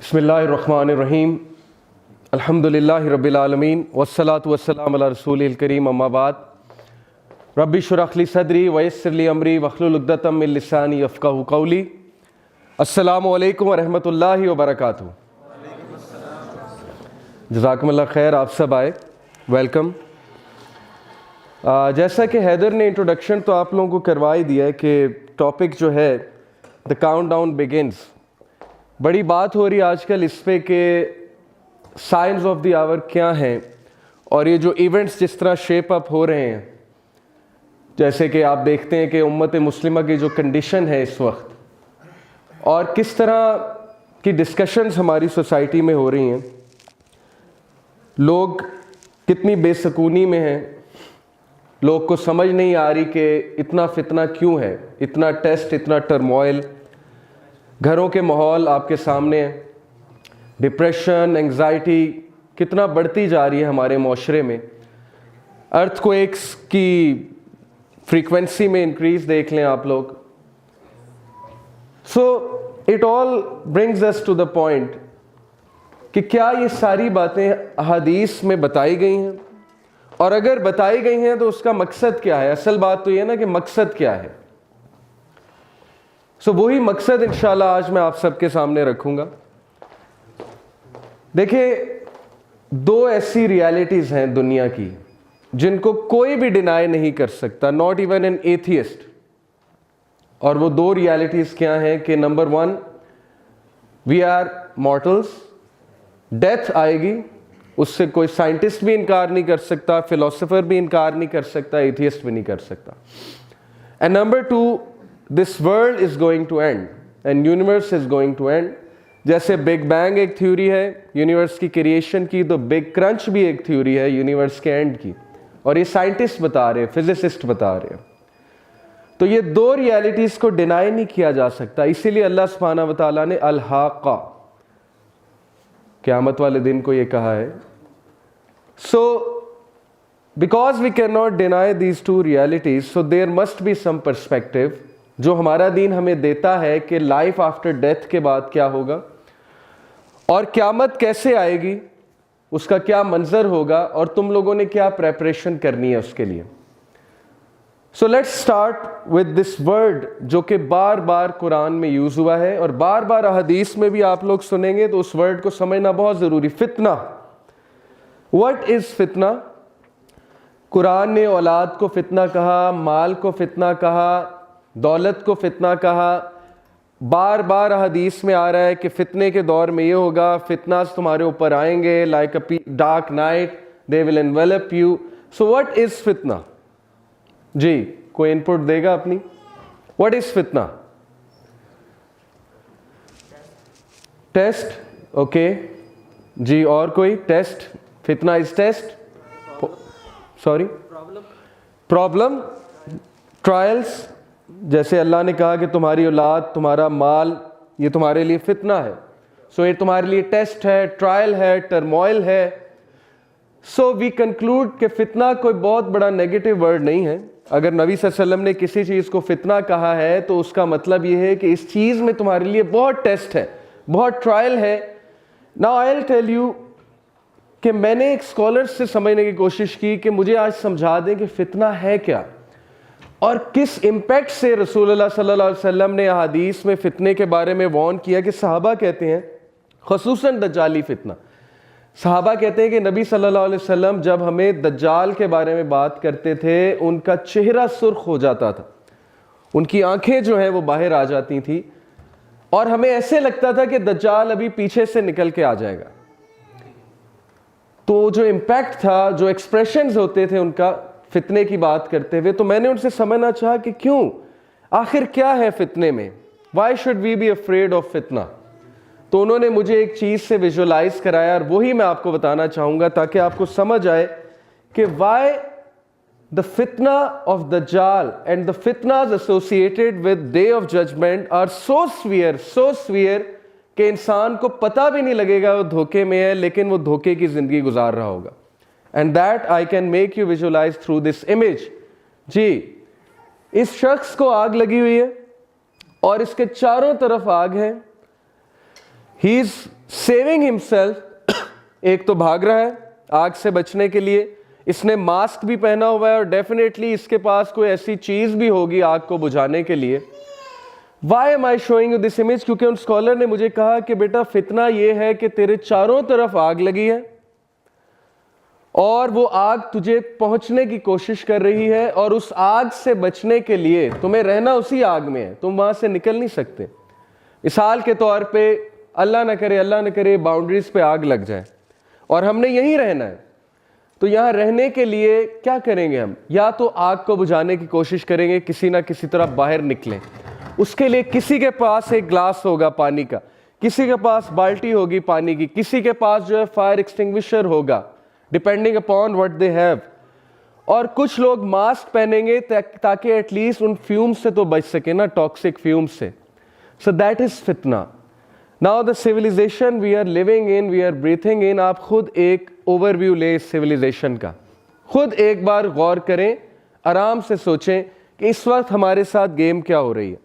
बिस्मिल्लाहिर्रहमानिर्रहीम अल्हम्दुलिल्लाहि रब्बिल आलमीन वस्सलातु वस्सलामु अला रसूलिल करीम अम्मा बाद रब्बि शुरह ली सदरी वयस्सिर ली अमरी वहलुल उक़दतम मिन लिसानी यफ़क़हू क़ौली। अस्सलामु अलैकुम व रहमतुल्लाहि व बरकातुहू। जज़ाकुमुल्लाह खैर, आप सब आए, वेलकम। जैसा कि हैदर ने इंट्रोडक्शन तो आप लोगों को करवा ही दिया है कि टॉपिक जो है द काउंटडाउन बिगिन्स। बड़ी बात हो रही है आजकल इस पे कि साइंस ऑफ द आवर क्या हैं और ये जो इवेंट्स जिस तरह शेप अप हो रहे हैं, जैसे कि आप देखते हैं कि उम्मत मुस्लिमा की जो कंडीशन है इस वक्त और किस तरह की डिस्कशंस हमारी सोसाइटी में हो रही हैं, लोग कितनी बेसकूनी में हैं, लोग को समझ नहीं आ रही कि इतना फितना क्यों है, इतना टेस्ट, इतना टर्मोइल, घरों के माहौल आपके सामने है, डिप्रेशन, एंग्जाइटी कितना बढ़ती जा रही है हमारे माशरे में। अर्थक्वेक्स की फ्रीक्वेंसी में इंक्रीज देख लें आप लोग। So it all brings us to the point कि क्या ये सारी बातें हदीस में बताई गई हैं, और अगर बताई गई हैं तो उसका मकसद क्या है। असल बात तो ये है ना कि मकसद क्या है। सो वही मकसद इंशाल्लाह आज मैं आप सबके सामने रखूंगा। देखिए, दो ऐसी रियलिटीज हैं दुनिया की जिनको कोई भी डिनाई नहीं कर सकता, नॉट इवन एन एथियस्ट। और वो दो रियलिटीज क्या हैं कि number one, we are mortals, death आएगी, उससे कोई साइंटिस्ट भी इनकार नहीं कर सकता, फिलोसोफर भी इनकार नहीं कर सकता, एथियस्ट भी नहीं कर सकता। And number two, this world is going to end and universe is going to end. जैसे बिग बैंग एक थ्योरी है यूनिवर्स की क्रिएशन की, तो बिग क्रंच भी एक थ्योरी है यूनिवर्स के एंड की, और ये साइंटिस्ट बता रहे हैं, फिजिसिस्ट बता रहे हैं। तो ये दो रियलिटीज को डिनाई नहीं किया जा सकता। इसीलिए अल्लाह सुब्हानहू व तआला ने अल-हाक़ा, क़यामत वाले दिन को ये कहा है। So because we can not deny these two realities, so there must be some perspective जो हमारा दीन हमें देता है कि लाइफ आफ्टर डेथ के बाद क्या होगा और क़यामत कैसे आएगी, उसका क्या मंजर होगा और तुम लोगों ने क्या प्रेपरेशन करनी है उसके लिए। So let's start with this word जो कि बार बार कुरान में यूज हुआ है और बार बार हदीस में भी आप लोग सुनेंगे, तो उस वर्ड को समझना बहुत जरूरी। फितना, व्हाट इज फितना? कुरान ने औलाद को फितना कहा, माल को फितना कहा, दौलत को फितना कहा। बार बार हदीस में आ रहा है कि फितने के दौर में ये होगा, फितनास तुम्हारे ऊपर आएंगे, like a dark night, they will envelop you. So what is फितना? जी, कोई इनपुट देगा अपनी? व्हाट इज फितना? टेस्ट, ओके जी। और कोई? टेस्ट, फितना is test, sorry problem, trials. जैसे अल्लाह ने कहा कि तुम्हारी औलाद, तुम्हारा माल, ये तुम्हारे लिए फितना है, सो ये तुम्हारे लिए टेस्ट है, ट्रायल है, टर्मोइल है। सो वी कंक्लूड कि फितना कोई बहुत बड़ा नेगेटिव वर्ड नहीं है। अगर नबी सल्लल्लाहु अलैहि वसल्लम ने किसी चीज़ को फितना कहा है तो उसका मतलब ये है कि इस चीज़ में तुम्हारे लिए बहुत टेस्ट है, बहुत ट्रायल है। Now I will tell you कि मैंने एक स्कॉलर से समझने की कोशिश की कि मुझे आज समझा दें कि फितना है क्या और किस इम्पैक्ट से रसूलुल्लाह सल्लल्लाहु अलैहि वसल्लम ने हदीस में फितने के बारे में वार्न किया। कि सहाबा कहते हैं, खुसूसन दज्जाली फितना, सहाबा कहते हैं कि नबी सल्लल्लाहु अलैहि वसल्लम जब हमें दज्जाल के बारे में बात करते थे, उनका चेहरा सुर्ख हो जाता था, उनकी आंखें जो हैं वो बाहर आ जाती थी और हमें ऐसे लगता था कि दज्जाल अभी पीछे से निकल के आ जाएगा। तो जो इम्पैक्ट था, जो एक्सप्रेशंस होते थे उनका फितने की बात करते हुए, तो मैंने उनसे समझना चाहा कि क्यों, आखिर क्या है फितने में, why should we be afraid of फितना। तो उन्होंने मुझे एक चीज से विजुअलाइज कराया और वही मैं आपको बताना चाहूंगा ताकि आपको समझ आए कि वाई द फितना ऑफ दज्जाल एंड द फितनास associated with day of judgement are so severe कि इंसान को पता भी नहीं लगेगा वो धोखे में है, लेकिन वो धोखे की जिंदगी गुजार रहा होगा। And that I can make you visualise through this image. जी, इस शख्स को आग लगी हुई है और इसके चारों तरफ आग है। ही इज सेविंग हिमसेल्फ, एक तो भाग रहा है आग से बचने के लिए, इसने मास्क भी पहना हुआ है और डेफिनेटली इसके पास कोई ऐसी चीज भी होगी आग को बुझाने के लिए। Why am I showing you this image? क्योंकि उन स्कॉलर ने मुझे कहा कि बेटा फितना यह है कि तेरे चारों तरफ आग लगी है और वो आग तुझे पहुंचने की कोशिश कर रही है, और उस आग से बचने के लिए तुम्हें रहना उसी आग में है, तुम वहां से निकल नहीं सकते। मिसाल के तौर पे अल्लाह न करे बाउंड्रीज पे आग लग जाए और हमने यहीं रहना है, तो यहां रहने के लिए क्या करेंगे हम? या तो आग को बुझाने की कोशिश करेंगे, किसी ना किसी तरह बाहर निकलें। उसके लिए किसी के पास एक ग्लास होगा पानी का, किसी के पास बाल्टी होगी पानी की, किसी के पास जो है फायर एक्सटिंग्विशर होगा, depending upon what they have. और कुछ लोग मास्क पहनेंगे ताकि एटलीस्ट उन फ्यूम्स से तो बच सके ना, टॉक्सिक फ्यूम्स से। सो दैट इज फितना। Now the civilisation we are living in, we are breathing in. आप खुद एक ओवरव्यू ले इस सिविलाइजेशन का, खुद एक बार गौर करें, आराम से सोचें कि इस वक्त हमारे साथ गेम क्या हो रही है,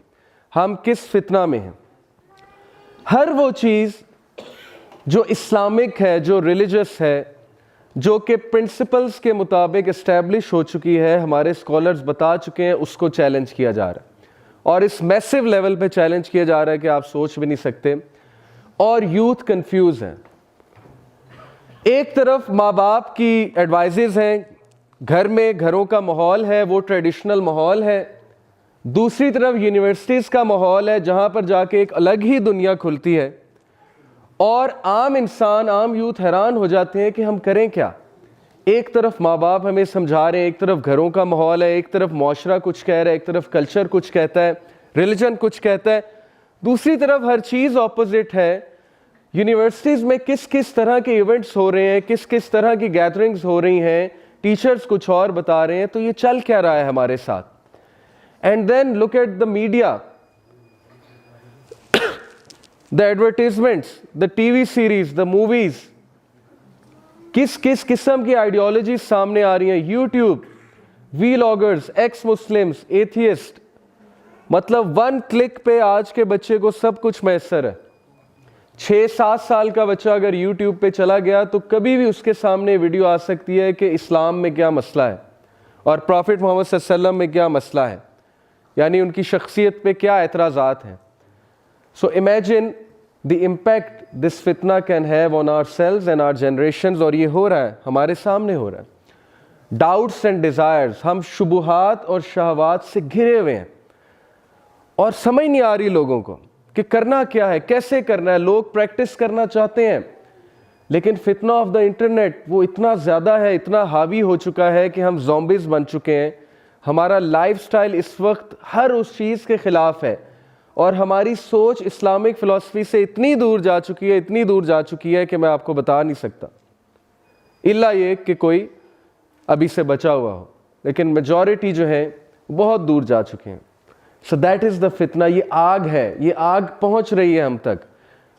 हम किस फितना में हैं। हर वो चीज जो इस्लामिक है, जो रिलीजियस है, जो कि प्रिंसिपल्स के मुताबिक एस्टैब्लिश हो चुकी है, हमारे स्कॉलर्स बता चुके हैं, उसको चैलेंज किया जा रहा है। और इस मैसिव लेवल पे चैलेंज किया जा रहा है कि आप सोच भी नहीं सकते। और यूथ कंफ्यूज है। एक तरफ माँ बाप की एडवाइजेज हैं, घर में घरों का माहौल है वो ट्रेडिशनल माहौल है, दूसरी तरफ यूनिवर्सिटीज़ का माहौल है जहाँ पर जाके एक अलग ही दुनिया खुलती है। और आम इंसान, आम यूथ हैरान हो जाते हैं कि हम करें क्या। एक तरफ माँ बाप हमें समझा रहे हैं, एक तरफ घरों का माहौल है, एक तरफ मुआशरा कुछ कह रहा है, एक तरफ कल्चर कुछ कहता है, रिलीजन कुछ कहता है, दूसरी तरफ हर चीज़ ऑपोजिट है। यूनिवर्सिटीज़ में किस किस तरह के इवेंट्स हो रहे हैं, किस किस तरह की गैदरिंग्स हो रही हैं, टीचर्स कुछ और बता रहे हैं, तो ये चल क्या रहा है हमारे साथ। And then look at the media, the advertisements, the TV series, the movies, किस किस किस्म की आइडियोलॉजी सामने आ रही हैं। YouTube, vloggers, ex Muslims, atheist, मतलब वन क्लिक पे आज के बच्चे को सब कुछ मैसर है। 6-7 साल का बच्चा अगर यूट्यूब पे चला गया तो कभी भी उसके सामने वीडियो आ सकती है कि इस्लाम में क्या मसला है और प्रॉफिट मोहम्मद सल्लल्लाहु अलैहि वसल्लम में क्या मसला है, यानी उनकी शख्सियत पे क्या एतराज़ात हैं। So imagine the impact this फितना can have on ourselves and our generations. और ये हो रहा है, हमारे सामने हो रहा है। डाउट्स एंड डिज़ायर्स, हम शुबुहात और शहवात से घिरे हुए हैं और समझ नहीं आ रही लोगों को कि करना क्या है, कैसे करना है। लोग प्रैक्टिस करना चाहते हैं लेकिन फितना ऑफ द इंटरनेट वो इतना ज़्यादा है, इतना हावी हो चुका है कि हम ज़ॉम्बीज़ बन चुके हैं। हमारा लाइफस्टाइल इस वक्त हर उस चीज़ के ख़िलाफ़ है और हमारी सोच इस्लामिक फ़िलासफ़ी से इतनी दूर जा चुकी है, इतनी दूर जा चुकी है कि मैं आपको बता नहीं सकता, इल्ला ये कि कोई अभी से बचा हुआ हो, लेकिन मेजॉरिटी जो है बहुत दूर जा चुके हैं। सो दैट इज़ द फितना। ये आग है, ये आग पहुंच रही है हम तक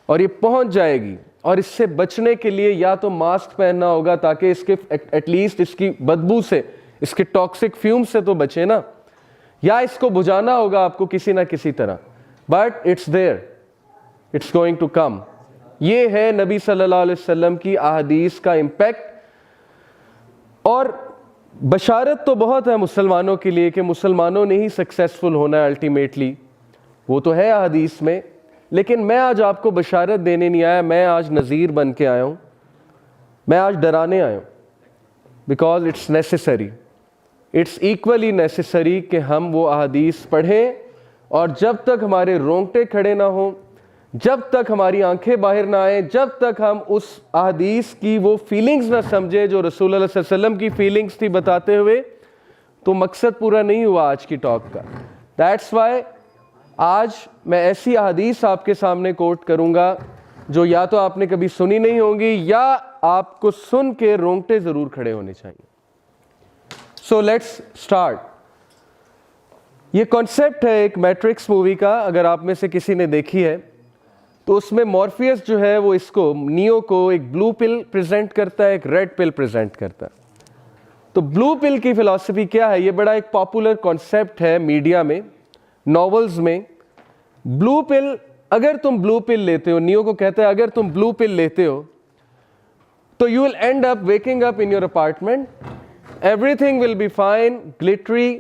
और ये पहुंच जाएगी। और इससे बचने के लिए या तो मास्क पहनना होगा ताकि इसके एटलीस्ट इसकी बदबू से, इसके टॉक्सिक फ्यूम से तो बचे ना, या इसको बुझाना होगा आपको किसी ना किसी तरह। But it's there, it's going to come. ये है नबी सल्लल्लाहु अलैहि वसल्लम की अहादीस का इम्पैक्ट। और बशारत तो बहुत है मुसलमानों के लिए कि मुसलमानों ने ही सक्सेसफुल होना है अल्टीमेटली, वो तो है हदीस में। लेकिन मैं आज आपको बशारत देने नहीं आया, मैं आज नज़ीर बन के आया हूँ, मैं आज डराने आया हूँ। Because it's necessary, it's equally necessary कि हम वो अहादीस पढ़ें और जब तक हमारे रोंगटे खड़े ना हों, जब तक हमारी आंखें बाहर ना आए, जब तक हम उस अहदीस की वो फीलिंग्स ना समझे जो रसूल सल्लल्लाहु अलैहि वसल्लम की फीलिंग्स थी बताते हुए, तो मकसद पूरा नहीं हुआ आज की टॉक का। दैट्स वाई आज मैं ऐसी अहदीस आपके सामने कोट करूंगा जो या तो आपने कभी सुनी नहीं होंगी या आपको सुन के रोंगटे ज़रूर खड़े होने चाहिए। So let's start. ये कॉन्सेप्ट है एक मैट्रिक्स मूवी का, अगर आप में से किसी ने देखी है तो उसमें मॉर्फियस जो है वो इसको, नियो को एक ब्लू पिल प्रेजेंट करता है, एक रेड पिल प्रेजेंट करता है। तो ब्लू पिल की फिलॉसफी क्या है, ये बड़ा एक पॉपुलर कॉन्सेप्ट है मीडिया में, नॉवेल्स में। ब्लू पिल अगर तुम ब्लू पिल लेते हो, नियो को कहता है अगर तुम ब्लू पिल लेते हो तो you will end up waking up in your apartment, everything will be fine, glittery,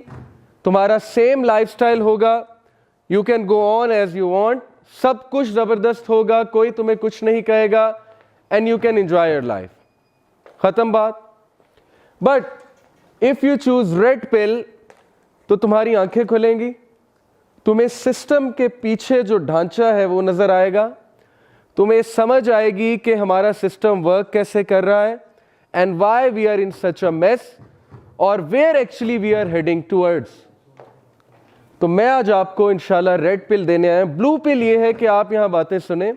तुम्हारा सेम लाइफस्टाइल होगा, you can go on as you want, सब कुछ जबरदस्त होगा, कोई तुम्हें कुछ नहीं कहेगा, and you can enjoy your life, खत्म बात। But if you choose red pill तो तुम्हारी आंखें खुलेंगी, तुम्हें सिस्टम के पीछे जो ढांचा है वो नजर आएगा, तुम्हें समझ आएगी कि हमारा सिस्टम वर्क कैसे कर रहा है, and why we are in such a mess, और where actually we are heading towards. तो मैं आज आपको इंशाल्लाह रेड पिल देने आया। ब्लू पिल ये है कि आप यहां बातें सुने,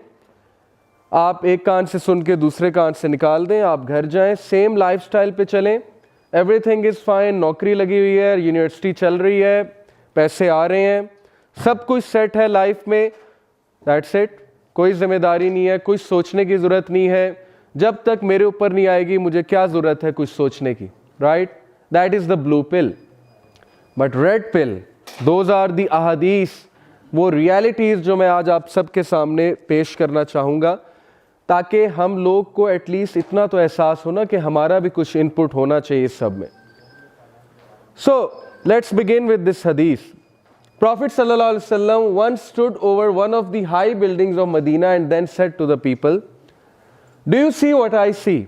आप एक कान से सुन के दूसरे कान से निकाल दें, आप घर जाएं, सेम लाइफस्टाइल पे चलें, एवरीथिंग इज फाइन, नौकरी लगी हुई है, यूनिवर्सिटी चल रही है, पैसे आ रहे हैं, सब कुछ सेट है लाइफ में, दैट्स इट, कोई जिम्मेदारी नहीं है, कुछ सोचने की जरूरत नहीं है, जब तक मेरे ऊपर नहीं आएगी मुझे क्या जरूरत है कुछ सोचने की, right? That is the blue pill. But red pill, those are the अहादीस, वो रियलिटीज जो मैं आज आप सबके सामने पेश करना चाहूंगा, ताकि हम लोग को एटलीस्ट इतना तो एहसास हो ना कि हमारा भी कुछ इनपुट होना चाहिए इस सब में। So let's begin with this हदीस। Prophet sallallahu alaihi wasallam once stood over one of the high buildings of Medina and then said to the people, "Do you see what I see?"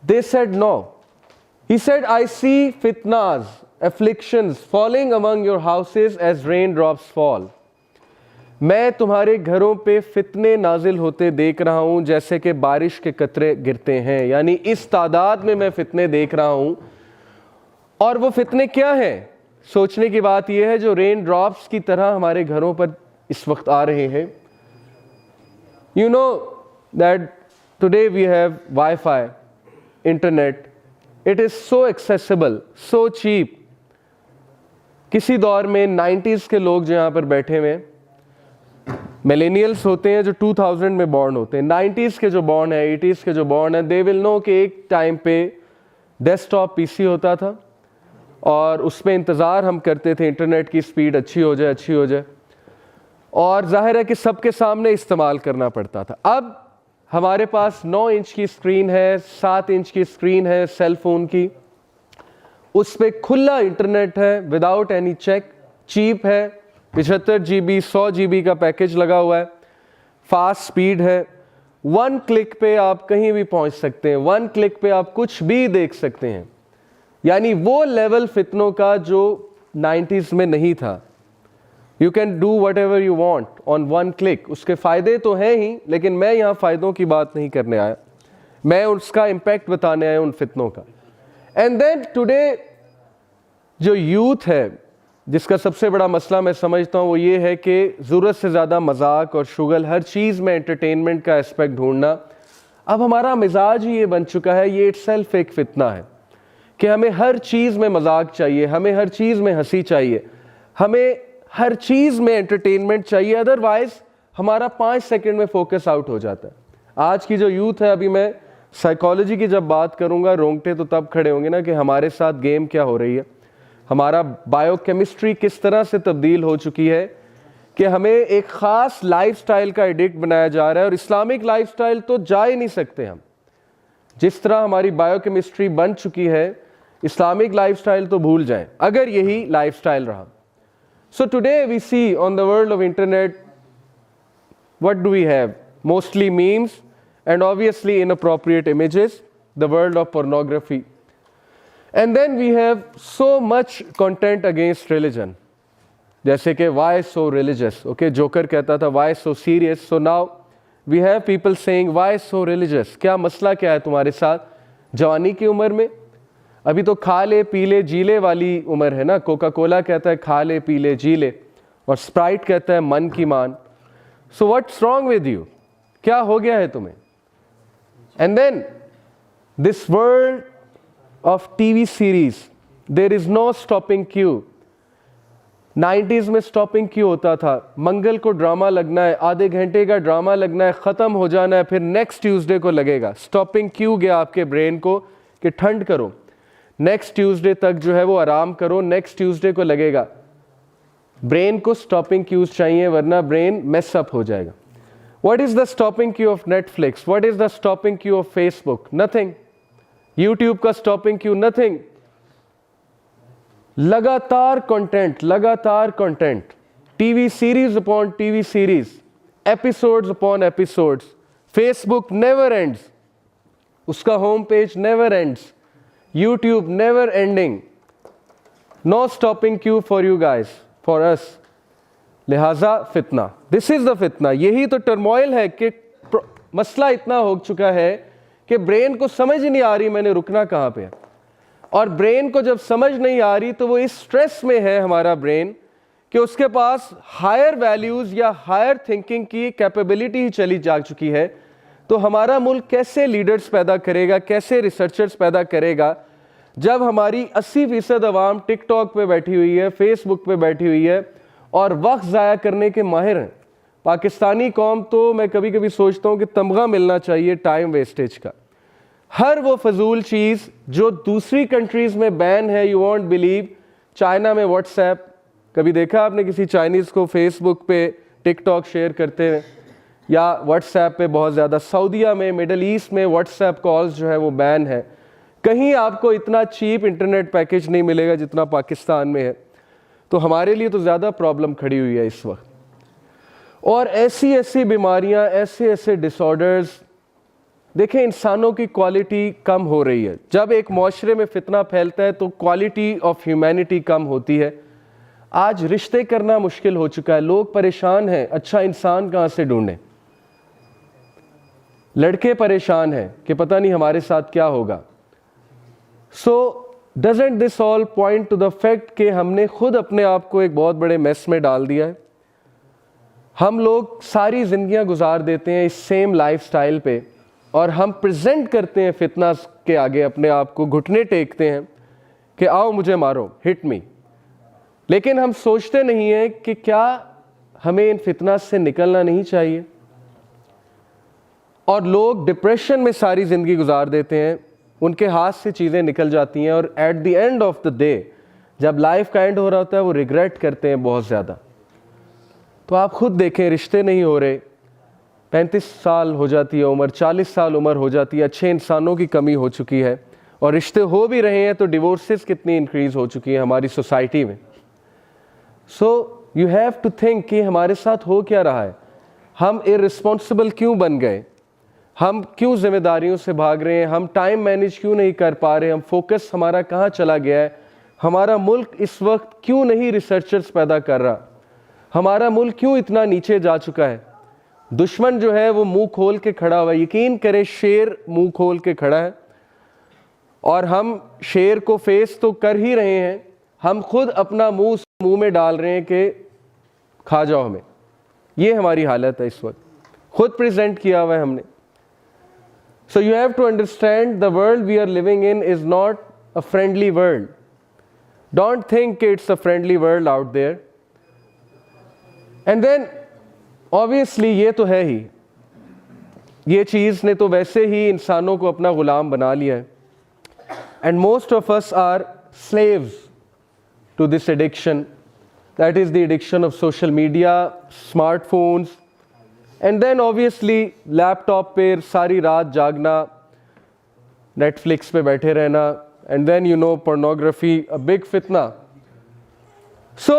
They said, "No." He said, "I see fitnas, afflictions falling among your houses as raindrops fall." मैं तुम्हारे घरों पे फितने नाजिल होते देख रहा हूं जैसे कि बारिश के कतरे गिरते हैं, यानी इस तादाद में मैं फितने देख रहा हूं। और वो फितने क्या हैं? सोचने की बात यह है, जो रेन ड्रॉप्स की तरह हमारे घरों पर इस वक्त आ रहे हैं। You know that today we have wifi, internet, it is so accessible, so cheap. किसी दौर में 90s के लोग जो यहाँ पर बैठे हुए, मिलेनियल्स होते हैं जो 2000 में बॉर्न होते हैं, 90s के जो बॉर्न है, 80s के जो बॉर्न है, दे विल नो कि एक टाइम पे डेस्कटॉप पीसी होता था और उसमें इंतज़ार हम करते थे इंटरनेट की स्पीड अच्छी हो जाए, अच्छी हो जाए, और जाहिर है कि सबके सामने इस्तेमाल करना पड़ता था। अब हमारे पास 9 इंच की स्क्रीन है, 7 इंच की स्क्रीन है सेल फोन की, उस पर खुला इंटरनेट है विदाउट एनी चेक, चीप है, 75 GB 100 GB का पैकेज लगा हुआ है, फास्ट स्पीड है, 1 क्लिक पे आप कहीं भी पहुंच सकते हैं, 1 क्लिक पे आप कुछ भी देख सकते हैं। यानी वो लेवल फितनों का जो 90s में नहीं था। You can do whatever you want on 1 click. उसके फ़ायदे तो हैं ही, लेकिन मैं यहाँ फ़ायदों की बात नहीं करने आया, मैं उसका इम्पैक्ट बताने आया उन फितनों का। एंड देन टुडे जो यूथ है, जिसका सबसे बड़ा मसला मैं समझता हूँ वो ये है कि ज़रूरत से ज़्यादा मजाक और शुगल, हर चीज़ में एंटरटेनमेंट का एस्पेक्ट ढूंढना, अब हमारा मिजाज ही ये बन चुका है। ये इटसेल्फ एक फितना है कि हमें हर चीज़ में मजाक चाहिए, हमें हर चीज़ में हंसी चाहिए, हमें हर चीज़ में एंटरटेनमेंट चाहिए, अदरवाइज हमारा 5 सेकंड में फोकस आउट हो जाता है। आज की जो यूथ है, अभी मैं साइकोलॉजी की जब बात करूंगा, रोंगटे तो तब खड़े होंगे ना कि हमारे साथ गेम क्या हो रही है, हमारा बायोकेमिस्ट्री किस तरह से तब्दील हो चुकी है कि हमें एक ख़ास लाइफस्टाइल का एडिक्ट बनाया जा रहा है। और इस्लामिक लाइफस्टाइल तो जा ही नहीं सकते हम, जिस तरह हमारी बायोकेमिस्ट्री बन चुकी है, इस्लामिक लाइफस्टाइल तो भूल जाएं अगर यही लाइफस्टाइल रहा। So today we see on the world of internet, what do we have? Mostly memes and obviously inappropriate images, the world of pornography, and then we have so much content against religion, जैसे कि why so religious, okay, joker कहता था why so serious, so now we have people saying why so religious. क्या मसला क्या है तुम्हारे साथ? जवानी की उम्र में, अभी तो खा ले पी ले जी ले वाली उम्र है ना। कोका कोला कहता है खा ले पी ले जी ले, और स्प्राइट कहता है मन की मान। So what's wrong with you? क्या हो गया है तुम्हें? And then this world of TV series, there is no stopping queue. 90s में स्टॉपिंग क्यू होता था, मंगल को ड्रामा लगना है, आधे घंटे का ड्रामा लगना है, ख़त्म हो जाना है, फिर नेक्स्ट ट्यूसडे को लगेगा। स्टॉपिंग क्यू गया आपके ब्रेन को कि ठंड करो, नेक्स्ट ट्यूसडे तक जो है वो आराम करो, नेक्स्ट ट्यूसडे को लगेगा। ब्रेन को स्टॉपिंग क्यूज चाहिए, वरना ब्रेन मेस अप हो जाएगा। What is the stopping cue of Netflix? What is the stopping cue of Facebook? Nothing. YouTube का स्टॉपिंग क्यू नथिंग। लगातार content, TV series upon TV series, episodes upon episodes. Facebook never ends, उसका home page never ends, YouTube never ending. No stopping cue for you guys, for us. लिहाजा फितना, this is the फितना। यही तो turmoil है कि मसला इतना हो चुका है कि ब्रेन को समझ ही नहीं आ रही मैंने रुकना कहां पे है। और ब्रेन को जब समझ नहीं आ रही तो वो इस स्ट्रेस में है हमारा ब्रेन कि उसके पास हायर वैल्यूज या हायर थिंकिंग की कैपेबिलिटी ही चली जा चुकी है। तो हमारा मुल्क कैसे लीडर्स पैदा करेगा, कैसे रिसर्चर्स पैदा करेगा, जब हमारी 80% अवाम टिकटॉक पे बैठी हुई है, फेसबुक पे बैठी हुई है और वक्त ज़ाया करने के माहिर हैं। पाकिस्तानी कौम तो मैं कभी कभी सोचता हूँ कि तमगा मिलना चाहिए टाइम वेस्टेज का। हर वो फजूल चीज़ जो दूसरी कंट्रीज़ में बैन है, यू वॉन्ट बिलीव। चाइना में व्हाट्सएप, कभी देखा आपने किसी चाइनीज़ को फेसबुक पे टिकटॉक शेयर करते हुए, या व्हाट्सएप पे बहुत ज़्यादा। सऊदीया में, मिडल ईस्ट में व्हाट्सएप कॉल्स जो है वो बैन है। कहीं आपको इतना चीप इंटरनेट पैकेज नहीं मिलेगा जितना पाकिस्तान में है। तो हमारे लिए तो ज़्यादा प्रॉब्लम खड़ी हुई है इस वक्त। और ऐसी ऐसी बीमारियां, ऐसे ऐसे डिसऑर्डर्स। देखें, इंसानों की क्वालिटी कम हो रही है। जब एक माशरे में फितना फैलता है तो क्वालिटी ऑफ ह्यूमैनिटी कम होती है। आज रिश्ते करना मुश्किल हो चुका है, लोग परेशान हैं, अच्छा इंसान कहाँ से ढूंढें। लड़के परेशान हैं कि पता नहीं हमारे साथ क्या होगा। सो doesn't this all point two the fact कि हमने खुद अपने आप को एक बहुत बड़े मेस में डाल दिया है। हम लोग सारी जिंदगियां गुजार देते हैं इस सेम लाइफस्टाइल पे, और हम प्रेजेंट करते हैं फितना के आगे अपने आप को, घुटने टेकते हैं कि आओ मुझे मारो, हिट मी। लेकिन हम सोचते नहीं हैं कि क्या हमें इन फितना से निकलना नहीं चाहिए। और लोग डिप्रेशन में सारी ज़िंदगी गुजार देते हैं, उनके हाथ से चीज़ें निकल जाती हैं, और at the end of the day जब लाइफ का एंड हो रहा होता है वो रिग्रेट करते हैं बहुत ज़्यादा। तो आप खुद देखें, रिश्ते नहीं हो रहे, 35 साल हो जाती है उम्र, 40 साल उम्र हो जाती है, अच्छे इंसानों की कमी हो चुकी है। और रिश्ते हो भी रहे हैं तो डिवोर्सेस कितनी इंक्रीज़ हो चुकी है हमारी सोसाइटी में। So you have to think कि हमारे साथ हो क्या रहा है, हम इररिस्पॉन्सिबल क्यों बन गए, हम क्यों जिम्मेदारियों से भाग रहे हैं, हम टाइम मैनेज क्यों नहीं कर पा रहे, हम फोकस हमारा कहाँ चला गया है, हमारा मुल्क इस वक्त क्यों नहीं रिसर्चर्स पैदा कर रहा, हमारा मुल्क क्यों इतना नीचे जा चुका है। दुश्मन जो है वो मुंह खोल के खड़ा हुआ है, यकीन करें शेर मुंह खोल के खड़ा है, और हम शेर को फेस तो कर ही रहे हैं, हम खुद अपना मुंह में डाल रहे हैं कि खा जाओ हमें। ये हमारी हालत है इस वक्त, खुद प्रेजेंट किया हुआ है हमने। So you have to understand the world we are living in is not a friendly world. Don't think it's a friendly world out there. And then obviously ये तो है ही, ये चीज़ ने तो वैसे ही इंसानों को अपना गुलाम बना लिया है। And most of us are slaves to this addiction. That is the addiction of social media, smartphones, and then obviously laptop पे सारी रात जागना, नेटफ्लिक्स पे बैठे रहना, and then you know pornography, a big fitna. So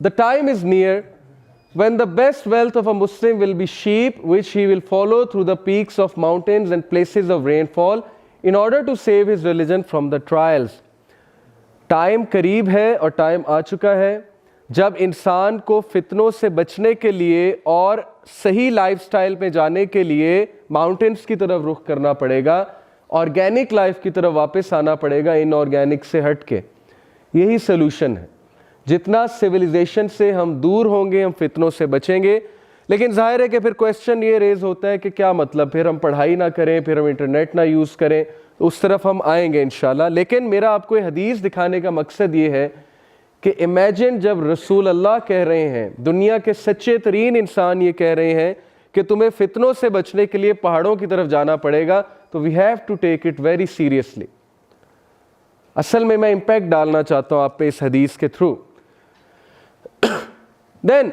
the time is near when the best wealth of a Muslim will be sheep, which he will follow through the peaks of mountains and places of rainfall in order to save his religion from the trials. Time करीब है और time आ चुका है जब इंसान को फितनों से बचने के लिए और सही लाइफस्टाइल पे जाने के लिए माउंटेन्स की तरफ रुख करना पड़ेगा, ऑर्गेनिक लाइफ की तरफ वापस आना पड़ेगा, इनऑर्गेनिक से हट के। यही सोल्यूशन है। जितना सिविलाइजेशन से हम दूर होंगे हम फितनों से बचेंगे। लेकिन जाहिर है कि फिर क्वेश्चन ये रेज होता है कि क्या मतलब, फिर हम पढ़ाई ना करें, फिर हम इंटरनेट ना यूज़ करें, उस तरफ हम आएंगे इंशाल्लाह। लेकिन मेरा आपको ये हदीस दिखाने का मकसद ये है कि इमेजिन जब रसूल अल्लाह कह रहे हैं, दुनिया के सच्चे तरीन इंसान ये कह रहे हैं कि तुम्हें फितनों से बचने के लिए पहाड़ों की तरफ जाना पड़ेगा, तो we have to take it very seriously. असल में मैं इम्पैक्ट डालना चाहता हूँ आप पे इस हदीस के थ्रू। Then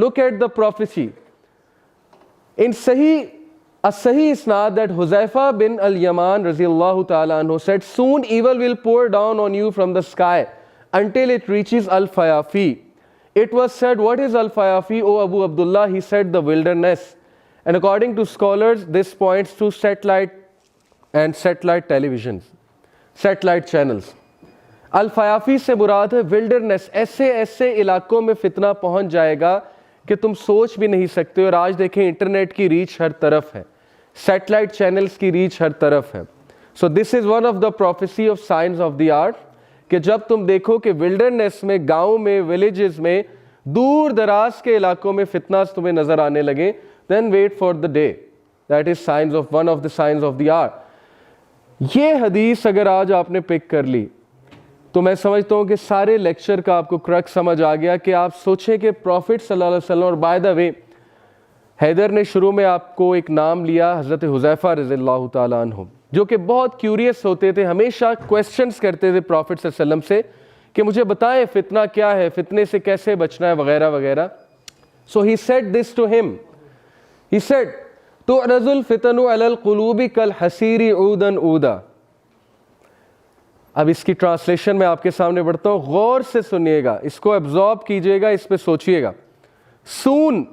look at the prophecy in a Sahih isnad that Huzaifa bin al-Yaman raziyallahu ta'ala anhu said, soon evil will pour down on you from the sky until it reaches Al-Fayafi. It was said, what is Al-Fayafi, O Abu Abdullah? He said, the wilderness. And according to scholars, this points to satellite and satellite televisions, satellite channels. अल-फयाफी से मुराद है wilderness, ऐसे ऐसे इलाकों में फितना पहुंच जाएगा कि तुम सोच भी नहीं सकते। और आज देखें इंटरनेट की रीच हर तरफ है, सैटेलाइट चैनल्स की रीच हर तरफ है। So this is one of the prophecy of science of the art कि जब तुम देखो कि विल्डरनेस में, गाँव में, विलेजेस में, दूर दराज के इलाकों में फितना तुम्हें नज़र आने लगे, then wait for the day, that is science of one of the science of the art. ये हदीस अगर आज आपने पिक कर ली तो मैं समझता हूँ कि सारे लेक्चर का आपको क्रक्स समझ आ गया कि आप सोचें कि प्रॉफिट सल्लल्लाहु अलैहि वसल्लम, और बाय द वे हैदर ने शुरू में आपको एक नाम लिया हज़रत हुज़ैफ़ा रज़ियल्लाहु ताला अन्हु, जो कि बहुत क्यूरियस होते थे, हमेशा क्वेश्चंस करते थे प्रॉफिट सल्लल्लाहु अलैहि वसल्लम से कि मुझे बताएं फितना क्या है, फितने से कैसे बचना है, वगैरह वगैरह। So he said this to him, he said तुअरज़ुल फितनु अलल क़ुलूबि कल हसीरी ऊदन ऊदा। अब इसकी ट्रांसलेशन मैं आपके सामने पढ़ता हूँ, गौर से सुनिएगा, इसको एब्जॉर्ब कीजिएगा, इस पे सोचिएगा। सून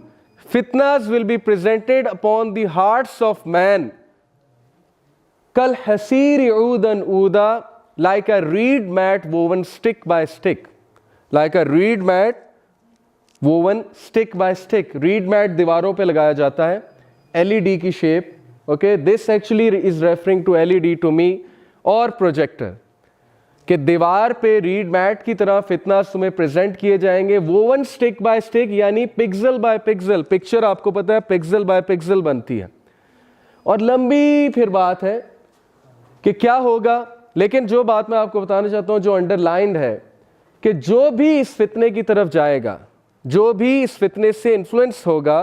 फितनास will be presented upon the hearts of man कल हसीर ऊदन ऊदा, like a reed mat woven stick by stick, like a reed mat woven stick by stick. Reed mat दीवारों पे लगाया जाता है, एलईडी की shape, okay, this actually is referring to LED to me और प्रोजेक्टर, कि दीवार पे रीड मैट की तरह फितना तुम्हें प्रेजेंट किए जाएंगे, वोवन स्टिक बाय स्टिक, यानी पिक्सल बाय पिक्सल। पिक्चर आपको पता है पिक्सल बाय पिक्सल बनती है, और लंबी फिर बात है कि क्या होगा। लेकिन जो बात मैं आपको बताना चाहता हूं, जो अंडरलाइंड है, कि जो भी इस फितने की तरफ जाएगा, जो भी इस फितने से इन्फ्लुएंस होगा,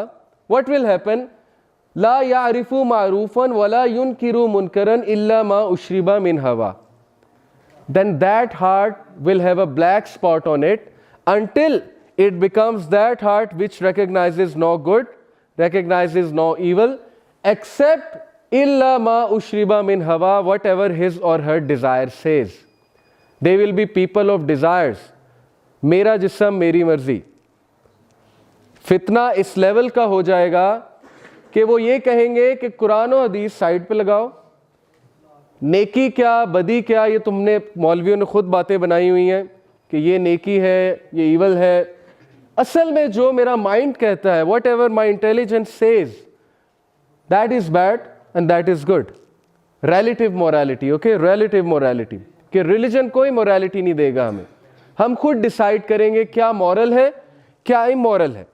व्हाट विल हैपन, ला यारिफु मारूफन वला युनकिरु मुनकरन इल्ला मा उशरिबा मिन हवा, then that heart will have a black spot on it until it becomes that heart which recognizes no good, recognizes no evil, except illa ma ushriba min hawa, whatever his or her desire says. They will be people of desires, मेरा जिस्म मेरी मर्जी। फितना इस level का हो जाएगा कि वो ये कहेंगे कि कुरान और हदीस साइड पे लगाओ, नेकी क्या बदी क्या, ये तुमने मौलवियों ने खुद बातें बनाई हुई हैं कि ये नेकी है, ये ईवल है। असल में जो मेरा माइंड कहता है, what ever my intelligence says, that is bad and that is good. Relative morality, okay, relative morality, कि रिलीजन कोई मोरालिटी नहीं देगा हमें, हम खुद डिसाइड करेंगे क्या मॉरल है, क्या इमोरल है।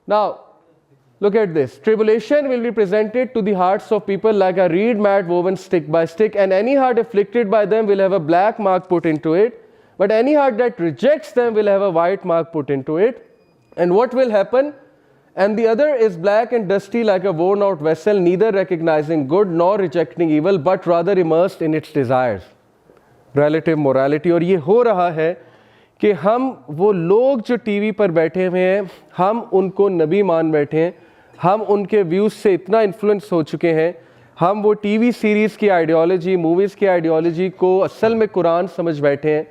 Now look at this, tribulation will be presented to the hearts of people like a reed mat woven stick by stick, and any heart afflicted by them will have a black mark put into it, but any heart that rejects them will have a white mark put into it. And what will happen, and the other is black and dusty like a worn out vessel, neither recognizing good nor rejecting evil, but rather immersed in its desires. Relative morality। और ये हो रहा है कि हम वो लोग जो टीवी पर बैठे हुए हैं, हम उनको नबी मान बैठे हैं, हम उनके व्यूज़ से इतना इन्फ्लुएंस हो चुके हैं, हम वो टीवी सीरीज़ की आइडियोलॉजी, मूवीज़ की आइडियोलॉजी को असल में कुरान समझ बैठे हैं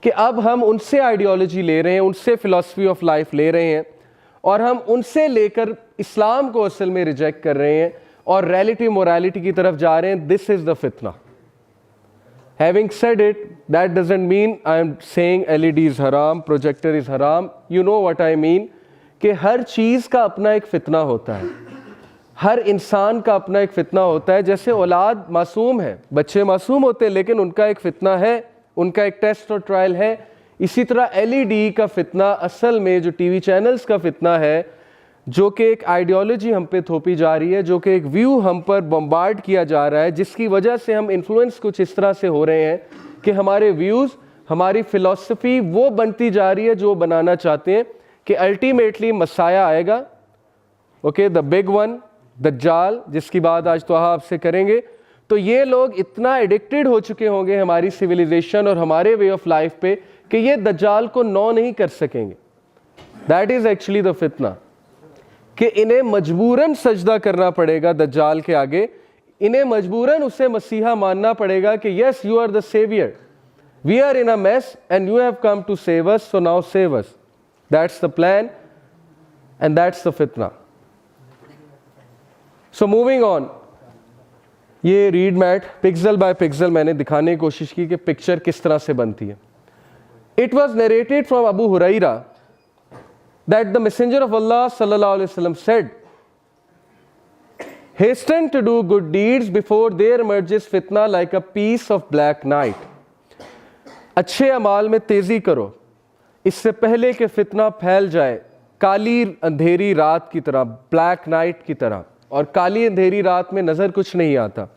कि अब हम उनसे आइडियोलॉजी ले रहे हैं, उनसे फ़िलासफ़ी ऑफ लाइफ ले रहे हैं, और हम उनसे लेकर इस्लाम को असल में रिजेक्ट कर रहे हैं और रिलेटिव मोरालिटी की तरफ जा रहे हैं। दिस इज़ द फितना। Having said it, that doesn't mean I am saying LED is haram, projector is haram. You know what I mean, कि हर चीज़ का अपना एक फितना होता है, हर इंसान का अपना एक फितना होता है। जैसे औलाद मासूम है, बच्चे मासूम होते हैं, लेकिन उनका एक फितना है, उनका एक टेस्ट और ट्रायल है। इसी तरह LED का फितना असल में जो टीवी चैनल्स का फितना है, जो कि एक आइडियोलॉजी हम पे थोपी जा रही है, जो कि एक व्यू हम पर बम्बार्ड किया जा रहा है, जिसकी वजह से हम इन्फ्लुएंस कुछ इस तरह से हो रहे हैं कि हमारे व्यूज़, हमारी फ़िलासफ़ी वो बनती जा रही है जो बनाना चाहते हैं, कि अल्टीमेटली मसाया आएगा, ओके, द बिग वन, दज्जाल, जिसकी बात आज तो आपसे करेंगे। तो ये लोग इतना एडिक्टेड हो चुके होंगे हमारी सिविलाइजेशन और हमारे वे ऑफ लाइफ पे कि ये दज्जाल को नो नहीं कर सकेंगे। दैट इज एक्चुअली द फितना, कि इन्हें मजबूरन सजदा करना पड़ेगा दज्जाल के आगे, इन्हें मजबूरन उसे मसीहा मानना पड़ेगा कि yes you are the saviour, we are in a mess and you have come to save us, so now save us. That's the plan and that's the फितना। सो मूविंग ऑन, ये reed mat pixel by pixel मैंने दिखाने की कोशिश की कि picture किस तरह से बनती है। It was narrated from Abu Hurairah that the messenger of Allah सल्लल्लाहु अलैहि वसल्लम said, hasten to do good deeds before there emerges fitna like a piece of black night. अच्छे अमाल में तेजी करो इससे पहले कि फितना फैल जाए काली अंधेरी रात की तरह, ब्लैक नाइट की तरह। और काली अंधेरी रात में नजर कुछ नहीं आता।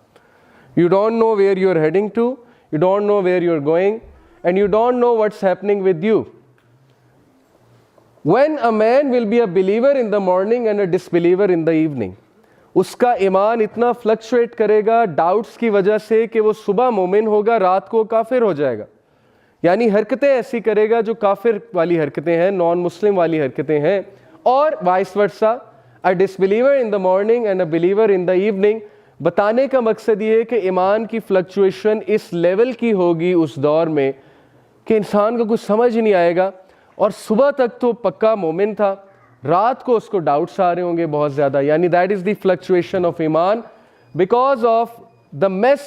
You don't know where you are heading to, you don't know where you are going and you don't know what's happening with you. When a man will be a believer in the morning and a disbeliever in the evening, उसका ईमान इतना fluctuate करेगा doubts की वजह से कि वो सुबह मोमिन होगा, रात को काफिर हो जाएगा। यानी हरकतें ऐसी करेगा जो काफिर वाली हरकतें हैं, नॉन मुस्लिम वाली हरकतें हैं, और vice versa, a disbeliever in the morning and a believer in the evening. बताने का मकसद ये है कि ईमान की फ्लक्चुएशन इस लेवल की होगी उस दौर में कि इंसान को कुछ समझ ही नहीं आएगा, और सुबह तक तो पक्का मोमिन था, रात को उसको डाउट्स आ रहे होंगे बहुत ज़्यादा। यानी that is the fluctuation of ईमान because of the mess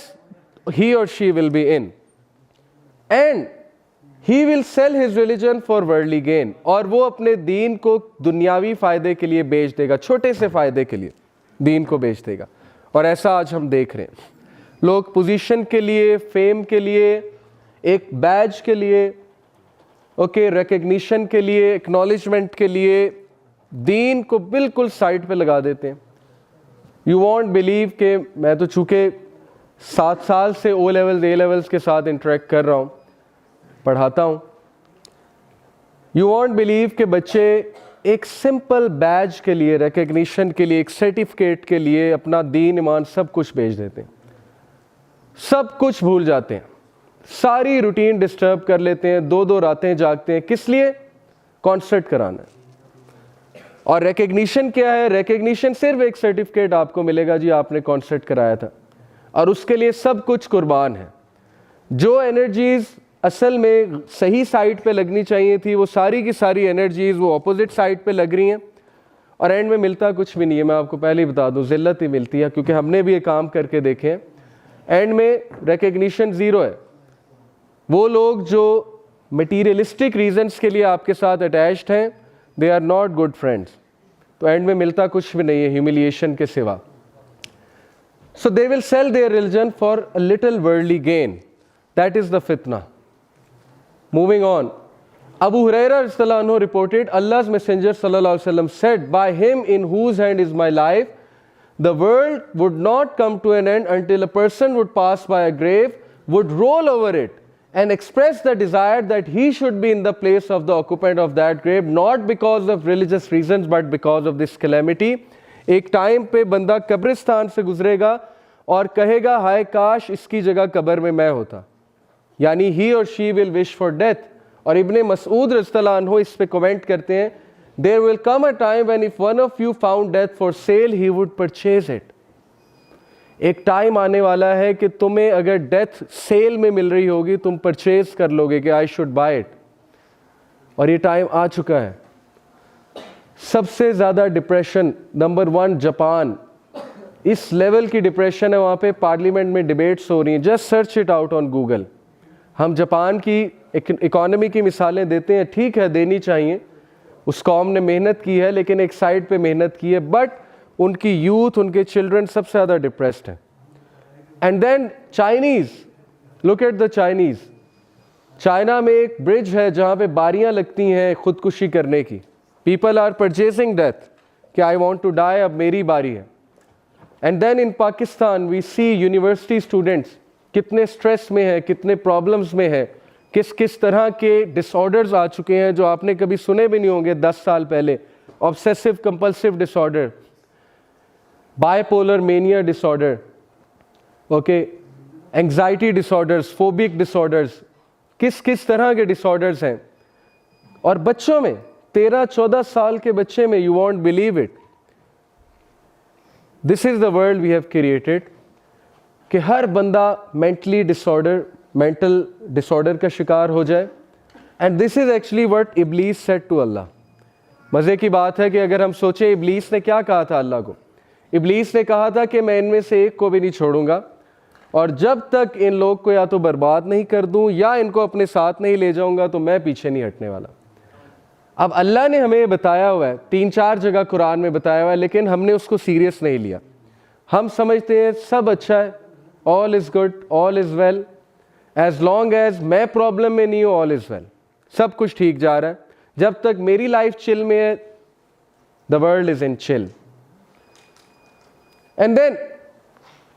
he और she will be in, and he will sell his religion for worldly gain. और वो अपने दीन को दुनियावी फ़ायदे के लिए बेच देगा, छोटे से फ़ायदे के लिए दीन को बेच देगा। और ऐसा आज हम देख रहे हैं, लोग पोजीशन के लिए, फेम के लिए, एक बैज के लिए, ओके, रिकग्निशन के लिए, एक्नॉलेजमेंट के लिए दीन को बिल्कुल साइड पे लगा देते हैं। यू वॉन्ट बिलीव के मैं तो चूँकि 7 साल से ओ लेवल्स ए लेवल्स के साथ इंटरेक्ट कर रहा हूँ, पढ़ाता हूँ। यू वॉन्ट बिलीव के बच्चे एक सिंपल बैज के लिए, रिकग्निशन के लिए, एक सर्टिफिकेट के लिए अपना दीन ईमान सब कुछ बेच देते हैं, सब कुछ भूल जाते हैं, सारी रूटीन डिस्टर्ब कर लेते हैं, 2-2 रातें जागते हैं। किस लिए? कॉन्सर्ट कराना है। और रिकग्निशन क्या है? रिकग्निशन सिर्फ एक सर्टिफिकेट आपको मिलेगा, जी आपने कॉन्सर्ट कराया था, और उसके लिए सब कुछ कुर्बान है। जो एनर्जीज असल में सही साइड पे लगनी चाहिए थी, वो सारी की सारी एनर्जीज वो ऑपोजिट साइड पे लग रही हैं, और एंड में मिलता कुछ भी नहीं है। मैं आपको पहले ही बता दूं, जिल्लत ही मिलती है, क्योंकि हमने भी ये काम करके देखे हैं। एंड में रिकग्निशन ज़ीरो है। वो लोग जो मटीरियलिस्टिक रीजंस के लिए आपके साथ अटैच्ड हैं, they are not good friends. तो एंड में मिलता कुछ भी नहीं है ह्यूमिलिएशन के सिवा। So they will sell their religion for a little worldly gain, that is the फितना। Moving on, Abu Hurairah radhiyallahu anhu reported, Allah's Messenger sallallahu alaihi wasallam said, by him in whose hand is my life, the world would not come to an end until a person would pass by a grave, would roll over it and express the desire that he should be in the place of the occupant of that grave, not because of religious reasons but because of this calamity. एक time पे बंदा कब्रिस्तान से गुजरेगा और कहेगा, हाय काश इसकी जगह कब्र में मैं होता। यानी ही और she will wish for death. और इब्ने मसूद रज़ियल्लाहु अन्हु इस पे कमेंट करते हैं, there will come a time when if one of you found death for sale he would purchase it. एक टाइम आने वाला है कि तुम्हें अगर डेथ सेल में मिल रही होगी, तुम परचेज कर लोगे कि आई शुड बाय इट। और ये टाइम आ चुका है। सबसे ज़्यादा डिप्रेशन नंबर 1 जापान, इस लेवल की डिप्रेशन है वहाँ पे, पार्लियामेंट में डिबेट्स हो रही हैं। Just search it out on Google. हम जापान की इकोनॉमी की मिसालें देते हैं, ठीक है देनी चाहिए, उस कौम ने मेहनत की है, लेकिन एक साइड पे मेहनत की है, बट उनकी यूथ, उनके चिल्ड्रन सबसे ज़्यादा डिप्रेस्ड हैं। And then Chinese, look at the Chinese. China में एक ब्रिज है जहाँ पे बारियाँ लगती हैं खुदकुशी करने की। पीपल आर परचेजिंग डेथ कि आई वॉन्ट टू डाई, अब मेरी बारी है। And then in Pakistan we see university students कितने स्ट्रेस में है, कितने प्रॉब्लम्स में है, किस किस तरह के डिसऑर्डर्स आ चुके हैं जो आपने कभी सुने भी नहीं होंगे 10 साल पहले। Obsessive compulsive disorder, bipolar mania disorder, okay, anxiety disorders, phobic disorders, किस किस तरह के डिसऑर्डर्स हैं। और बच्चों में 13-14 साल के बच्चे में, you won't believe it, this is the world we have created, कि हर बंदा मेंटल डिसऑर्डर का शिकार हो जाए। And this is actually what इब्लीस सेड टू अल्लाह। मज़े की बात है कि अगर हम सोचें इब्लीस ने क्या कहा था अल्लाह को, इब्लीस ने कहा था कि मैं इनमें से एक को भी नहीं छोड़ूंगा, और जब तक इन लोग को या तो बर्बाद नहीं कर दूं या इनको अपने साथ नहीं ले जाऊंगा तो मैं पीछे नहीं हटने वाला। अब अल्लाह ने हमें बताया हुआ है, 3-4 जगह कुरान में बताया हुआ है, लेकिन हमने उसको सीरियस नहीं लिया। हम समझते हैं सब अच्छा है, all is good, all is well, as long as मैं प्रॉब्लम में नहीं हूँ, ऑल इज़ वेल, सब कुछ ठीक जा रहा है। जब तक मेरी लाइफ चिल में है, the world is in chill. And then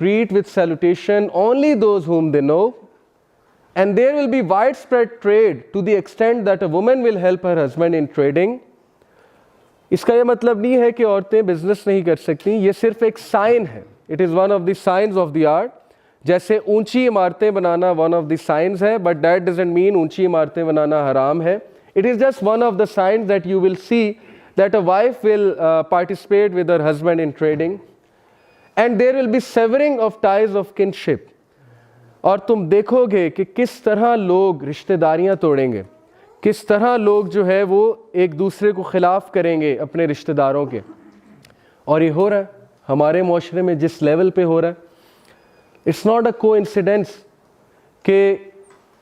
greet with salutation only those whom they know, and there will be widespread trade to the extent that a woman will help her husband in trading. इसका ये मतलब नहीं है कि औरतें business नहीं कर सकती, ये सिर्फ एक साइन है। It is one of the science of the art. जैसे ऊंची इमारतें बनाना वन ऑफ द साइंस है, बट दैट डजंट मीन ऊंची इमारतें बनाना हराम है। It is just one of the science that you will see that a wife will participate with her husband in trading, and there will be severing of ties of kinship. और तुम देखोगे कि किस तरह लोग रिश्तेदारियां तोड़ेंगे, किस तरह लोग जो है वो एक दूसरे को खिलाफ करेंगे अपने रिश्तेदारों के। और ये हो रहा है हमारे माशरे में जिस लेवल पे हो रहा है। इट्स नॉट अ कोइंसिडेंस कि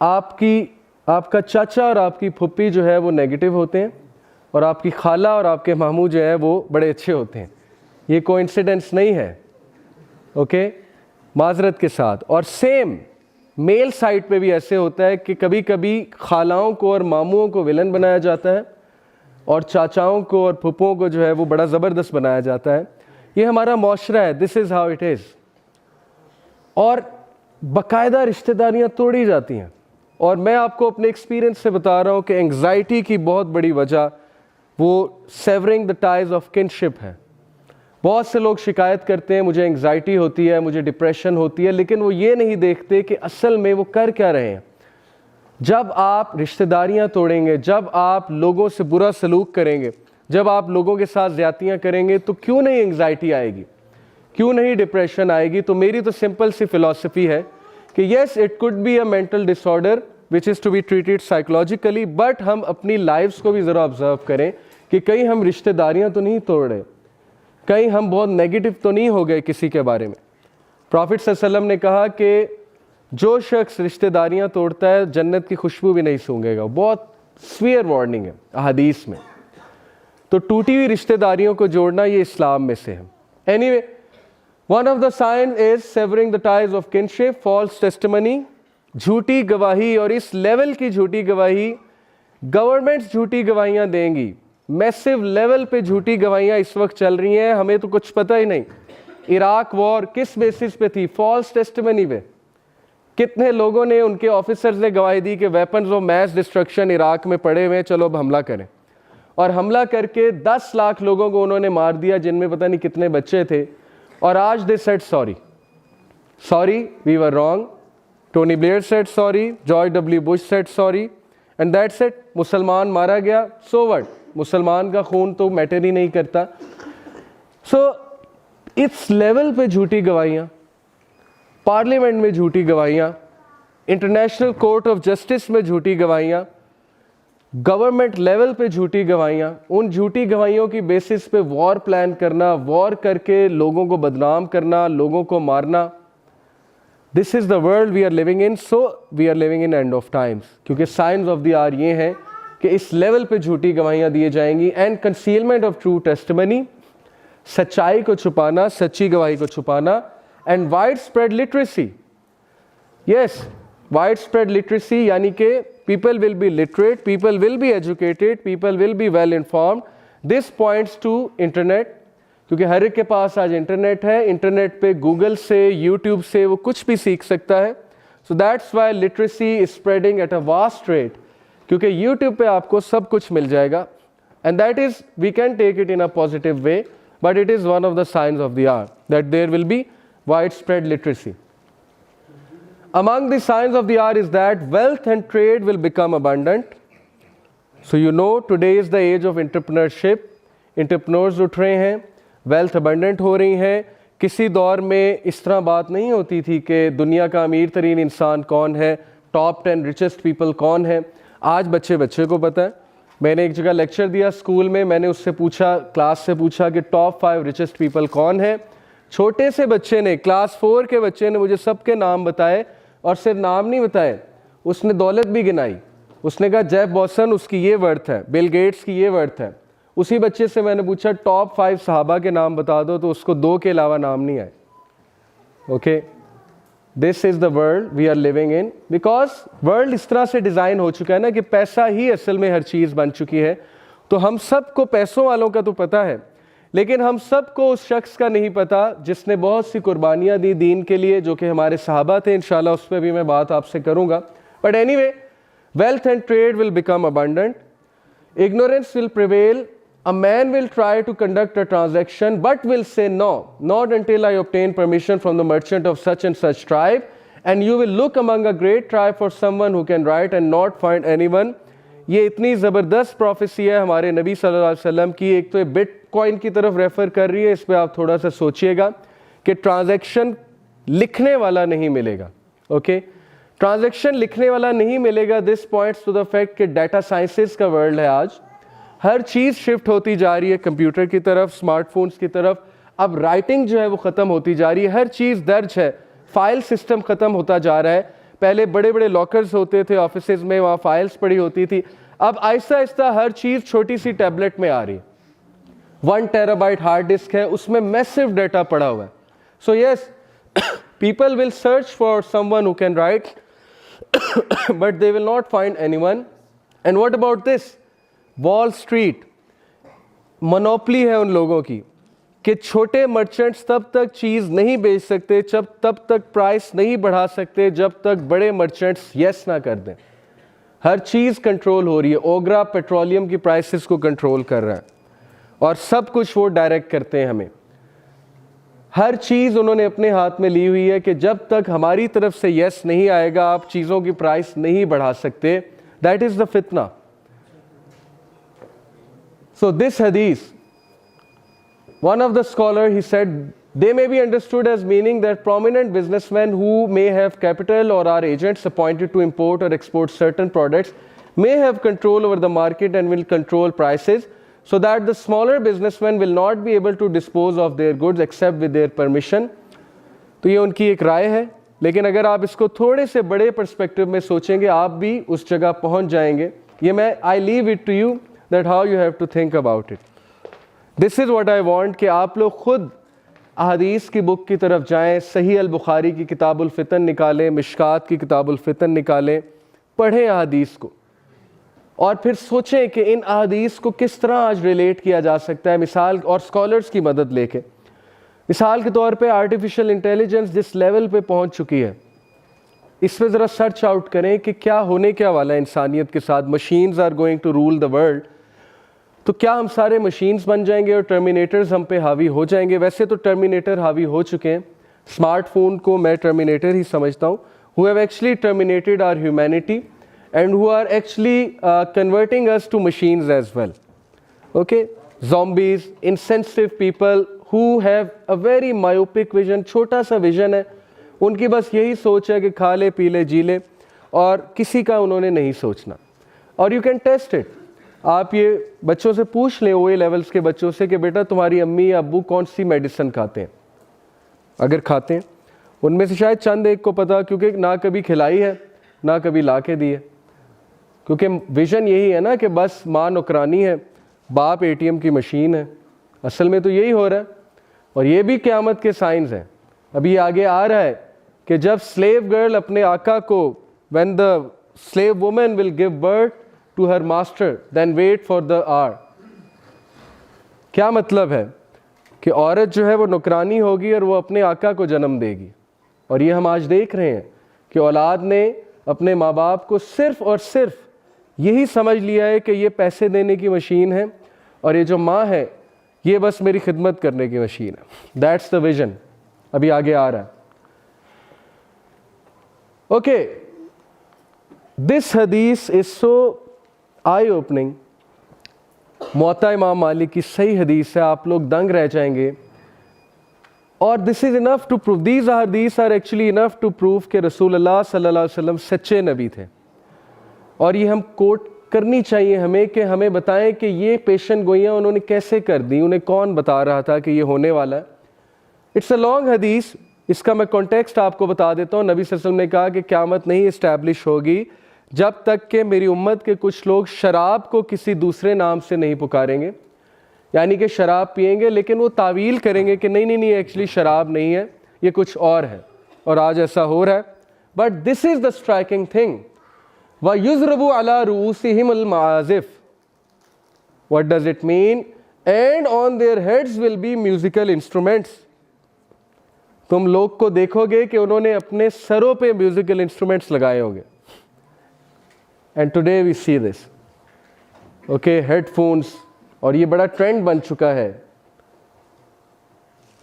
आपका चाचा और आपकी फुप्पी जो है वो नेगेटिव होते हैं और आपकी खाला और आपके मामू जो है वो बड़े अच्छे होते हैं। ये कोइंसिडेंस नहीं है, ओके, माजरत के साथ। और सेम मेल साइड पे भी ऐसे होता है कि कभी कभी खालाओं को और मामुओं को विलन बनाया जाता है और चाचाओं को और फुप्पों को जो है वो बड़ा ज़बरदस्त बनाया जाता है। ये हमारा माशरा है, this is how it is. और बाकायदा रिश्तेदारियाँ तोड़ी जाती हैं। और मैं आपको अपने एक्सपीरियंस से बता रहा हूँ कि एंग्जाइटी की बहुत बड़ी वजह वो savouring the ties of kinship है। बहुत से लोग शिकायत करते हैं मुझे एंग्जाइटी होती है, मुझे डिप्रेशन होती है, लेकिन वो ये नहीं देखते कि असल में वो कर क्या रहे हैं। जब आप रिश्तेदारियां तोड़ेंगे, जब आप लोगों से बुरा सलूक करेंगे, जब आप लोगों के साथ ज़्यादतियां करेंगे, तो क्यों नहीं एंग्जाइटी आएगी, क्यों नहीं डिप्रेशन आएगी। तो मेरी तो सिंपल सी फिलॉसफी है कि yes, it could be a mental disorder which is to be treated psychologically, but हम अपनी लाइफ्स को भी ज़रा ऑब्जर्व करें कि कहीं हम रिश्तेदारियां तो नहीं तोड़ रहे, कहीं हम बहुत नेगेटिव तो नहीं हो गए किसी के बारे में। प्रॉफिट सल्लल्लाहु अलैहि वसल्लम ने कहा कि जो शख्स रिश्तेदारियां तोड़ता है जन्नत की खुशबू भी नहीं सूंघेगा। बहुत स्वीयर वार्निंग है हदीस में। तो टूटी हुई रिश्तेदारियों को जोड़ना ये इस्लाम में से है। Anyway, one of the sign is severing the ties of kinship, false testimony, झूठी गवाही। और इस लेवल की झूठी गवाही गवर्नमेंट्स झूठी गवाहियां देंगी, मैसिव लेवल पे झूठी गवाहियां इस वक्त चल रही हैं, हमें तो कुछ पता ही नहीं। इराक वॉर किस बेसिस पे थी? फॉल्स टेस्टिमनी पे। कितने लोगों ने, उनके ऑफिसर्स ने गवाही दी कि weapons of mass destruction Iraq में पड़े हुए, चलो अब हमला करें। और हमला करके 10 लाख लोगों को उन्होंने मार दिया, जिनमें पता नहीं कितने बच्चे थे। और आज they said sorry, we were wrong, Tony Blair said sorry, George W Bush said sorry, and that's it. मुसलमान मारा गया, सो व्हाट, मुसलमान का खून तो मैटर ही नहीं करता। सो इस लेवल पे झूठी गवाहियाँ, पार्लियामेंट में झूठी गवाहियाँ, इंटरनेशनल कोर्ट ऑफ जस्टिस में झूठी गवाहियाँ, गवर्नमेंट लेवल पे झूठी गवाहियाँ, उन झूठी गवाहियों की बेसिस पे वॉर प्लान करना, वॉर करके लोगों को बदनाम करना, लोगों को मारना। This is the world we are living in. So we are living in end of times, क्योंकि साइंस ऑफ द आवर ये है कि इस लेवल पे झूठी गवाहियाँ दिए जाएंगी। And concealment of true testimony, सच्चाई को छुपाना, सच्ची गवाही को छुपाना। And wide spread literacy, yes, wide spread literacy, यानी कि people will be literate, people will be educated, people will be well informed. This points to internet, क्योंकि हर एक के पास आज इंटरनेट है। इंटरनेट पे गूगल से, यूट्यूब से वो कुछ भी सीख सकता है। So that's why literacy is spreading at a vast rate, क्योंकि यूट्यूब पे आपको सब कुछ मिल जाएगा। And that is, we can take it in a positive way, but it is one of the signs of the hour that there will be widespread literacy. Among the signs of the hour is that wealth and trade will become abundant. So you know today is the age of entrepreneurship. Entrepreneurs उठ रहे हैं, wealth abundant हो रही है. किसी दौर में इस तरह बात नहीं होती थी कि दुनिया का अमीर तरीन इंसान कौन है, टॉप 10 रिचेस्ट पीपल कौन है. आज बच्चे को पता है. मैंने एक जगह लेक्चर दिया स्कूल में, मैंने उससे पूछा, क्लास से पूछा कि टॉप 5 रिचेस्ट पीपल कौन है. छोटे से बच्चे ने, क्लास 4 के बच्चे ने मुझे सबके नाम बताए, और सिर्फ नाम नहीं बताए, उसने दौलत भी गिनाई. उसने कहा जेफ बॉसन उसकी ये वर्थ है, बिल गेट्स की ये वर्थ है. उसी बच्चे से मैंने पूछा टॉप 5 सहाबा के नाम बता दो, तो उसको 2 के अलावा नाम नहीं आए. Okay, this is the world we are living in, because world इस तरह से डिज़ाइन हो चुका है ना कि पैसा ही असल में हर चीज़ बन चुकी है. तो हम सबको पैसों वालों का तो पता है, लेकिन हम सबको उस शख्स का नहीं पता जिसने बहुत सी कुर्बानियाँ दी दीन के लिए, जो कि हमारे सहाबा थे. इंशाल्लाह उस पर भी मैं बात आपसे करूँगा. But anyway, wealth and trade will become abundant. Ignorance will prevail. A man will try to conduct a transaction but will say no, not until I obtain permission from the merchant of such and such tribe, and you will look among a great tribe for someone who can write and not find anyone. ये इतनी ज़बरदस्त prophecy है हमारे नबी सल्लल्लाहु अलैहि वसल्लम की. एक तो ये बिटकॉइन की तरफ रेफ़र कर रही है, इस पर आप थोड़ा सा सोचिएगा कि ट्रांजैक्शन लिखने वाला नहीं मिलेगा. ओके, ट्रांजैक्शन लिखने वाला नहीं मिलेगा. This points to the fact कि डाटा साइंसेस का वर्ल्ड है आज. हर चीज़ शिफ्ट होती जा रही है कंप्यूटर की तरफ, स्मार्टफोन्स की तरफ. अब राइटिंग जो है वो ख़त्म होती जा रही है, हर चीज़ दर्ज है, फाइल सिस्टम ख़त्म होता जा रहा है. पहले बड़े बड़े लॉकर्स होते थे ऑफिसेज में, वहाँ फाइल्स पड़ी होती थी. अब आहिस्ता आहिस्ता हर चीज़ छोटी सी टैबलेट में आ रही है. 1 टेराबाइट हार्ड डिस्क है, उसमें मैसिव डाटा पड़ा हुआ है. So yes, people will search for someone who can write but they will not find anyone. And what about this? Wall street monopoly है उन लोगों की कि छोटे मर्चेंट्स तब तक चीज़ नहीं बेच सकते, तब तक प्राइस नहीं बढ़ा सकते जब तक बड़े मर्चेंट्स यस ना कर दें. हर चीज़ कंट्रोल हो रही है. ओग्रा पेट्रोलियम की प्राइसेस को कंट्रोल कर रहा है, और सब कुछ वो डायरेक्ट करते हैं हमें. हर चीज़ उन्होंने अपने हाथ में ली हुई है कि जब तक हमारी तरफ से यस नहीं आएगा आप चीज़ों की प्राइस नहीं बढ़ा सकते. दैट इज़ द फितना. So this hadith, one of the scholar, he said, they may be understood as meaning that prominent businessmen who may have capital or are agents appointed to import or export certain products may have control over the market and will control prices, so that the smaller businessmen will not be able to dispose of their goods except with their permission. तो ये उनकी एक राय है, लेकिन अगर आप इसको थोड़े से बड़े पर्सपेक्टिव में सोचेंगे आप भी उस जगह पहुंच जाएंगे. ये मैं I leave it to you that how you have to think about it. This is what I want कि आप लोग खुद अहादीस की बुक की तरफ जाएं, सही अल बुखारी की किताबुल फितन निकालें, मिशकात की किताबुल फितन निकालें, पढ़ें अहादीस को, और फिर सोचें कि इन अहादीस को किस तरह आज रिलेट किया जा सकता है. मिसाल, और स्कॉलर्स की मदद लेके, मिसाल के तौर पे आर्टिफिशियल इंटेलिजेंस जिस लेवल पे पहुंच चुकी है, इस पर ज़रा सर्च आउट करें कि क्या होने क्या वाला है इंसानियत के साथ. Machines are going to rule the world. तो क्या हम सारे मशीन्स बन जाएंगे और टर्मिनेटर्स हम पे हावी हो जाएंगे? वैसे तो टर्मिनेटर हावी हो चुके हैं. स्मार्टफोन को मैं टर्मिनेटर ही समझता हूँ. Who have actually terminated our humanity and who are actually converting us to machines as well. Okay, zombies, insensitive people who have a very myopic vision, छोटा सा विजन है. उनकी बस यही सोच है कि खा ले पी ले जी ले, और किसी का उन्होंने नहीं सोचना. और यू कैन टेस्ट इट. आप ये बच्चों से पूछ लें, OA लेवल्स के बच्चों से, कि बेटा तुम्हारी अम्मी या अब्बू कौन सी मेडिसिन खाते हैं. अगर खाते हैं, उनमें से शायद चंद एक को पता, क्योंकि ना कभी खिलाई है ना कभी ला के दी है. क्योंकि विजन यही है ना कि बस माँ नौकरानी है, बाप ATM की मशीन है. असल में तो यही हो रहा है, और ये भी क़यामत के साइंस हैं. अभी आगे आ रहा है कि जब स्लेव गर्ल अपने आका को, when the slave woman will give birth to her master then wait for the hour. क्या मतलब है कि औरत जो है वो नौकरानी होगी और वो अपने आका को जन्म देगी. और ये हम आज देख रहे हैं कि औलाद ने अपने माँ बाप को सिर्फ और सिर्फ यही समझ लिया है कि ये पैसे देने की मशीन है, और ये जो माँ है ये बस मेरी खिदमत करने की मशीन है। That's the vision. अभी आगे आ रहा है। ओके, दिस हदीस इज सो आई ओपनिंग। मुअत्ता इमाम मालिक की सही हदीस है, आप लोग दंग रह जाएंगे। और this is enough to prove, these हदीस are actually enough to prove कि रसूलुल्लाह सल्लल्लाहु अलैहि वसल्लम सच्चे नबी थे। और ये हम कोट करनी चाहिए हमें कि हमें बताएं कि ये पेशन गोइयाँ उन्होंने कैसे कर दी, उन्हें कौन बता रहा था कि ये होने वाला है। इट्स अ लॉन्ग हदीस, इसका मैं कॉन्टेक्स्ट आपको बता देता हूँ। नबी सल्लल्लाहु अलैहि वसल्लम ने कहा कि क़यामत नहीं इस्टेब्लिश होगी जब तक कि मेरी उम्मत के कुछ लोग शराब को किसी दूसरे नाम से नहीं पुकारेंगे, यानी कि शराब पिएंगे लेकिन वो तावील करेंगे कि नहीं नहीं नहीं एक्चुअली शराब नहीं है, ये कुछ और है। और आज ऐसा हो रहा है। But this is the striking thing, व युज़रबु अला रूसिहिमुल माज़िफ। What does it mean? And on their heads will be musical instruments. तुम लोग को देखोगे कि उन्होंने अपने सरों पे म्यूजिकल इंस्ट्रूमेंट्स लगाए होंगे। And today we see this, okay, headphones, और ये बड़ा ट्रेंड बन चुका है।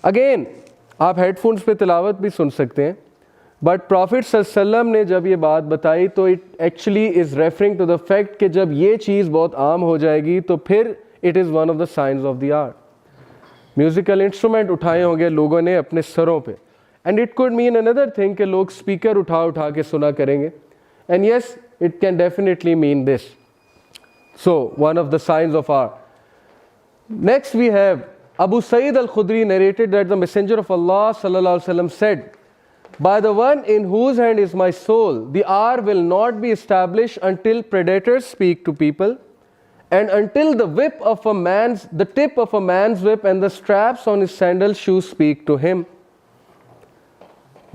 अगेन आप हेडफोन्स पे तिलावत भी सुन सकते हैं, बट प्रॉफिट सल्लल्लाहु अलैहि वसल्लम ने जब ये बात बताई तो it actually is referring to the fact कि जब ये चीज़ बहुत आम हो जाएगी तो फिर it is one of the science of the art. Musical instrument उठाए होंगे लोगों ने अपने सरों पे। And it could mean another thing कि लोग स्पीकर उठा उठा के सुना करेंगे। And yes, it can definitely mean this. So one of the science of art. Next we have Abu Sa'id al-Khudri narrated that the Messenger of Allah sallallahu alaihi wasallam said, "By the one in whose hand is my soul, the hour will not be established until predators speak to people, and until the tip of a man's whip and the straps on his sandal shoes speak to him."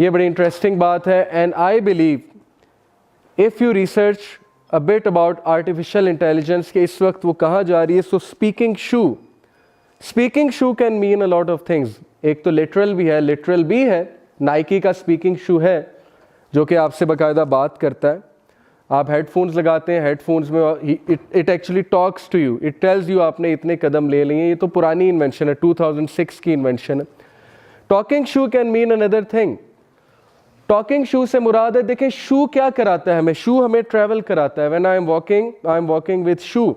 ये बड़ी interesting बात है। And I believe if you research a bit about artificial intelligence कि इस वक्त वो कहाँ जा रही है, so speaking shoe can mean a lot of things। एक तो literal भी है, नाइकी का speaking shoe है जो कि आपसे बाकायदा बात करता है। आप हेडफोन्स लगाते हैं, हेडफोन्स में it actually talks to you, it tells you आपने इतने कदम ले लिए। ये तो पुरानी इन्वेंशन है, 2006 की इन्वेंशन है। Talking shoe can mean another thing. Talking shoe से मुराद है, देखिए शू क्या कराता है हमें? शू हमें ट्रैवल कराता है। When I am walking with shoe,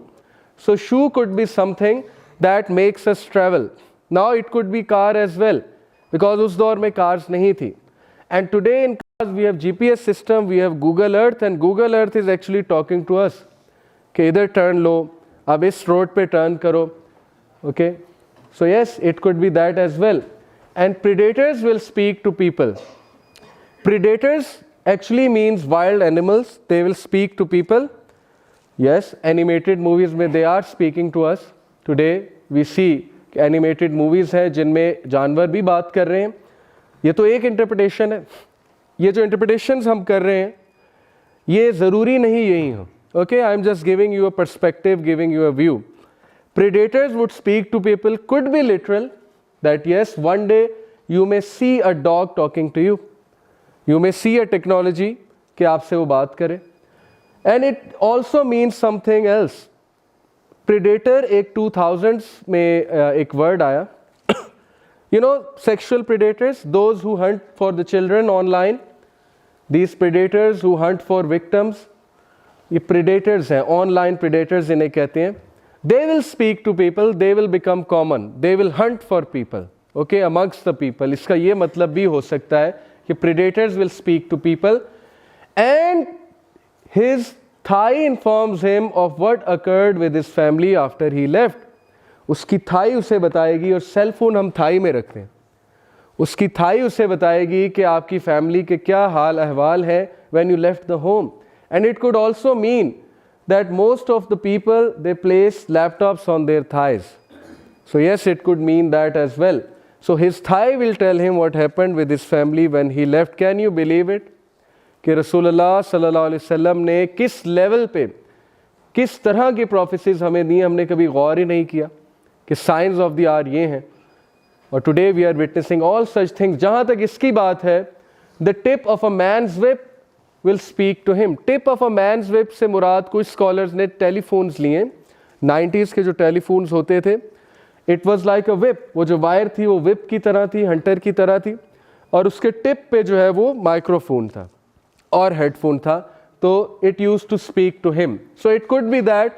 so shoe could be something that makes us travel. Now it could be car as well, because उस दौर में कार्स नहीं थी। And today in cars we have GPS system, we have Google Earth, and Google Earth is actually talking to us कि इधर turn लो, अब इस road पे टर्न करो। Okay, so yes, it could be that as well. And predators will speak to people. Predators actually means wild animals, they will speak to people. Yes, animated movies में they are speaking to us. Today we see animated movies है जिनमें जानवर भी बात कर रहे हैं। ये तो एक interpretation है। ये जो interpretations हम कर रहे हैं ये ज़रूरी नहीं यही हो। Okay, I am just giving you a perspective, giving you a view. Predators would speak to people, could be literal, that yes, one day you may see a dog talking to you. You may see a technology कि आपसे वो बात करे। And it also means something else. Predator एक 2000s में एक word आया। You know, sexual predators, those who hunt for the children online, these predators who hunt for victims, ये predators हैं, online predators इन्हें कहते हैं। They will speak to people, they will become common, they will hunt for people, okay, amongst the people। इसका ये मतलब भी हो सकता है कि predators will speak to people, and his thigh informs him of what occurred with his family after he left। उसकी Thai उसे बताएगी, और सेल फोन हम थाई में रखते हैं, उसकी थाई उसे बताएगी कि आपकी फैमिली के क्या हाल अहवाल है when you left the home। And it could also mean that most of the people they place laptops on their thighs, so yes, it could mean that as well। So his thigh will tell him what happened with his family when he left। Can you believe it कि रसूलुल्लाह सल्लल्लाहु अलैहि वसल्लम ने किस level पे किस तरह की प्रोफेसीज हमें दी, हमने कभी गौर ही नहीं किया कि साइंस ऑफ द आर ये हैं। और today we are witnessing all such things. जहाँ तक इसकी बात है, the tip of a man's whip will speak to him. Tip of a man's whip से मुराद कुछ स्कॉलर्स ने टेलीफोन्स लिए, 90s के जो टेलीफोन्स होते थे, it was like a whip, वो जो वायर थी वो विप की तरह थी, हंटर की तरह थी, और उसके टिप पे जो है वो माइक्रोफोन था और हेडफोन था, तो it use to speak to him. So it could be that,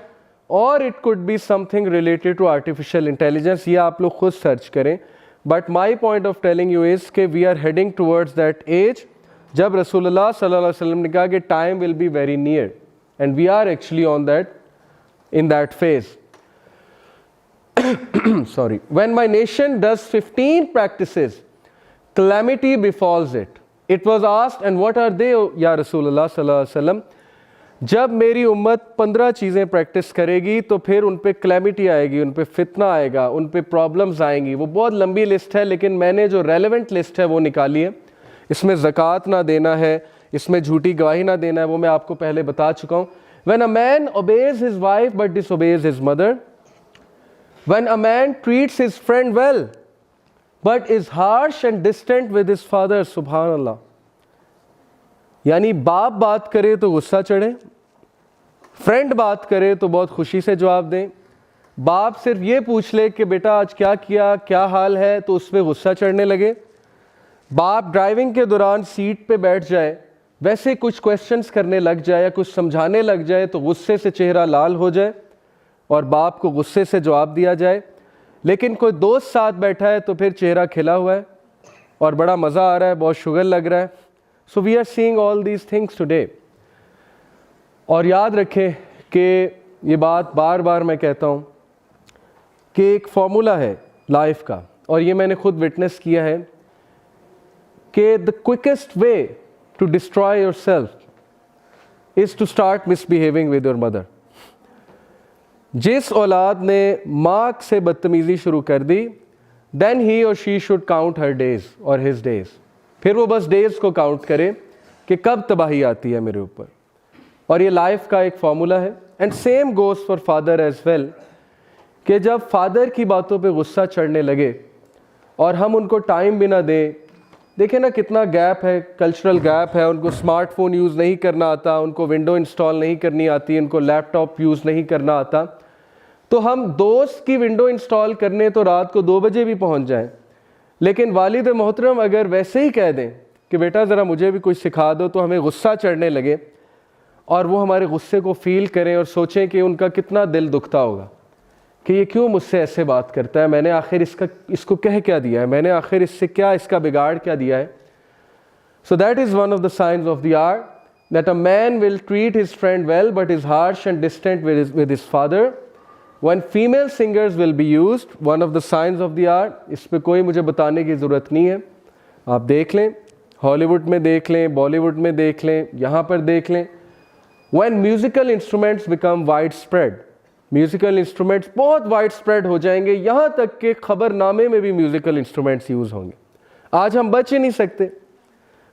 और it could be something related to artificial intelligence. ये आप लोग खुद सर्च करें. But my point of telling you is के we are heading towards that age जब रसूलुल्लाह सल्लल्लाहु अलैहि वसल्लम ने कहा कि time will be very near, and we are actually on that, in that phase. Sorry. When my nation does 15 practices, calamity befalls it. It was asked, and what are they, Ya Rasulullah sallallahu alaihi wasallam? जब मेरी उम्मत 15 चीज़ें practice करेगी तो फिर उन पे calamity आएगी, उन पे फितना आएगा, उन पे प्रॉब्लम्स आएंगी. वो बहुत लंबी लिस्ट है, लेकिन मैंने जो रेलेवेंट लिस्ट है वो निकाली है. इसमें ज़कात ना देना है, इसमें झूठी गवाही ना देना है, वो मैं आपको पहले बता चुका हूँ. When a man obeys his wife but disobeys his mother, when a man treats his friend well but is harsh and distant with his father, subhanallah. यानी बाप बात करे तो गुस्सा चढ़े, फ्रेंड बात करे तो बहुत खुशी से जवाब दें, बाप सिर्फ ये पूछ ले कि बेटा आज क्या किया, क्या हाल है, तो उस पर गुस्सा चढ़ने लगे. बाप ड्राइविंग के दौरान सीट पे बैठ जाए, वैसे कुछ क्वेश्चंस करने लग जाए या कुछ समझाने लग जाए तो गुस्से से चेहरा लाल हो जाए और बाप को गुस्से से जवाब दिया जाए. लेकिन कोई दोस्त साथ बैठा है तो फिर चेहरा खिला हुआ है और बड़ा मज़ा आ रहा है, बहुत शुगर लग रहा है. So we are seeing all these things today. और याद रखें कि ये बात बार बार मैं कहता हूँ कि एक फॉर्मूला है लाइफ का, और ये मैंने खुद विटनेस किया है कि the quickest way to destroy yourself is to start misbehaving with your mother. जिस औलाद ने माँ से बदतमीजी शुरू कर दी, then he or she should count her days or his days. फिर वो बस डेज को काउंट करे कि कब तबाही आती है मेरे ऊपर. और ये लाइफ का एक फॉर्मूला है. And same goes for father as well, कि जब फादर की बातों पे गुस्सा चढ़ने लगे और हम उनको टाइम भी ना दें, देखें ना कितना गैप है, कल्चरल गैप है. उनको स्मार्टफोन यूज़ नहीं करना आता, उनको विंडो इंस्टॉल नहीं करनी आती, उनको लैपटॉप यूज़ नहीं करना आता. तो हम दोस्त की विंडो इंस्टॉल करने तो रात को 2 बजे भी पहुंच जाएं, लेकिन वालिद मोहतरम अगर वैसे ही कह दें कि बेटा ज़रा मुझे भी कुछ सिखा दो, तो हमें गुस्सा चढ़ने लगे और वो हमारे गुस्से को फील करें और सोचें कि उनका कितना दिल दुखता होगा कि ये क्यों मुझसे ऐसे बात करता है, मैंने आखिर इसको कह क्या दिया है, मैंने आखिर इससे क्या इसका बिगाड़ क्या दिया है. So that is one of the science of the hour that a man will treat his friend well but is harsh and distant with his father. When female singers will be used, one of the science of the hour. इस पर कोई मुझे बताने की ज़रूरत नहीं है, आप देख लें, हॉलीवुड में देख लें, बॉलीवुड में देख लें, यहाँ पर देख लें. When musical instruments become wide spread, musical instruments बहुत वाइड स्प्रेड हो जाएंगे, यहाँ तक कि खबरनामे में भी म्यूज़िकल इंस्ट्रूमेंट्स यूज़ होंगे. आज हम बच ही नहीं सकते.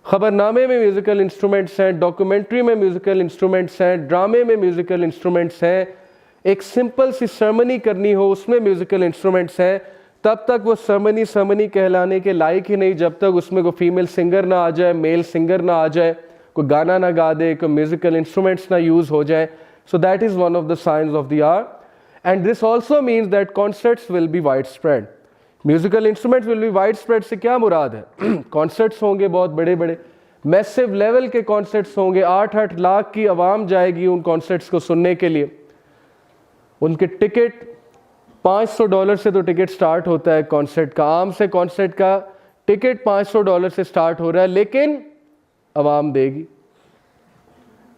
खबरनामे में म्यूज़िकल इंस्ट्रूमेंट्स हैं, डॉक्यूमेंट्री में म्यूज़िकल इंस्ट्रूमेंट्स हैं, ड्रामे में म्यूज़िकल इंस्ट्रूमेंट्स हैं, एक सिंपल सी सरमनी करनी हो उसमें म्यूज़िकल इंस्ट्रूमेंट्स हैं. तब तक वो सरमनी कहलाने के लायक ही नहीं जब तक उसमें कोई फीमेल सिंगर ना आ जाए, मेल सिंगर ना आ जाए, कोई गाना ना गा दे, कोई म्यूज़िकल इंस्ट्रूमेंट्स ना यूज़ हो जाए. So that is one of the signs of the hour, and this also means that concerts will be widespread. Musical instruments will be widespread से क्या मुराद है? Concerts होंगे बहुत बड़े बड़े, मैसिव लेवल के concerts होंगे, 8-8 लाख की आवाम जाएगी उन concerts को सुनने के लिए. उनके टिकट $500 से तो टिकट स्टार्ट होता है कॉन्सर्ट का, आम से कॉन्सर्ट का टिकट $500 से स्टार्ट हो रहा है, लेकिन आवाम देगी.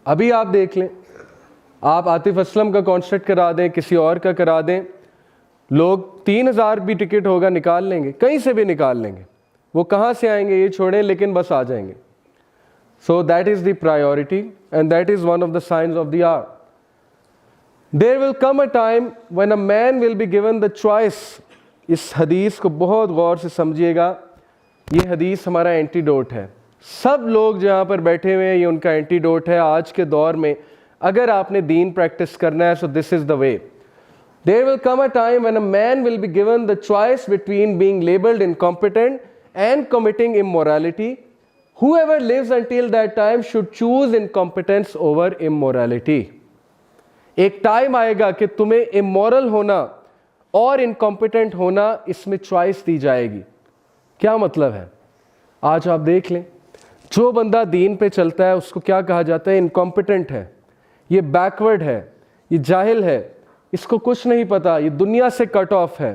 अभी आप देख लें, आप आतिफ असलम का कॉन्सर्ट करा दें, किसी और का करा दें, लोग 3000 भी टिकट होगा निकाल लेंगे, कहीं से भी निकाल लेंगे. वो कहाँ से आएंगे ये छोड़ें, लेकिन बस आ जाएंगे. So that is the priority and that is one of the science of the hour. There will come a time when a man will be given the choice. इस हदीस को बहुत गौर से समझिएगा, ये हदीस हमारा एंटीडोट है. सब लोग जहाँ पर बैठे हुए हैं ये उनका एंटीडोट है आज के दौर में. अगर आपने दीन प्रैक्टिस करना है, so this is the way. There will come a time when a man will be given the choice between being labelled incompetent and committing immorality. Whoever lives until that time should choose incompetence over immorality. एक time आएगा कि तुम्हें immoral होना और incompetent होना, इसमें choice दी जाएगी। क्या मतलब है? आज आप देख लें, जो बंदा दीन पे चलता है उसको क्या कहा जाता है? इनकॉम्पिटेंट है, ये बैकवर्ड है, ये जाहिल है, इसको कुछ नहीं पता, ये दुनिया से कट ऑफ है,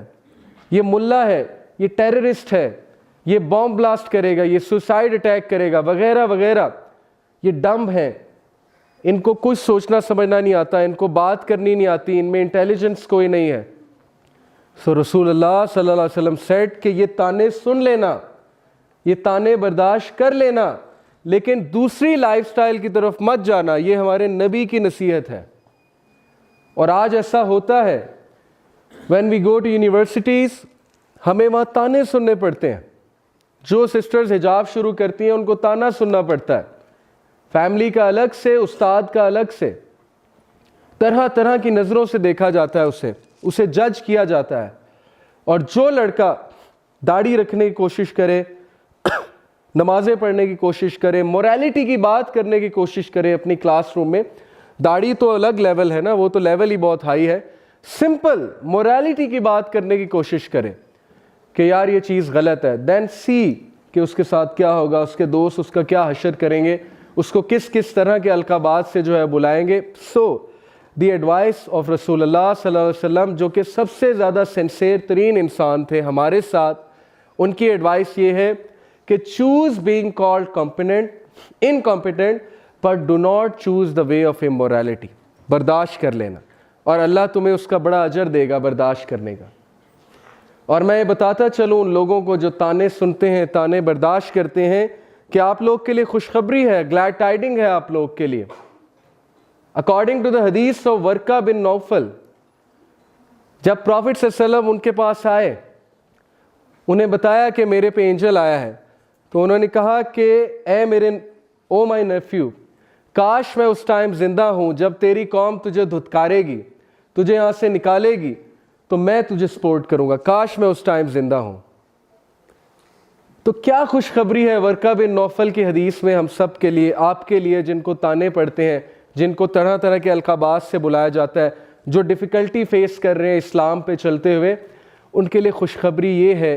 ये मुल्ला है, ये टेररिस्ट है, ये बॉम्ब ब्लास्ट करेगा, ये सुसाइड अटैक करेगा, वगैरह वगैरह। ये डम्ब है, इनको कुछ सोचना समझना नहीं आता, इनको बात करनी नहीं आती, इनमें इंटेलिजेंस कोई नहीं है। सो रसूलुल्लाह सल्लल्लाहु अलैहि वसल्लम सेड कि ये ताने सुन लेना, ये ताने बर्दाश्त कर लेना, लेकिन दूसरी लाइफस्टाइल की तरफ मत जाना। ये हमारे नबी की नसीहत है। और आज ऐसा होता है, when we go to universities, हमें वहाँ ताने सुनने पड़ते हैं। जो सिस्टर्स हिजाब शुरू करती हैं उनको ताना सुनना पड़ता है, फैमिली का अलग से, उस्ताद का अलग से, तरह तरह की नज़रों से देखा जाता है, उसे जज किया जाता है। और जो लड़का दाढ़ी रखने की कोशिश करे, नमाजें पढ़ने की कोशिश करे, मोरालिटी की बात करने की कोशिश करे अपनी क्लासरूम में, दाढ़ी तो अलग लेवल है ना, वो तो लेवल ही बहुत हाई है, सिंपल मोरालिटी की बात करने की कोशिश करे कि यार ये चीज़ गलत है, देन सी कि उसके साथ क्या होगा, उसके दोस्त उसका क्या हशर करेंगे, उसको किस किस तरह के अलकाबात से जो है बुलाएंगे। सो द एडवाइस ऑफ रसूलुल्लाह सल्लल्लाहु अलैहि वसल्लम, जो कि सबसे ज़्यादा सिंसेर तरीन इंसान थे हमारे साथ, उनकी एडवाइस ये है कि choose being called competent, incompetent, but do not choose the way of immorality. बर्दाश्त कर लेना, और अल्लाह तुम्हें उसका बड़ा अजर देगा बर्दाश्त करने का। और मैं ये बताता चलूँ उन लोगों को जो ताने सुनते हैं, ताने बर्दाश्त करते हैं, कि आप लोग के लिए खुशखबरी है, ग्लैड टाइडिंग है आप लोग के लिए। अकॉर्डिंग टू द हदीस ऑफ वर्का बिन नौफल, जब प्रॉफिट सल्लल्लाहु अलैहि वसल्लम उनके पास आए, उन्हें बताया कि मेरे पे एंजल आया है, तो उन्होंने कहा कि ए मेरे, ओ माय नेफ्यू, काश मैं उस टाइम जिंदा हूं जब तेरी कौम तुझे धुतकारेगी, तुझे यहां से निकालेगी, तो मैं तुझे सपोर्ट करूंगा, काश मैं उस टाइम जिंदा हूं। तो क्या खुशखबरी है वर्का बिन नौफल की हदीस में हम सब के लिए, आपके लिए, जिनको ताने पड़ते हैं, जिनको तरह तरह के अलकाबात से बुलाया जाता है, जो डिफ़िकल्टी फेस कर रहे हैं इस्लाम पे चलते हुए, उनके लिए खुशखबरी ये है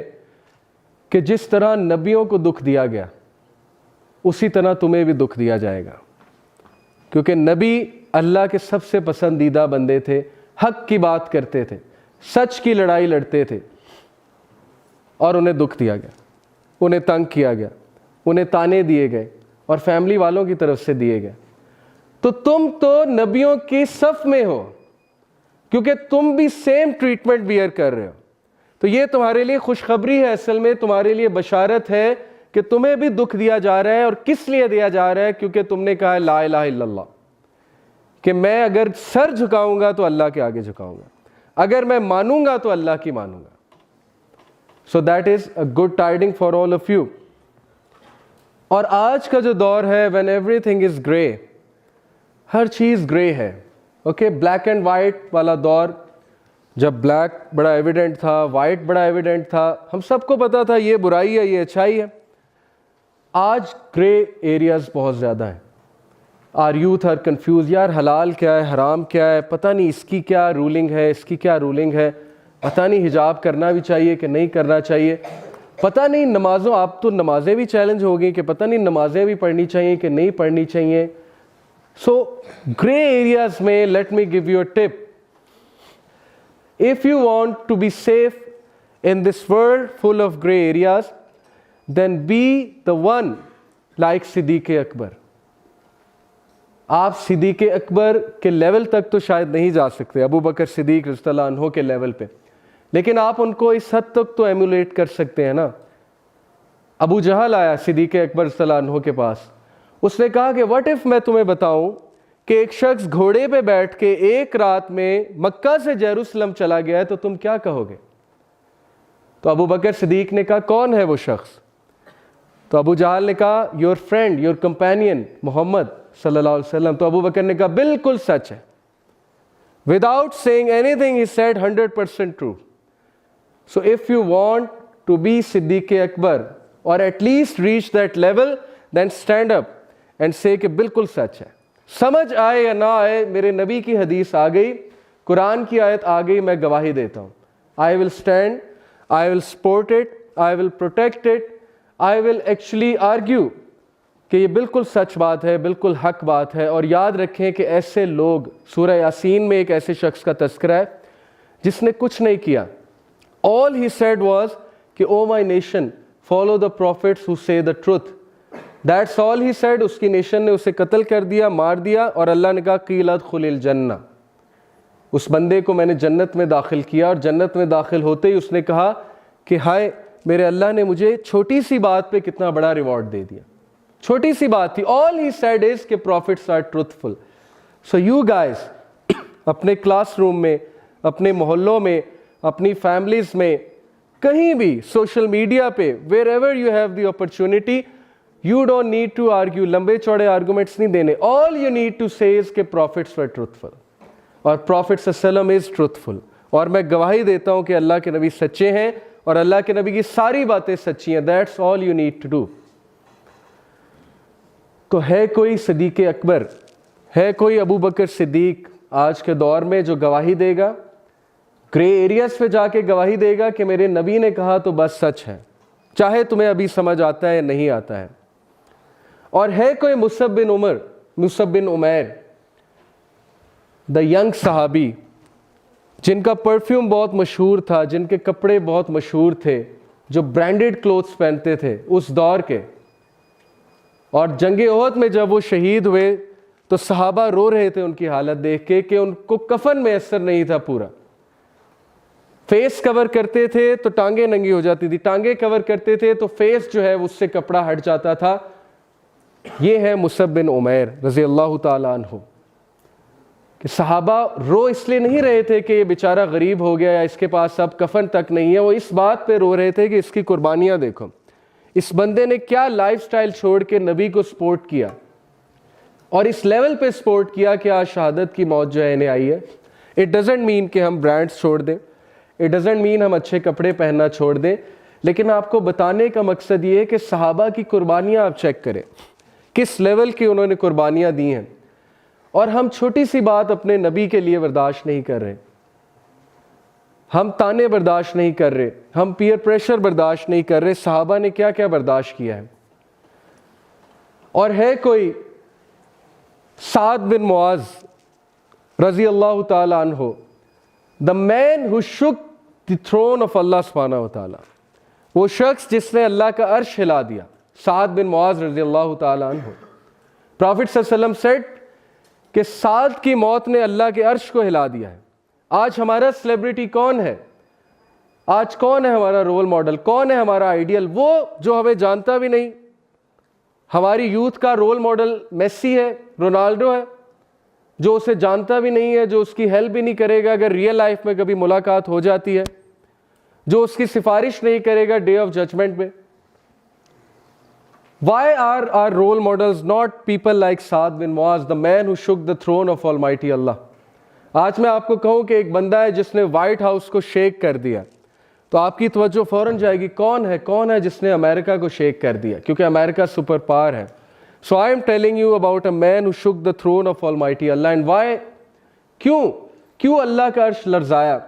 कि जिस तरह नबियों को दुख दिया गया, उसी तरह तुम्हें भी दुख दिया जाएगा। क्योंकि नबी अल्लाह के सबसे पसंदीदा बंदे थे, हक की बात करते थे, सच की लड़ाई लड़ते थे, और उन्हें दुख दिया गया, उन्हें तंग किया गया, उन्हें ताने दिए गए, और फैमिली वालों की तरफ से दिए गए। तो तुम तो नबियों की सफ में हो, क्योंकि तुम भी सेम ट्रीटमेंट बियर कर रहे हो। तो ये तुम्हारे लिए खुशखबरी है, असल में तुम्हारे लिए बशारत है कि तुम्हें भी दुख दिया जा रहा है। और किस लिए दिया जा रहा है? क्योंकि तुमने कहा है ला इलाहा इल्लल्लाह, कि मैं अगर सर झुकाऊंगा तो अल्लाह के आगे झुकाऊंगा, अगर मैं मानूंगा तो अल्लाह की मानूंगा। सो that is a good tidying for all of you. और आज का जो दौर है, when everything is grey, her cheese grey है, ओके, ब्लैक एंड वाइट वाला दौर, जब ब्लैक बड़ा एविडेंट था, वाइट बड़ा एविडेंट था, हम सबको पता था ये बुराई है, ये अच्छाई है। आज ग्रे एरियाज बहुत ज़्यादा हैं। आर यूथ आर कंफ्यूज, यार हलाल क्या है, हराम क्या है, पता नहीं इसकी क्या रूलिंग है, इसकी क्या रूलिंग है, पता नहीं हिजाब करना भी चाहिए कि नहीं करना चाहिए, पता नहीं नमाज़ों, आप तो नमाजें भी चैलेंज हो गई कि पता नहीं नमाजें भी पढ़नी चाहिए कि नहीं पढ़नी चाहिए। सो ग्रे एरियाज में let me give you a tip. If you want to be safe in this world full of gray areas, then be the one like Siddiq Akbar. आप सिद्दीक़ अकबर के लेवल तक तो शायद नहीं जा सकते, अबू बकर सिद्दीक़ रज़ियल्लाहु अन्हु के लेवल पे, लेकिन आप उनको इस हद तक तो एमुलेट कर सकते हैं ना। अबू जहल आया सिद्दीक़ अकबर रज़ियल्लाहु अन्हु के पास, उसने कहा कि व्हाट इफ़ मैं तुम्हें बताऊं कि एक शख्स घोड़े पे बैठ के एक रात में मक्का से जेरूसलम चला गया है, तो तुम क्या कहोगे? तो अबू बकर सिद्दीक ने कहा कौन है वो शख्स? तो अबू जहल ने कहा your friend, your companion Muhammad सल्लल्लाहु अलैहि वसल्लम। तो अबू बकर ने कहा बिल्कुल सच है, without saying anything he said 100% true. So if you want to be Siddique Akbar और at least reach that level, then stand up and say कि बिल्कुल सच है। समझ आए या ना आए, मेरे नबी की हदीस आ गई, कुरान की आयत आ गई, मैं गवाही देता हूँ। I will stand, I will support it, I will protect it, I will actually argue कि ये बिल्कुल सच बात है, बिल्कुल हक बात है। और याद रखें कि ऐसे लोग, सूरह यासीन में एक ऐसे शख्स का तस्करा है जिसने कुछ नहीं किया। All he said was कि O my nation follow the prophets who say the truth, that's all he said. उसकी नेशन ने उसे कत्ल कर दिया, मार दिया, और अल्लाह ने कहा क़ील उदख़ुलिल जन्नह, उस बंदे को मैंने जन्नत में दाखिल किया। और जन्नत में दाखिल होते ही उसने कहा कि हाय मेरे अल्लाह ने मुझे छोटी सी बात पे कितना बड़ा रिवॉर्ड दे दिया, छोटी सी बात थी। ऑल ही सेड इज कि prophets are truthful. So you guys अपने क्लासरूम में, अपने मोहल्लों में, अपनी फैमिलीज में, कहीं भी, सोशल मीडिया पे, wherever you have the opportunity, you don't need to argue, लंबे चौड़े आर्गूमेंट्स नहीं देने। All you need to say is के प्रॉफिट्स वर ट्रूथफुल और प्रॉफिट सल्लल्लाहु इज ट्रूथफुल। और मैं गवाही देता हूं कि अल्लाह के नबी सच्चे हैं और अल्लाह के नबी की सारी बातें सच्ची हैं। That's all you need to do. तो है कोई सिद्दीक़ अकबर, है कोई अबू बकर सिद्दीक आज के दौर में जो गवाही देगा, ग्रे एरियाज पे जाके गवाही देगा कि मेरे नबी ने कहा तो बस सच है, चाहे तुम्हें अभी समझ आता है या नहीं आता है। और है कोई मुसअब बिन उमैर, द यंग सहाबी, जिनका परफ्यूम बहुत मशहूर था, जिनके कपड़े बहुत मशहूर थे, जो ब्रांडेड क्लोथ्स पहनते थे उस दौर के। और जंग ओहद में जब वो शहीद हुए तो सहाबा रो रहे थे उनकी हालत देख के कि उनको कफन मैसर नहीं था पूरा। फेस कवर करते थे तो टांगे नंगी हो जाती थी, टांगे कवर करते थे तो फेस जो है उससे कपड़ा हट जाता था। ये है मुसअब बिन उमैर रज़ी अल्लाह ताला अन्हु। कि सहाबा रो इसलिए नहीं रहे थे कि ये बेचारा गरीब हो गया या इसके पास अब कफन तक नहीं है, वो इस बात पे रो रहे थे कि इसकी कुर्बानियां देखो, इस बंदे ने क्या लाइफस्टाइल छोड़ के नबी को सपोर्ट किया और इस लेवल पे सपोर्ट किया कि आज शहादत की मौत जो है इन्हें आई है। इट डजेंट मीन कि हम ब्रांड्स छोड़ दें, इट डजेंट मीन हम अच्छे कपड़े पहनना छोड़ दें, लेकिन आपको बताने का मकसद ये है कि सहाबा की कुर्बानियां आप चेक करें, किस लेवल की उन्होंने कुर्बानियां दी हैं। और हम छोटी सी बात अपने नबी के लिए बर्दाश्त नहीं कर रहे, हम ताने बर्दाश्त नहीं कर रहे, हम पीयर प्रेशर बर्दाश्त नहीं कर रहे। सहाबा ने क्या क्या बर्दाश्त किया है। और है कोई साद बिन मुआज रजी अल्लाह ताला अन्हु, the man who shook the throne of Allah सुब्हानहु व तआला, वो शख्स जिसने अल्लाह का अर्श हिला दिया। साद बिन मुआज रजी अल्लाह ताला अन्हु, प्रॉफिट सल्लल्लाहु अलैहि वसल्लम सेड कि साद की मौत ने अल्लाह के अर्श को हिला दिया है। आज हमारा सेलिब्रिटी कौन है? आज कौन है हमारा रोल मॉडल? कौन है हमारा आइडियल? वो जो हमें जानता भी नहीं। हमारी यूथ का रोल मॉडल मेसी है, रोनाल्डो है, जो उसे जानता भी नहीं है, जो उसकी हेल्प भी नहीं करेगा अगर रियल लाइफ में कभी मुलाकात हो जाती है, जो उसकी सिफारिश नहीं करेगा डे ऑफ जजमेंट में। Why are our role models not people like Saad bin Muaz, the man who shook the throne of Almighty Allah? आज मैं आपको कहूं कि एक बंदा है जिसने व्हाइट हाउस को शेक कर दिया, तो आपकी तवज्जो फौरन जाएगी कौन है जिसने अमेरिका को शेक कर दिया, क्योंकि अमेरिका सुपर पावर है। So I am telling you about a man who shook the throne of almighty Allah. And why, क्यों अल्लाह का अर्श लर्जाया,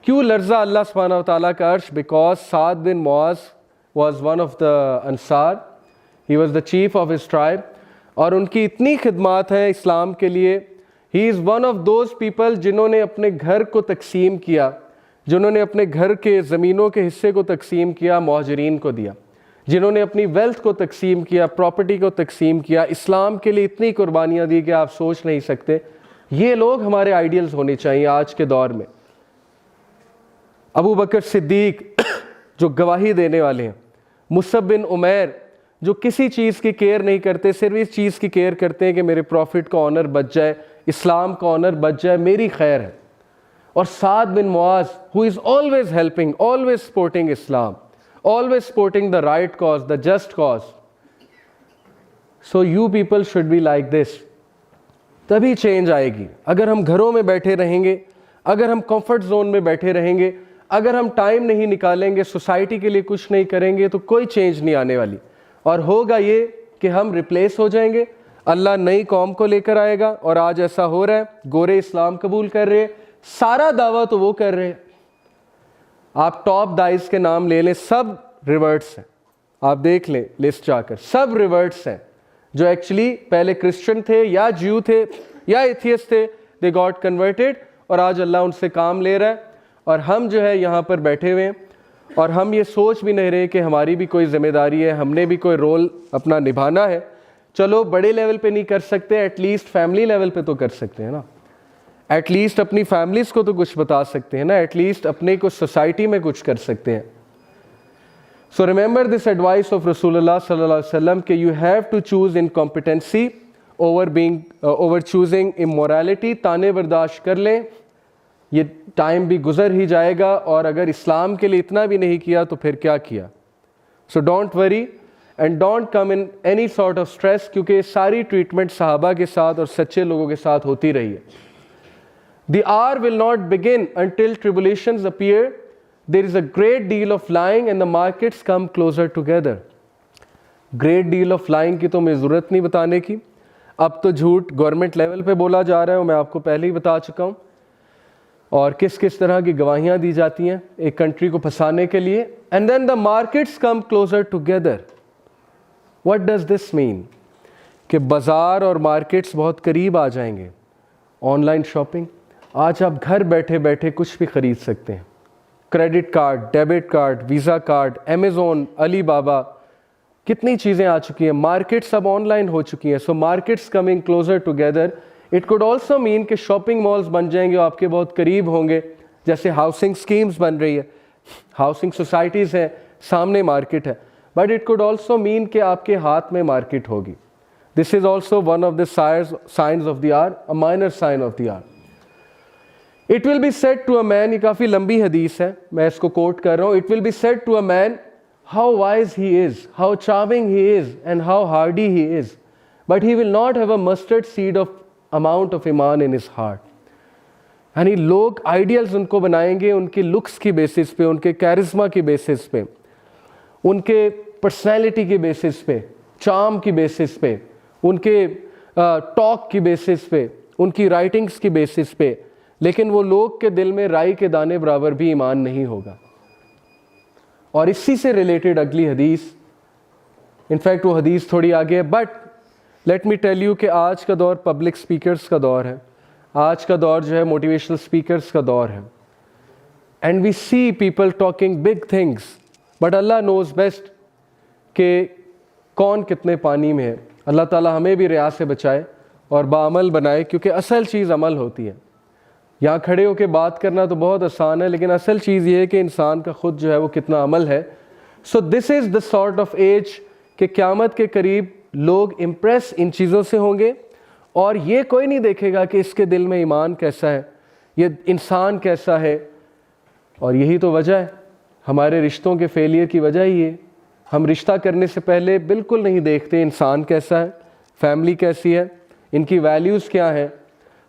क्यों लर्जा अल्लाह सुब्हानहु व तआला का अर्श? Because Saad bin Muaz was one of the Ansar, he was the chief of his tribe, और उनकी इतनी खिदमात है इस्लाम के लिए। He is one of those people जिन्होंने अपने घर को तकसीम किया, जिन्होंने अपने घर के ज़मीनों के हिस्से को तकसीम किया, मुहाजिरीन को दिया, जिन्होंने अपनी वेल्थ को तकसीम किया, प्रॉपर्टी को तकसीम किया, इस्लाम के लिए इतनी कुर्बानियाँ दी कि आप सोच नहीं सकते। ये लोग हमारे आइडियल्स होने चाहिए आज के दौर में। अबू बकर सिद्दीक जो गवाही देने वाले हैं, मुसअब बिन उमैर जो किसी चीज़ की केयर नहीं करते, सिर्फ इस चीज़ की केयर करते हैं कि मेरे प्रॉफिट का ऑनर बच जाए, इस्लाम का ऑनर बच जाए, मेरी खैर है। और Saad bin Muaz who is always helping, always supporting Islam, always supporting the right cause, the just cause. So you people should be like this, तभी चेंज आएगी। अगर हम घरों में बैठे रहेंगे, अगर हम कंफर्ट जोन में बैठे रहेंगे, अगर हम टाइम नहीं निकालेंगे, सोसाइटी के लिए कुछ नहीं करेंगे, तो कोई चेंज नहीं आने वाली। और होगा ये कि हम रिप्लेस हो जाएंगे, अल्लाह नई कौम को लेकर आएगा। और आज ऐसा हो रहा है, गोरे इस्लाम कबूल कर रहे हैं, सारा दावा तो वो कर रहे हैं, आप टॉप दाइस के नाम ले लें, सब रिवर्ट्स हैं, आप देख लें लिस्ट जाकर, सब रिवर्ट्स हैं जो एक्चुअली पहले क्रिश्चियन थे या ज्यू थे या एथियस्ट थे, दे गॉट कन्वर्टेड और आज अल्लाह उनसे काम ले रहा है। और हम जो है यहाँ पर बैठे हुए हैं और हम ये सोच भी नहीं रहे कि हमारी भी कोई जिम्मेदारी है, हमने भी कोई रोल अपना निभाना है। चलो बड़े लेवल पे नहीं कर सकते, एटलीस्ट फैमिली लेवल पे तो कर सकते हैं ना, एटलीस्ट अपनी फैमिलीज को तो कुछ बता सकते हैं ना, एटलीस्ट अपने को सोसाइटी में कुछ कर सकते हैं। So remember this advice of रसूलुल्लाह सल्लल्लाहु अलैहि वसल्लम कि you have to choose incompetency over choosing immorality. ताने बर्दाश्त कर लें, ये टाइम भी गुजर ही जाएगा, और अगर इस्लाम के लिए इतना भी नहीं किया तो फिर क्या किया। So don't worry and don't come in any sort of stress, क्योंकि सारी ट्रीटमेंट सहाबा के साथ और सच्चे लोगों के साथ होती रही है। The hour will not begin until tribulations appear. There is a great deal of lying and the markets come closer together. Great deal of lying की तो मैं ज़रूरत नहीं बताने की, अब तो झूठ गवर्नमेंट लेवल पे बोला जा रहा है, मैं आपको पहले ही बता चुका हूँ, और किस किस तरह की गवाहियाँ दी जाती हैं एक कंट्री को फंसाने के लिए। And then the markets come closer together. What does this mean? कि बाज़ार और मार्केट्स बहुत करीब आ जाएंगे। ऑनलाइन शॉपिंग, आज आप घर बैठे बैठे कुछ भी ख़रीद सकते हैं, credit card, debit card, visa card, Amazon, Alibaba, कितनी चीज़ें आ चुकी हैं, मार्केट्स अब ऑनलाइन हो चुकी हैं। सो markets coming closer together. It could also mean कि शॉपिंग मॉल्स बन जाएंगे, आपके बहुत करीब होंगे, जैसे हाउसिंग स्कीम्स बन रही है, हाउसिंग सोसाइटीज़ हैं, सामने मार्केट है। But it could also mean कि आपके हाथ में मार्केट होगी। This is also one of the science of the hour, a minor sign of the hour. It will be said to a man, ये काफ़ी लंबी हदीस है, मैं इसको कोट कर रहा हूँ। It will be said to a man how wise he is, how charming he is and how hardy he is, but he will not have a mustard seed of amount of ईमान in his heart. यानी लोग ideals उनको बनाएंगे उनके looks की basis पे, उनके charisma की बेसिस पे, उनके पर्सनैलिटी की बेसिस पे, चार्म की बेसिस पे, उनके टॉक की बेसिस पे, उनकी राइटिंग्स की बेसिस पे, लेकिन वो लोग के दिल में राई के दाने बराबर भी ईमान नहीं होगा। और इसी से रिलेटेड अगली हदीस, इनफैक्ट वो हदीस थोड़ी आगे है, but let me tell you कि आज का दौर पब्लिक स्पीकर्स का दौर है, आज का दौर जो है मोटिवेशनल स्पीकर्स का दौर है। And we see people talking big things, but Allah knows best कि कौन कितने पानी में है। अल्लाह ताला हमें भी रिया से बचाए और बाअमल बनाए, क्योंकि असल चीज़ अमल होती है। यहाँ खड़े होकर बात करना तो बहुत आसान है, लेकिन असल चीज़ ये है कि इंसान का खुद जो है वो कितना अमल है। So this is the sort of age कि क़यामत के करीब लोग इम्प्रेस इन चीज़ों से होंगे, और ये कोई नहीं देखेगा कि इसके दिल में ईमान कैसा है, ये इंसान कैसा है। और यही तो वजह है हमारे रिश्तों के फेलियर की वजह ही है। हम रिश्ता करने से पहले बिल्कुल नहीं देखते इंसान कैसा है, फैमिली कैसी है, इनकी वैल्यूज़ क्या हैं।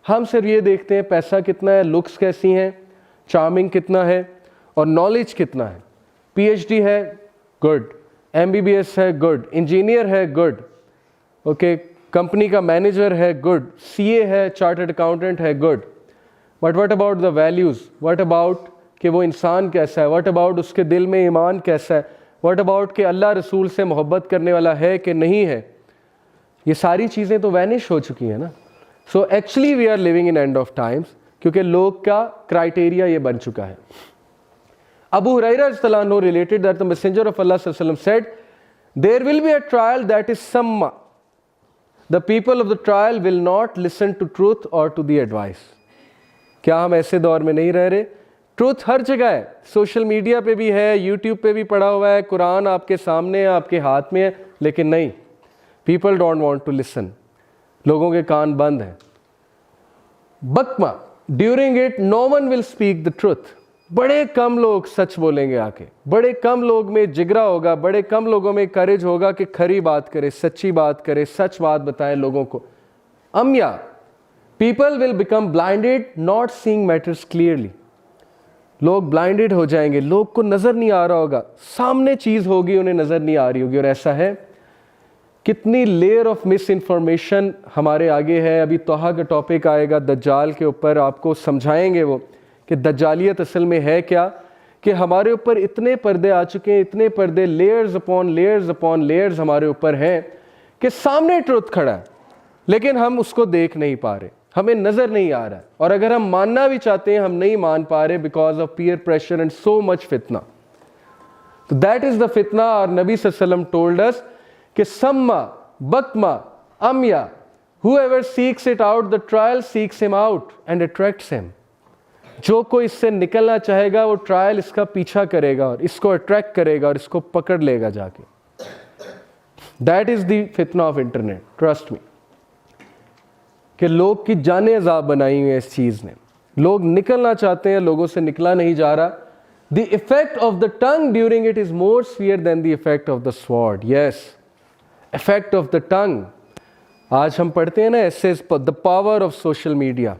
हम सिर्फ ये देखते हैं पैसा कितना है, लुक्स कैसी हैं, चार्मिंग कितना है और नॉलेज कितना है। पीएचडी है, गुड, एमबीबीएस है, गुड, इंजीनियर है, गुड, ओके, कंपनी का मैनेजर है, गुड, सीए है, चार्टर्ड अकाउंटेंट है, good. But what about the values, what about कि वो इंसान कैसा है, व्हाट अबाउट उसके दिल में ईमान कैसा है, व्हाट अबाउट कि अल्लाह रसूल से मोहब्बत करने वाला है कि नहीं है। ये सारी चीज़ें तो वैनिश हो चुकी हैं ना। So actually we are living in end of times, क्योंकि लोग का क्राइटेरिया ये बन चुका है। अबू हुरैरा रज़ियल्लाहु अन्हु related that the messenger of Allah सल्लल्लाहु अलैहि वसल्लम said there will be a trial that is सम्मा, the people of the trial will not listen to truth और टू द एडवाइस। क्या हम ऐसे दौर में नहीं रह रहे? ट्रूथ हर जगह है, सोशल मीडिया पे भी है, यूट्यूब पे भी पड़ा हुआ है, कुरान आपके सामने है, आपके हाथ में है, लेकिन नहीं, people don't want to listen, लोगों के कान बंद हैं। बकमा, during it no one will speak the truth, बड़े कम लोग सच बोलेंगे आके, बड़े कम लोग में जिगरा होगा, बड़े कम लोगों में करेज होगा कि खरी बात करे, सच्ची बात करे, सच बात बताएं लोगों को। अम्या, people will become blinded not seeing matters clearly, लोग ब्लाइंडेड हो जाएंगे, लोग को नज़र नहीं आ रहा होगा, सामने चीज़ होगी उन्हें नज़र नहीं आ रही होगी। और ऐसा है, कितनी लेयर ऑफ मिस इन्फॉर्मेशन हमारे आगे है। अभी तोहा का टॉपिक आएगा दज्जाल के ऊपर, आपको समझाएंगे वो कि दज्जालियत असल में है क्या, कि हमारे ऊपर इतने पर्दे आ चुके हैं, इतने पर्दे, layers upon layers upon layers हमारे ऊपर हैं कि सामने ट्रुथ खड़ा है, लेकिन हम उसको देख नहीं पा रहे, हमें नजर नहीं आ रहा है, और अगर हम मानना भी चाहते हैं हम नहीं मान पा रहे because of peer pressure and so much फितना. तो दैट इज द फितना. और नबी सल्लल्लाहु अलैहि वसल्लम टोल्ड अस कि सम्मा Bakma Amaya, whoever seeks it out, the trial seeks him out and attracts him. जो कोई इससे निकलना चाहेगा वो ट्रायल इसका पीछा करेगा और इसको अट्रैक्ट करेगा और इसको पकड़ लेगा जाके. दैट इज द फितना ऑफ इंटरनेट, ट्रस्ट मी. कि लोग की जाने अजाब बनाई हुई है इस चीज ने. लोग निकलना चाहते हैं, लोगों से निकला नहीं जा रहा. The effect of the tongue during it is more severe than the effect of the sword. Yes, effect of the tongue. आज हम पढ़ते हैं ना essays, the power of social media,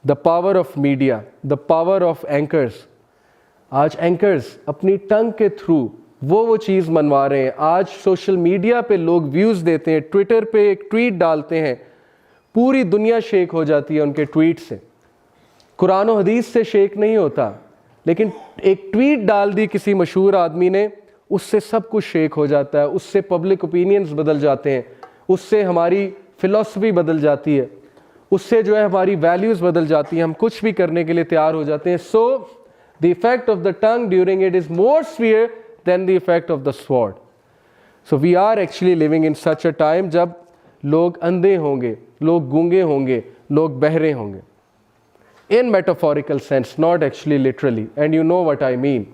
the power of media, the power of anchors. आज anchors अपनी tongue के through वो चीज़ मनवा रहे हैं. आज सोशल मीडिया पे लोग व्यूज़ देते हैं, ट्विटर पे एक ट्वीट डालते हैं, पूरी दुनिया शेक हो जाती है उनके ट्वीट से. कुरान और हदीस से शेक नहीं होता, लेकिन एक ट्वीट डाल दी किसी मशहूर आदमी ने, उससे सब कुछ शेक हो जाता है, उससे पब्लिक ओपिनियंस बदल जाते हैं, उससे हमारी फिलॉसफी बदल जाती है, उससे जो है हमारी वैल्यूज़ बदल जाती हैं, हम कुछ भी करने के लिए तैयार हो जाते हैं. So the effect of the tongue during it is more severe than the effect of the sword. So we are actually living in such a time जब लोग अंधे होंगे, लोग गूंगे होंगे, लोग बहरे होंगे. In metaphorical sense, not actually literally, and you know what I mean.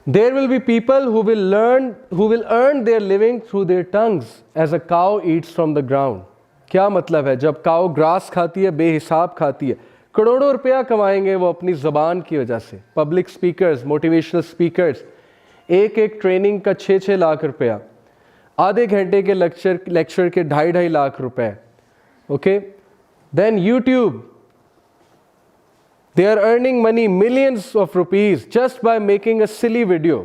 There will be people who will earn their living through their tongues as a cow eats from the ground. क्या मतलब है? जब काऊ grass खाती है, बेहिसाब खाती है, करोड़ों रुपया कमाएंगे वो अपनी ज़बान की वजह से. पब्लिक स्पीकर्स, मोटिवेशनल स्पीकर्स, एक ट्रेनिंग का 6-6 लाख रुपया, आधे घंटे के लेक्चर के 2.5 लाख रुपए. Okay, then YouTube, they are earning money, millions of rupees, just by making a silly video,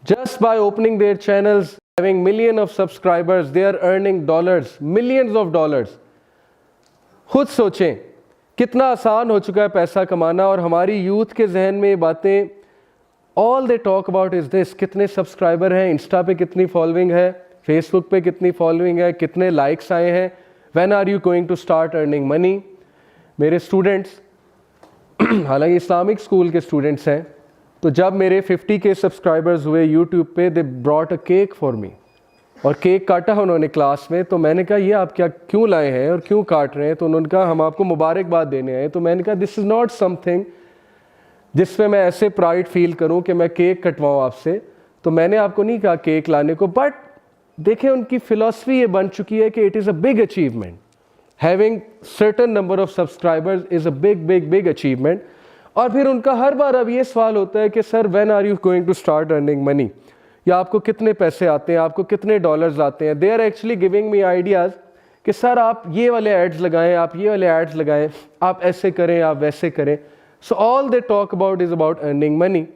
just by opening their channels, having millions of subscribers. They are earning dollars, millions of dollars. खुद सोचें कितना आसान हो चुका है पैसा कमाना, और हमारी यूथ के जहन में ये बातें, all they talk about is this. कितने सब्सक्राइबर हैं, इंस्टा पे कितनी फॉलोइंग है, फेसबुक पे कितनी फॉलोइंग है, कितने लाइक्स आए हैं, when are you going to start earning money. मेरे स्टूडेंट्स, हालांकि इस्लामिक स्कूल के स्टूडेंट्स हैं, तो जब मेरे 50K सब्सक्राइबर्स हुए यूट्यूब पे, they brought a cake for me, और केक काटा उन्होंने क्लास में. तो मैंने कहा ये आप क्या क्यों लाए हैं और क्यों काट रहे हैं? तो उन्होंने कहा हम आपको मुबारकबाद देने आए. तो मैंने कहा दिस इज़ नॉट समथिंग जिसमें मैं ऐसे प्राइड फील करूं कि मैं केक कटवाऊं आपसे. तो मैंने आपको नहीं कहा केक लाने को, बट देखें उनकी फिलॉसफी ये बन चुकी है कि it is a big achievement. Having certain number of subscribers is a big achievement. और फिर उनका हर बार अब ये सवाल होता है कि sir when are you going to start earning money, या आपको कितने पैसे आते हैं, आपको कितने डॉलर्स आते हैं. They are actually giving me ideas कि सर आप ये वाले एड्स लगाएं, आप ये वाले एड्स लगाएं, आप ऐसे करें, आप वैसे करें. So all they talk about is about earning money.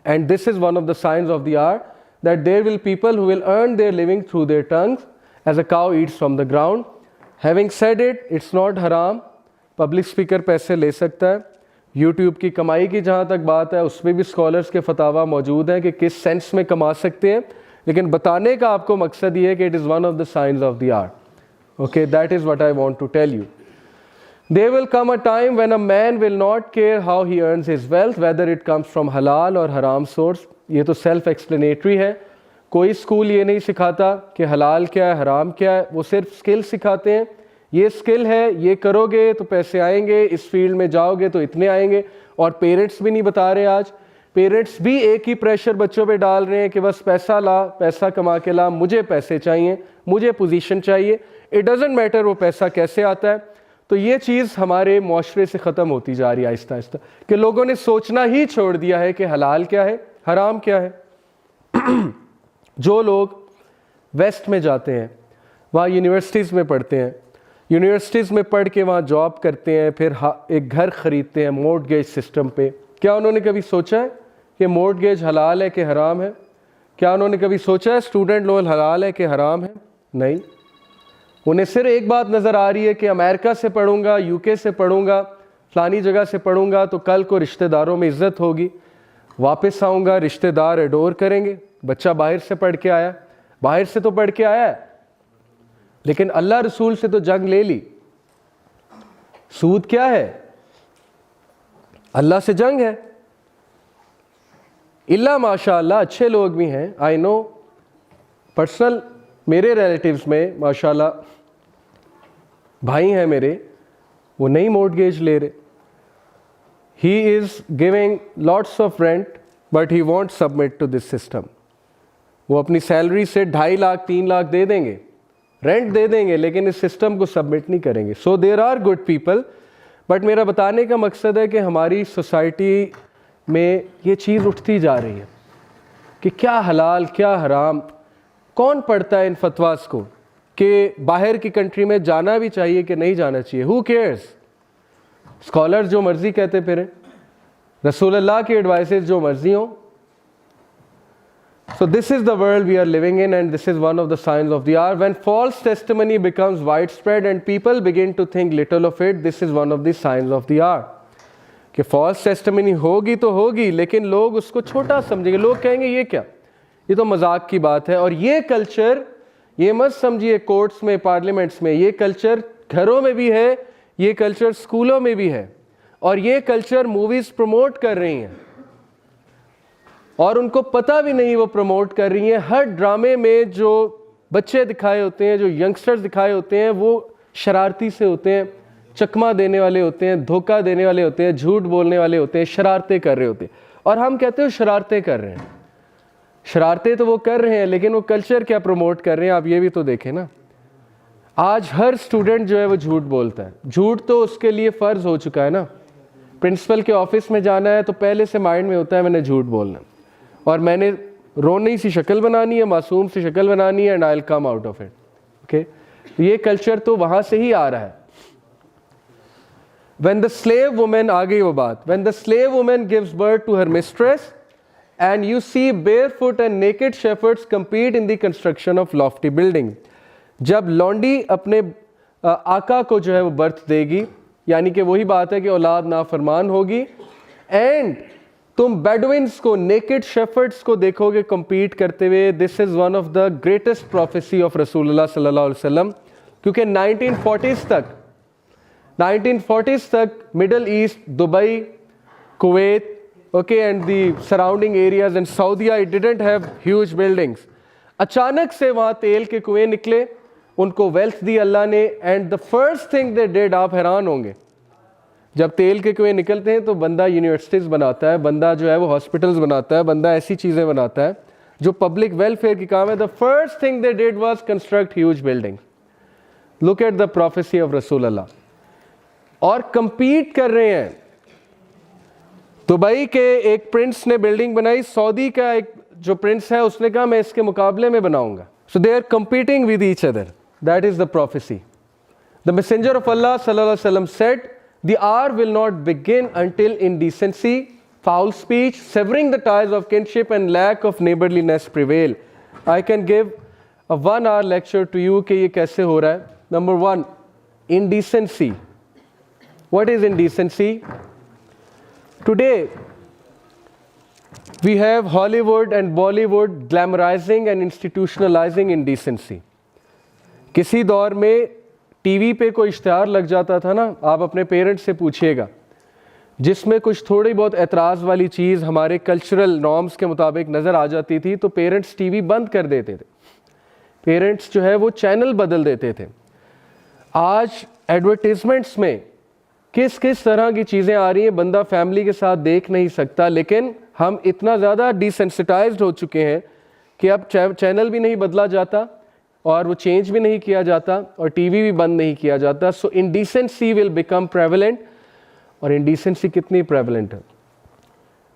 And this is one of the science of the hour, that there will people who will earn their living through their tongues as a cow eats from the ground. Having said it, it's not haram. Public speaker पैसे ले सकता है. YouTube की कमाई की जहाँ तक बात है, उसमें भी स्कॉलर्स के फतावा मौजूद हैं कि किस सेंस में कमा सकते हैं, लेकिन बताने का आपको मकसद ये है कि it is one of the science of the art. Okay, that is what I want to tell you. There will come a time when a man will not care how he earns his wealth, whether it comes from halal or haram source. ये तो self explanatory है. कोई school ये नहीं सिखाता कि हलाल क्या है, हराम क्या है. वो सिर्फ स्किल सिखाते हैं. ये स्किल है, ये करोगे तो पैसे आएंगे, इस फील्ड में जाओगे तो इतने आएंगे. और पेरेंट्स भी नहीं बता रहे. आज पेरेंट्स भी एक ही प्रेशर बच्चों पे डाल रहे हैं कि बस पैसा ला, पैसा कमा के ला, मुझे पैसे चाहिए, मुझे पोजीशन चाहिए. इट डजेंट मैटर वो पैसा कैसे आता है. तो ये चीज़ हमारे माशरे से ख़त्म होती जा रही है आहिस्ता आहिस्ता, कि लोगों ने सोचना ही छोड़ दिया है कि हलाल क्या है, हराम क्या है. जो लोग वेस्ट में जाते हैं, वहाँ यूनिवर्सिटीज़ में पढ़ते हैं, यूनिवर्सिटीज़ में पढ़ के वहाँ जॉब करते हैं, फिर एक घर ख़रीदते हैं मॉर्टगेज सिस्टम पे. क्या उन्होंने कभी सोचा है कि मॉर्टगेज हलाल है कि हराम है? क्या उन्होंने कभी सोचा है स्टूडेंट लोन हलाल है कि हराम है? नहीं. उन्हें सिर्फ एक बात नज़र आ रही है कि अमेरिका से पढ़ूंगा, यूके से पढ़ूंगा फलानी जगह से पढ़ूंगा तो कल को रिश्तेदारों में इज्जत होगी, वापस आऊँगा रिश्तेदार एडोर करेंगे, बच्चा बाहर से पढ़ के आया, बाहर से तो पढ़ के आया है लेकिन अल्लाह रसूल से तो जंग ले ली। सूद क्या है? अल्लाह से जंग है। इल्ला माशाअल्लाह अच्छे लोग भी हैं, आई नो पर्सनल, मेरे रिलेटिव्स में माशाअल्लाह भाई हैं मेरे, वो नहीं मॉर्टगेज ले रहे, he is giving lots of rent but he won't submit to this system. वो अपनी सैलरी से 2.5 लाख 3 लाख दे देंगे, रेंट दे देंगे, लेकिन इस सिस्टम को सबमिट नहीं करेंगे। So there are good people, but मेरा बताने का मकसद है कि हमारी सोसाइटी में ये चीज़ उठती जा रही है कि क्या हलाल क्या हराम, कौन पढ़ता है इन फतवास को कि बाहर की कंट्री में जाना भी चाहिए कि नहीं जाना चाहिए, हु केयर्स। स्कॉलर जो मर्जी कहते फिरें, रसूलुल्लाह की एडवाइसेस जो मर्जी हो। So this is the world we are living in, and this is one of the signs of the hour. When false testimony becomes widespread and people begin to think little of it, this is one of the signs of the hour. कि false testimony होगी तो होगी, लेकिन लोग उसको छोटा समझेंगे, लोग कहेंगे ये क्या, ये तो मजाक की बात है। और ये कल्चर, ये मत समझिए कोर्ट्स में पार्लियामेंट्स में, ये कल्चर घरों में भी है, ये कल्चर स्कूलों में भी है, और ये कल्चर मूवीज़ प्रमोट कर रही हैं और उनको पता भी नहीं वो प्रमोट कर रही हैं। हर ड्रामे में जो बच्चे दिखाए होते हैं, जो यंगस्टर्स दिखाए होते हैं, वो शरारती से होते हैं, चकमा देने वाले होते हैं, धोखा देने वाले होते हैं, झूठ बोलने वाले होते हैं, शरारतें कर रहे होते हैं। और हम कहते हैं शरारतें कर रहे हैं, शरारतें तो वो कर रहे हैं, लेकिन वो कल्चर क्या प्रमोट कर रहे हैं आप ये भी तो देखें ना। आज हर स्टूडेंट जो है वो झूठ बोलता है, झूठ तो उसके लिए फ़र्ज हो चुका है ना। प्रिंसिपल के ऑफिस में जाना है तो पहले से माइंड में होता है मैंने झूठ बोलना, और मैंने रोनी सी शक्ल बनानी है, मासूम सी शक्ल बनानी है, and I will come out of it. Okay, ये कल्चर तो वहां से ही आ रहा है। When the slave woman, आ गई वो बात, when the slave woman gives birth to her mistress and you see barefoot and naked shepherds compete in the construction of lofty building, जब लौंडी अपने आका को जो है वो बर्थ देगी, यानी कि वही बात है कि औलाद नाफरमान होगी, एंड तुम बेडविन्स को, नेकेड शेफर्ड्स को देखोगे compete करते हुए। This is one of the greatest prophecy of रसूलुल्लाह सल्लल्लाहु अलैहि वसल्लम, क्योंकि 1940s तक middle east, Dubai, Kuwait, okay, and the surrounding areas and सऊदीया, it didn't have huge buildings. अचानक से वहाँ तेल के कुएं निकले, उनको वेल्थ दी अल्लाह ने, and the first thing they did, आप हैरान होंगे, जब तेल के कुएं निकलते हैं तो बंदा यूनिवर्सिटीज़ बनाता है, बंदा जो है वो हॉस्पिटल्स बनाता है, बंदा ऐसी चीज़ें बनाता है जो पब्लिक वेलफेयर की काम है। The first thing they did was construct huge buildings. Look at the prophecy of रसूलुल्लाह। और कंपीट कर रहे हैं। दुबई के एक प्रिंस ने बिल्डिंग बनाई, सऊदी का एक जो प्रिंस है उसने कहा मैं इसके मुकाबले में बनाऊंगा। So they are competing with each other, that is the prophecy. The messenger of Allah सल्लल्लाहु अलैहि वसल्लम said, the hour will not begin until indecency, foul speech, severing the ties of kinship and lack of neighborliness prevail. I can give a 1-hour lecture to you कि ये कैसे हो रहा है। Number 1, indecency. What is indecency? Today we have Hollywood and Bollywood glamorizing and institutionalizing indecency. किसी दौर में TV पे कोई इश्तिहार लग जाता था ना, आप अपने पेरेंट्स से पूछिएगा, जिसमें कुछ थोड़ी बहुत एतराज़ वाली चीज़ हमारे कल्चरल नॉर्म्स के मुताबिक नज़र आ जाती थी तो पेरेंट्स टीवी बंद कर देते थे, पेरेंट्स जो है वो चैनल बदल देते थे। आज एडवर्टीज़मेंट्स में किस किस तरह की चीज़ें आ रही हैं, बंदा फैमिली के साथ देख नहीं सकता, लेकिन हम इतना ज़्यादा डिसेंसिटाइज्ड हो चुके हैं कि अब चैनल भी नहीं बदला जाता और वो चेंज भी नहीं किया जाता और टीवी भी बंद नहीं किया जाता। सो इंडिसेंसी विल बिकम प्रेवलेंट। और इंडिसेंसी कितनी प्रेवलेंट है?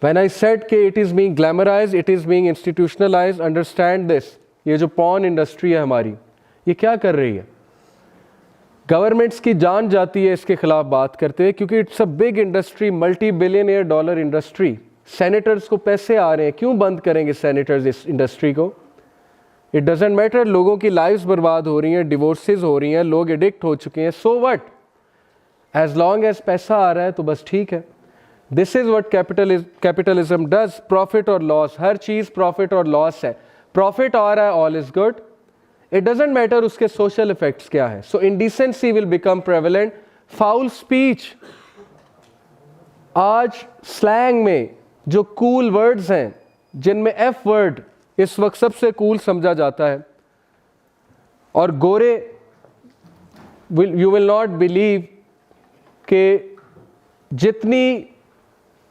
व्हेन आई सेड कि it is being glamorised, it is being institutionalised, understand this. ये जो पॉर्न इंडस्ट्री है हमारी, ये क्या कर रही है? गवर्नमेंट्स की जान जाती है इसके खिलाफ बात करते हुए, क्योंकि it's a big industry, multi billionaire dollar industry. Senators को पैसे आ रहे हैं, क्यों बंद करेंगे सेनेटर्स इस इंडस्ट्री को? इट डजेंट मैटर, लोगों की लाइफ्स बर्बाद हो रही हैं, डिवोर्सेस हो रही हैं, लोग एडिक्ट हो चुके हैं, so what? As long as पैसा आ रहा है तो बस ठीक है। This is what capitalism does, profit और लॉस, हर चीज प्रॉफिट और लॉस है। प्रॉफिट आ रहा है, all is good, it doesn't matter उसके सोशल इफेक्ट्स क्या है। So indecency will become prevalent, foul speech, आज स्लैंग में जो कूल वर्ड्स हैं जिनमें एफ वर्ड इस वक्त सबसे कूल समझा जाता है, और गोरे यू विल नॉट बिलीव कि जितनी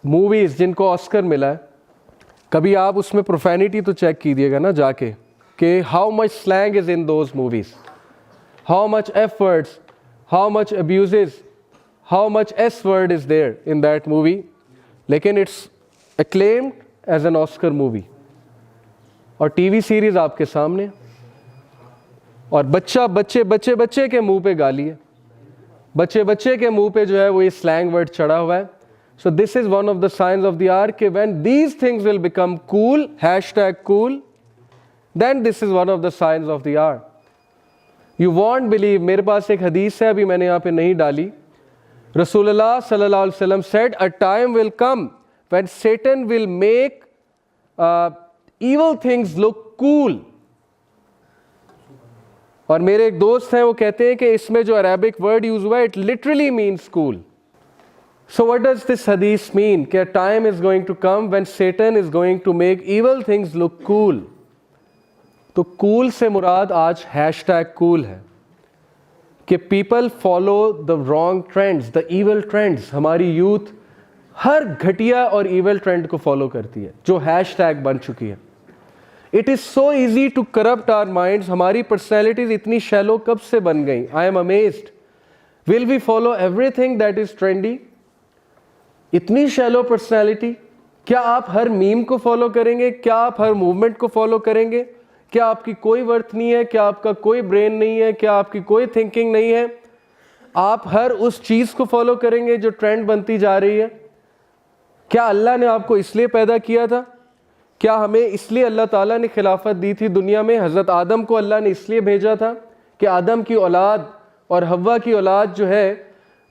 मूवीज जिनको ऑस्कर मिला है, कभी आप उसमें प्रोफैनिटी तो चेक कीजिएगा ना जाके कि how much slang is in those movies, how much F words, how much abuses, how much S word is there in that movie, लेकिन it's acclaimed as an Oscar movie. और टीवी सीरीज आपके सामने, और बच्चे के मुंह पे गाली है, बच्चे के मुंह पे जो है वो ये स्लैंग वर्ड चढ़ा हुआ है। So this is one of the science of the hour कि when these things will become cool, #cool, then this is one of the science of the hour. You won't believe, मेरे पास एक हदीस है, अभी मैंने यहाँ पे नहीं डाली। रसूलुल्लाह सल्लल्लाहु अलैहि वसल्लम said, a time will come when Satan will make evil things look cool। और मेरे एक दोस्त हैं, वो कहते हैं कि इसमें जो अरेबिक वर्ड यूज हुआ है, it literally means cool. So what does this हदीस मीन कि time is going to come when Satan is going to make evil things look cool। तो कूल से मुराद आज #cool है कि people follow the wrong trends, the evil trends. हमारी youth हर घटिया और ईवल ट्रेंड को फॉलो करती है जो # बन चुकी है। It is so easy to corrupt our minds. हमारी पर्सनैलिटीज इतनी शैलो कब से बन गई? I am amazed. Will we follow everything that is trendy? इतनी शैलो पर्सनैलिटी। क्या आप हर मीम को फॉलो करेंगे? क्या आप हर मूवमेंट को फॉलो करेंगे? क्या आपकी कोई वर्थ नहीं है? क्या आपका कोई ब्रेन नहीं है? क्या आपकी कोई थिंकिंग नहीं है? आप हर उस चीज को फॉलो करेंगे जो ट्रेंड बनती जा रही है? क्या अल्लाह ने आपको इसलिए पैदा किया था? क्या हमें इसलिए अल्लाह ताला ने खिलाफत दी थी दुनिया में? हज़रत आदम को अल्लाह ने इसलिए भेजा था कि आदम की औलाद और हव्वा की औलाद जो है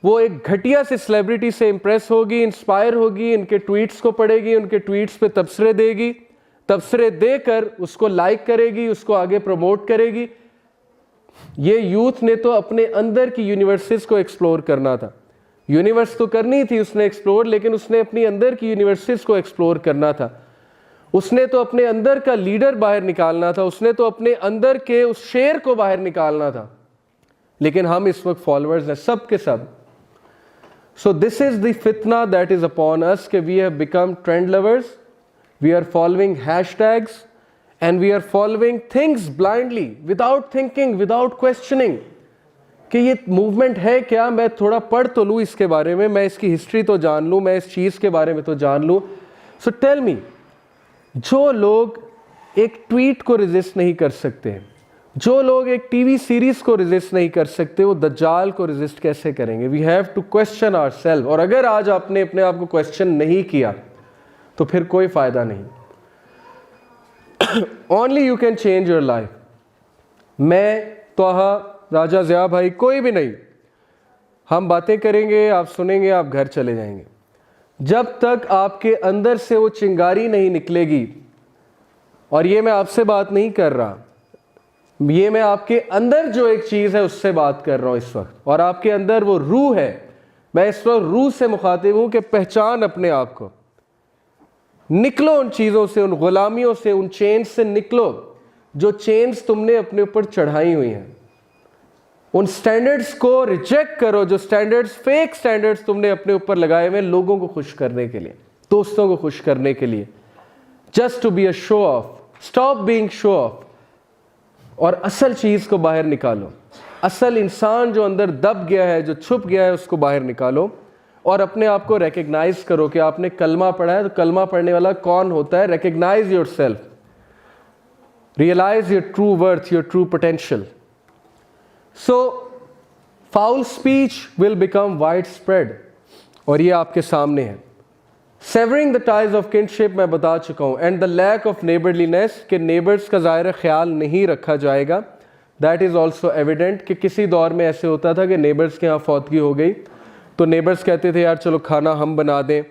वो एक घटिया से सेलिब्रिटी से इंप्रेस होगी, इंस्पायर होगी, इनके ट्वीट्स को पढ़ेगी, उनके ट्वीट्स पे तबसरे देगी, तबसरे देकर उसको लाइक करेगी, उसको आगे प्रमोट करेगी। ये यूथ ने तो अपने अंदर की यूनिवर्सिटीज़ को एक्सप्लोर करना था। यूनिवर्स तो करनी थी उसने एक्सप्लोर, लेकिन उसने अपनी अंदर की यूनिवर्सिटीज़ को एक्सप्लोर करना था। उसने तो अपने अंदर का लीडर बाहर निकालना था, उसने तो अपने अंदर के उस शेर को बाहर निकालना था। लेकिन हम इस वक्त फॉलोअर्स हैं, सब के सब। सो दिस इज द फितना दैट इज अपॉन अस कि we have become trend lovers, we are following hashtags and we are following things blindly, without thinking, without questioning कि ये मूवमेंट है क्या, मैं थोड़ा पढ़ तो लूँ इसके बारे में, मैं इसकी हिस्ट्री तो जान लूँ, मैं इस चीज़ के बारे में तो जान लूँ। सो टेल मी, जो लोग एक ट्वीट को रेजिस्ट नहीं कर सकते, जो लोग एक टीवी सीरीज को रेजिस्ट नहीं कर सकते, वो दज्जाल को रेजिस्ट कैसे करेंगे? We have to question ourself. और अगर आज आपने अपने आप को क्वेश्चन नहीं किया तो फिर कोई फायदा नहीं। Only you can change your life. मैं, तोहा, राजा ज़िया भाई, कोई भी नहीं, हम बातें करेंगे, आप सुनेंगे, आप घर चले जाएंगे। जब तक आपके अंदर से वो चिंगारी नहीं निकलेगी, और ये मैं आपसे बात नहीं कर रहा, ये मैं आपके अंदर जो एक चीज़ है उससे बात कर रहा हूँ इस वक्त, और आपके अंदर वो रूह है। मैं इस वक्त रूह से मुखातिब हूँ कि पहचान अपने आप को, निकलो उन चीज़ों से, उन गुलामियों से, उन चेन्स से निकलो जो चेन्स तुमने अपने ऊपर चढ़ाई हुई हैं। उन स्टैंडर्ड्स को रिजेक्ट करो, जो स्टैंडर्ड्स, फेक स्टैंडर्ड्स तुमने अपने ऊपर लगाए हुए लोगों को खुश करने के लिए, दोस्तों को खुश करने के लिए, just to be a show off. Stop being show off और असल चीज़ को बाहर निकालो। असल इंसान जो अंदर दब गया है, जो छुप गया है, उसको बाहर निकालो और अपने आप को रिकग्नाइज करो कि आपने कलमा पढ़ा है, तो कलमा पढ़ने वाला कौन होता है? Recognise your self, realise your true worth, your true potential. So foul speech will become wide spread, और ये आपके सामने है। Severing the ties of kinship मैं बता चुका हूँ, and the lack of neighbourliness, के नेबर्स का ज़ाहिर ख्याल नहीं रखा जाएगा। दैट इज़ ऑल्सो एविडेंट कि किसी दौर में ऐसे होता था कि नेबर्स के यहाँ फौतगी हो गई तो नेबर्स कहते थे यार चलो खाना हम बना दें,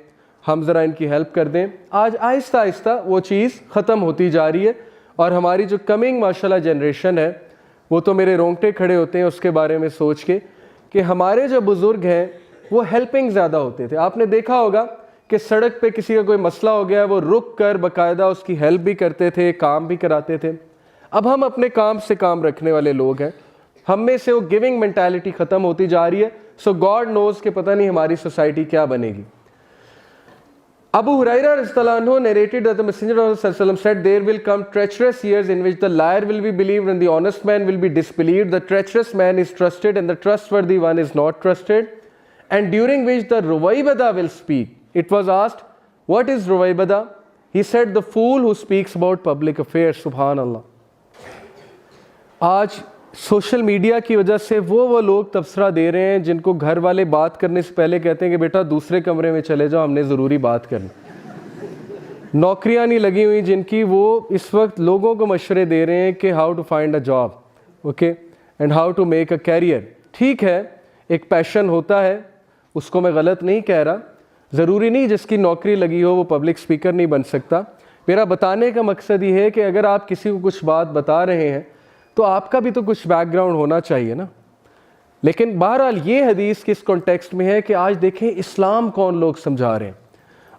हम ज़रा इनकी हेल्प कर दें। आज आहिस्ता आहिस्ता वो चीज़ ख़त्म होती जा रही है और हमारी जो कमिंग माशाल्लाह जनरेशन है वो तो मेरे रोंगटे खड़े होते हैं उसके बारे में सोच के कि हमारे जो बुज़ुर्ग हैं वो हेल्पिंग ज़्यादा होते थे। आपने देखा होगा कि सड़क पे किसी का कोई मसला हो गया है वो रुक कर बाकायदा उसकी हेल्प भी करते थे, काम भी कराते थे। अब हम अपने काम से काम रखने वाले लोग हैं, हम में से वो गिविंग मेंटालिटी ख़त्म होती जा रही है। सो गॉड नोज़ कि पता नहीं हमारी सोसाइटी क्या बनेगी। Abu Huraira radhiyallahu anhu narrated that the Messenger of Allah said, "There will come treacherous years in which the liar will be believed and the honest man will be disbelieved. The treacherous man is trusted and the trustworthy one is not trusted. And during which the Ruwaybada will speak." It was asked, "What is Ruwaybada?" He said, "The fool who speaks about public affairs." Subhanallah. आज social media की वजह से वो लोग तबसरा दे रहे हैं जिनको घर वाले बात करने से पहले कहते हैं कि बेटा दूसरे कमरे में चले जाओ, हमने ज़रूरी बात करनी। नौकरियां नहीं लगी हुई जिनकी, वो इस वक्त लोगों को मशवरे दे रहे हैं कि how to find a job, okay, and how to make a career. ठीक है, एक पैशन होता है, उसको मैं गलत नहीं कह रहा। ज़रूरी नहीं जिसकी नौकरी लगी हो वो पब्लिक स्पीकर नहीं बन सकता। मेरा बताने का मकसद ये है कि अगर आप किसी को कुछ बात बता रहे हैं तो आपका भी तो कुछ बैकग्राउंड होना चाहिए ना। लेकिन बहरहाल ये हदीस किस कॉन्टेक्स्ट में है कि आज देखें इस्लाम कौन लोग समझा रहे हैं,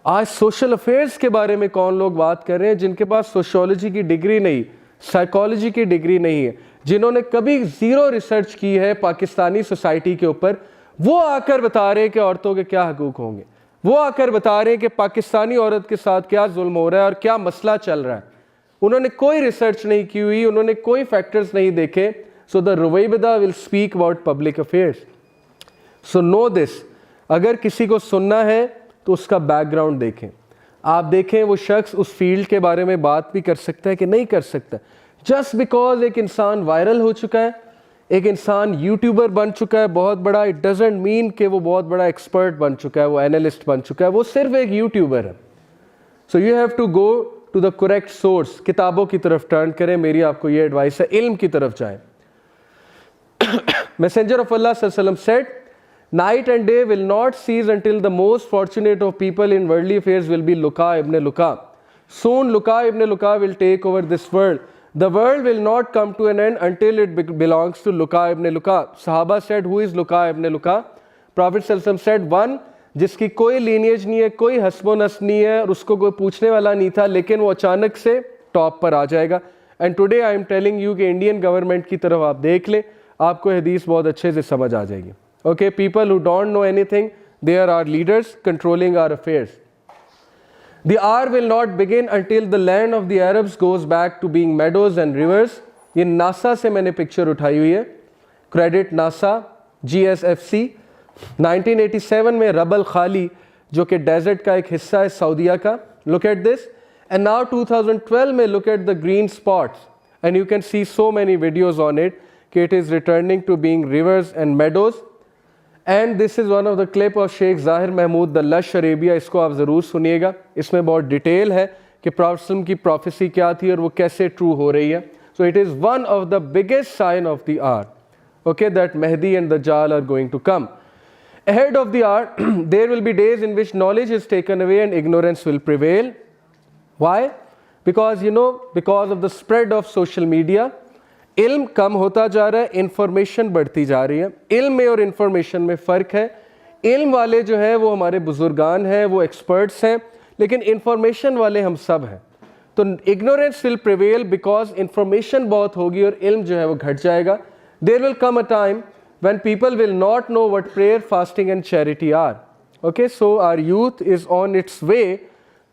आज सोशल अफेयर्स के बारे में कौन लोग बात कर रहे हैं जिनके पास सोशियोलॉजी की डिग्री नहीं, साइकोलॉजी की डिग्री नहीं है, जिन्होंने कभी ज़ीरो रिसर्च की है पाकिस्तानी सोसाइटी के ऊपर, वो आकर बता रहे हैं कि औरतों के क्या हकूक़ होंगे, वो आकर बता रहे हैं कि पाकिस्तानी औरत के साथ क्या जुल्म हो रहा है और क्या मसला चल रहा है। उन्होंने कोई रिसर्च नहीं की हुई, उन्होंने कोई फैक्टर्स नहीं देखे। सो द रुवैबदा will speak about public affairs. So know this, अगर किसी को सुनना है तो उसका बैकग्राउंड देखें। आप देखें वो शख्स उस फील्ड के बारे में बात भी कर सकता है कि नहीं कर सकता। जस्ट बिकॉज एक इंसान वायरल हो चुका है, एक इंसान यूट्यूबर बन चुका है बहुत बड़ा, इट डजेंट मीन कि वो बहुत बड़ा एक्सपर्ट बन चुका है, वो एनालिस्ट बन चुका है, वो सिर्फ एक यूट्यूबर है। So you have to go to the correct source. किताबों की तरफ टर्न करें, मेरी आपको ये एडवाइस है, इल्म की तरफ जाएं। मैसेंजर ऑफ अल्लाह सल्लल्लाहु अलैहि वसल्लम said, night and day will not cease until the most fortunate of people in worldly affairs will be Luqa ibn Luqa. Soon Luqa ibn Luqa will take over this world. The world will not come to an end until it belongs to Luqa ibn Luqa. Sahaba said, who is Luqa ibn Luqa? Prophet sallallahu alaihi wasallam said, one जिसकी कोई lineage नहीं है, कोई हस्बो नस्ब नहीं है और उसको कोई पूछने वाला नहीं था, लेकिन वो अचानक से टॉप पर आ जाएगा। And today I am telling you कि इंडियन गवर्नमेंट की तरफ आप देख लें, आपको हदीस बहुत अच्छे से समझ आ जाएगी। Okay, people who don't know anything, they are our leaders controlling our affairs. The hour will not begin until the land of the Arabs goes back to being meadows and rivers. ये NASA से मैंने picture उठाई हुई है, credit NASA, GSFC। 1987 में rubble खाली जो कि डेजर्ट का एक हिस्सा है सऊदीया का, look at this. And now 2012 में look at the green spots and you can see so many videos on it कि it is returning to being rivers and meadows. And this is one of the clip of Sheikh Zahir Mahmood the lush Arabia. इसको आप ज़रूर सुनिएगा, इसमें बहुत detail है कि prophet की प्रोफेसी क्या थी और वो कैसे ट्रू हो रही है। So it is one of the biggest sign of the hour, okay, that Mahdi and Dajjal are going to come. Ahead of the hour, there will be days in which knowledge is taken away and ignorance will prevail. Why? Because because of the spread of social media, इल्म कम होता जा रहा है, information बढ़ती जा रही है। इल्म में और इंफॉर्मेशन में फ़र्क है। इल्म वाले जो है वो हमारे बुजुर्गान हैं, वो एक्सपर्ट्स हैं, लेकिन इंफॉर्मेशन वाले हम सब हैं। तो ignorance will prevail because information बहुत होगी और इल्म जो है वो घट जाएगा। There will come a time when people will not know what prayer, fasting and charity are. Okay, so our youth is on its way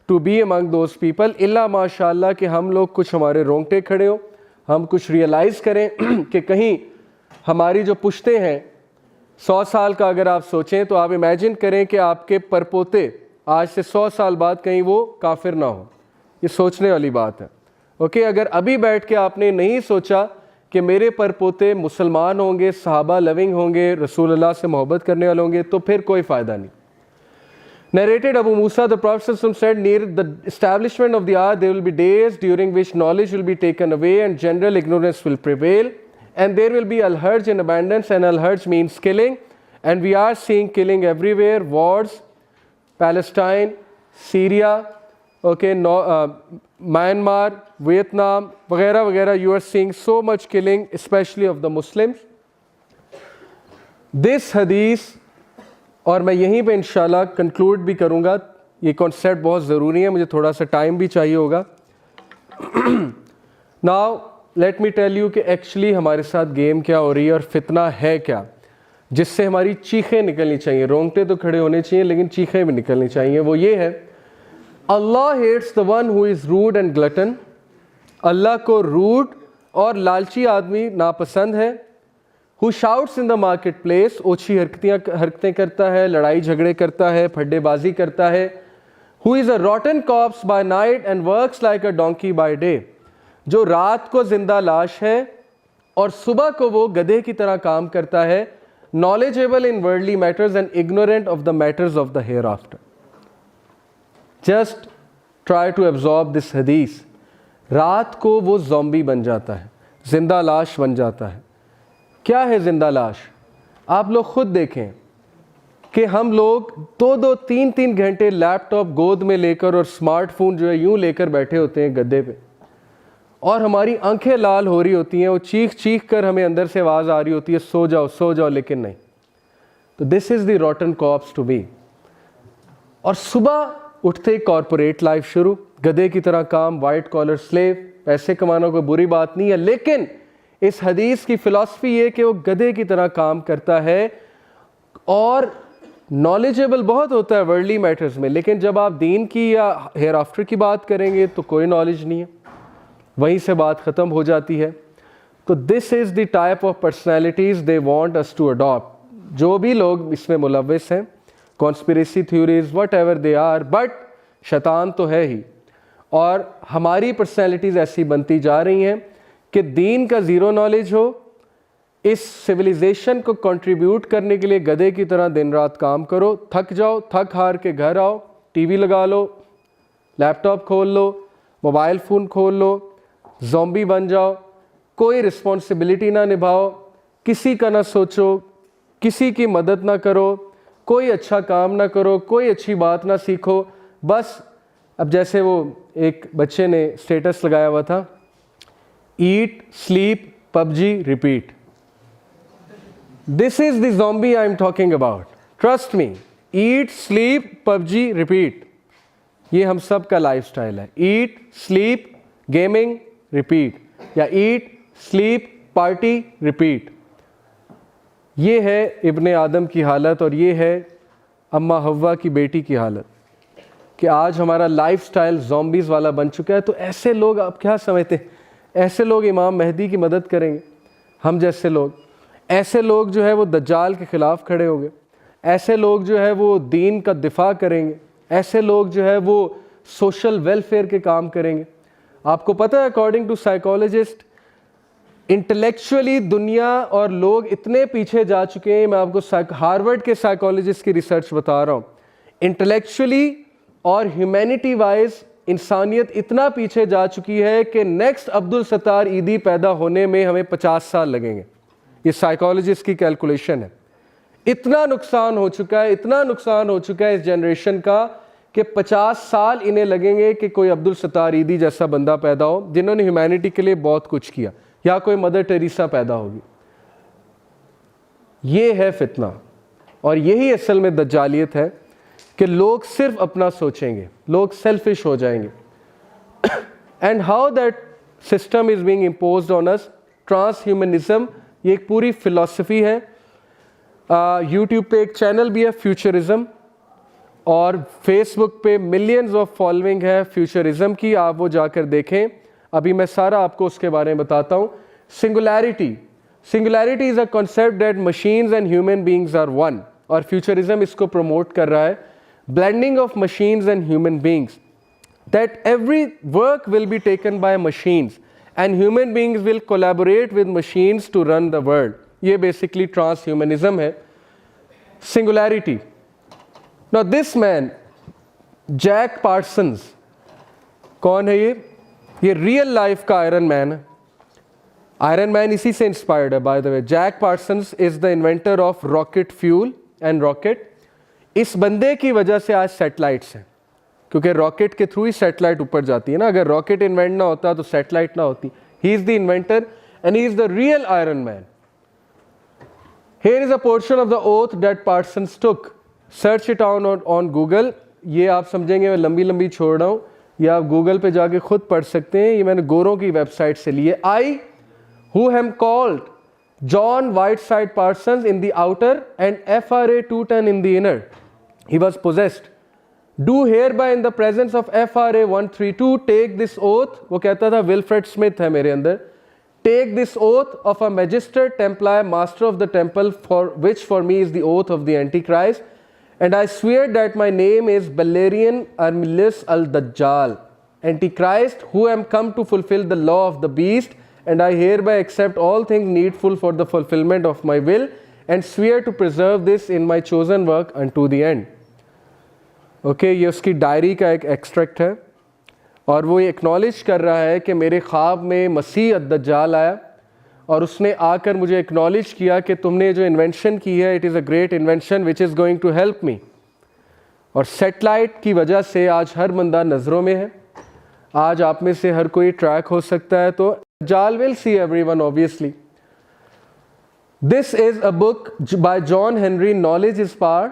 to be among those people. इल्ला माशाअल्लाह कि हम लोग कुछ हमारे रोंगटे खड़े हो, हम कुछ रियलाइज़ करें कि कहीं हमारी जो पुश्ते हैं 100 साल का अगर आप सोचें तो आप इमेजिन करें कि आपके परपोते आज से 100 साल बाद कहीं वो काफिर ना हो। ये सोचने वाली बात है। ओके, अगर अभी बैठ के आपने नहीं सोचा कि मेरे परपोते मुसलमान होंगे, सहाबा लविंग होंगे, रसूल अल्लाह से मोहब्बत करने वाले होंगे, तो फिर कोई फ़ायदा नहीं। Narrated Abu Musa, the Prophet said, near the establishment of the hour, there will be days during which knowledge will be taken away and general ignorance will prevail. And there will be al-harj in abundance, and al-harj means killing. and we are seeing killing everywhere, wars, Palestine, Syria, okay, Myanmar, Vietnam, वगैरह वगैरह. You are seeing so much killing, especially of the Muslims. This hadith, और मैं यहीं पे इंशाल्लाह conclude भी करूँगा. ये कॉन्सेप्ट बहुत ज़रूरी है, मुझे थोड़ा सा टाइम भी चाहिए होगा. Now let me tell you कि एक्चुअली हमारे साथ गेम क्या हो रही है और फितना है क्या, जिससे हमारी चीखें निकलनी चाहिए. रोंगटे तो खड़े होने चाहिए लेकिन चीखें भी निकलनी चाहिए. वो ये है, Allah hates the one who is rude and glutton. Allah को रूड और लालची आदमी नापसंद है. Who shouts in the market place, ओछी हरकतें करता है, लड़ाई झगड़े करता है, फड्डेबाजी करता है. Who is a rotten corpse by night and works like a donkey by day, जो रात को जिंदा लाश है और सुबह को वो गधे की तरह काम करता है. knowledgeable in worldly matters and ignorant of the matters of the hereafter. Just try to absorb this hadith. रात को वो ज़ॉम्बी बन जाता है, जिंदा लाश बन जाता है. क्या है जिंदा लाश? आप लोग खुद देखें कि हम लोग 2-2, 3-3 घंटे लैपटॉप गोद में लेकर और स्मार्टफोन जो है यूं लेकर बैठे होते हैं गद्दे पे, और हमारी आंखें लाल हो रही होती हैं. वो चीख चीख कर हमें अंदर से आवाज़ आ रही होती है, सो जाओ, लेकिन नहीं. तो this is the rotten corpse to be. और सुबह उठते कॉरपोरेट लाइफ शुरू, गधे की तरह काम, वाइट कॉलर स्लेव. पैसे कमाना कोई बुरी बात नहीं है, लेकिन इस हदीस की फ़िलॉसफी ये कि वो गधे की तरह काम करता है और नॉलेजेबल बहुत होता है वर्ल्डली मैटर्स में, लेकिन जब आप दीन की या हेयर आफ्टर की बात करेंगे तो कोई नॉलेज नहीं है, वहीं से बात ख़त्म हो जाती है. तो this is the type of personalities they want us to adopt. जो भी लोग इसमें मुलव्वस हैं, conspiracy theories whatever they are, but शैतान तो है ही. और हमारी पर्सनैलिटीज़ ऐसी बनती जा रही हैं कि दीन का ज़ीरो नॉलेज हो, इस सिविलाइजेशन को कंट्रीब्यूट करने के लिए गधे की तरह दिन रात काम करो, थक जाओ, थक हार के घर आओ, टीवी लगा लो, लैपटॉप खोल लो, मोबाइल फ़ोन खोल लो, ज़ॉम्बी बन जाओ, कोई रिस्पॉन्सिबिलिटी ना निभाओ, किसी का ना सोचो, किसी की मदद ना करो, कोई अच्छा काम ना करो, कोई अच्छी बात ना सीखो. बस अब जैसे वो एक बच्चे ने स्टेटस लगाया हुआ था, eat sleep PUBG repeat. This is the zombie I am talking about. Trust me, eat sleep PUBG repeat, ये हम सब का लाइफ स्टाइल है. ईट स्लीप गेमिंग रिपीट, या ईट स्लीप पार्टी रिपीट. ये है इब्ने आदम की हालत, और ये है अम्मा हव्वा की बेटी की हालत, कि आज हमारा लाइफ स्टाइल ज़ॉम्बीज़ वाला बन चुका है. तो ऐसे लोग आप क्या समझते हैं, ऐसे लोग इमाम मेहदी की मदद करेंगे? हम जैसे लोग, ऐसे लोग जो है वो दज्जाल के ख़िलाफ़ खड़े होंगे, ऐसे लोग जो है वो दीन का दिफा करेंगे, ऐसे लोग जो है वो सोशल वेलफेयर के काम करेंगे. आपको पता है, अकॉर्डिंग टू साइकोलॉजिस्ट, इंटेलेक्चुअली दुनिया और लोग इतने पीछे जा चुके हैं. मैं आपको हार्वर्ड के साइकोलॉजिस्ट की रिसर्च बता रहा हूँ. इंटेलेक्चुअली और ह्यूमैनिटी वाइज इंसानियत इतना पीछे जा चुकी है कि नेक्स्ट अब्दुल सत्तार ईदी पैदा होने में हमें 50 साल लगेंगे. ये साइकोलॉजिस्ट की कैलकुलेशन है. इतना नुकसान हो चुका है, इतना नुकसान हो चुका है इस जनरेशन का कि 50 साल इन्हें लगेंगे कि कोई अब्दुल सत्तार ईदी जैसा बंदा पैदा हो जिन्होंने ह्यूमैनिटी के लिए बहुत कुछ किया, या कोई मदर टेरेसा पैदा होगी. ये है फितना, और यही असल में दज्जालियत है कि लोग सिर्फ अपना सोचेंगे, लोग सेल्फिश हो जाएंगे. And how that system is being imposed on us, transhumanism, ये एक पूरी फिलॉसफी है. यूट्यूब पे एक चैनल भी है फ्यूचरिज्म, और फेसबुक पे मिलियंस ऑफ फॉलोइंग है फ्यूचरिज्म की, आप वो जाकर देखें. अभी मैं सारा आपको उसके बारे में बताता हूँ. Singularity is a concept that machines and human beings are one, और फ्यूचरिज्म इसको प्रमोट कर रहा है. Blending of machines and human beings, that every work will be taken by machines and human beings will collaborate with machines to run the world. ये basically transhumanism है. Singularity. Now this man Jack Parsons, कौन है ये real life का Iron Man है. Iron Man इसी से inspired है by the way. Jack Parsons is the inventor of rocket fuel and rocket. इस बंदे की वजह से आज सैटेलाइट्स हैं, क्योंकि रॉकेट के थ्रू ही सैटेलाइट ऊपर जाती है ना। अगर रॉकेट इन्वेंट ना होता तो सैटेलाइट ना होती। He is the inventor and he is the real iron man. Here is a portion of the oath that Parsons took. Search it on Google. ये आप समझेंगे मैं लंबी लंबी छोड़ रहा हूँ, ये आप गूगल पे जाके खुद पढ़ सकते हैं। ये मैंने गोरों की वेबसाइट से लिए। I, who am called John Whiteside Parsons in the outer and FRA Tooten in the inner, he was possessed. Do hereby in the presence of FRA 132 take this oath. वो कहता था विल्फ्रेड स्मिथ है मेरे अंदर। Take this oath of a Magister Templar, master of the temple, for which for me is the oath of the Antichrist, and I swear that my name is Balerian Armilius al-Dajjal, Antichrist, who am come to fulfill the law of the beast, and I hereby accept all things needful for the fulfillment of my will, and swear to preserve this in my chosen work unto the end. Okay, ये उसकी diary का एक extract है, और वो ये acknowledge कर रहा है कि मेरे ख्वाब में मसीह अद-दज्जाल आया और उसने आकर मुझे एक्नॉलेज किया कि तुमने जो इन्वेंशन की है, it is a great invention which is going to help me. और सेटेलाइट की वजह से आज हर बंदा नज़रों में है। आज आप में से हर कोई ट्रैक हो सकता है, तो Dajjal will see everyone obviously. This is a book by John Henry, knowledge is power,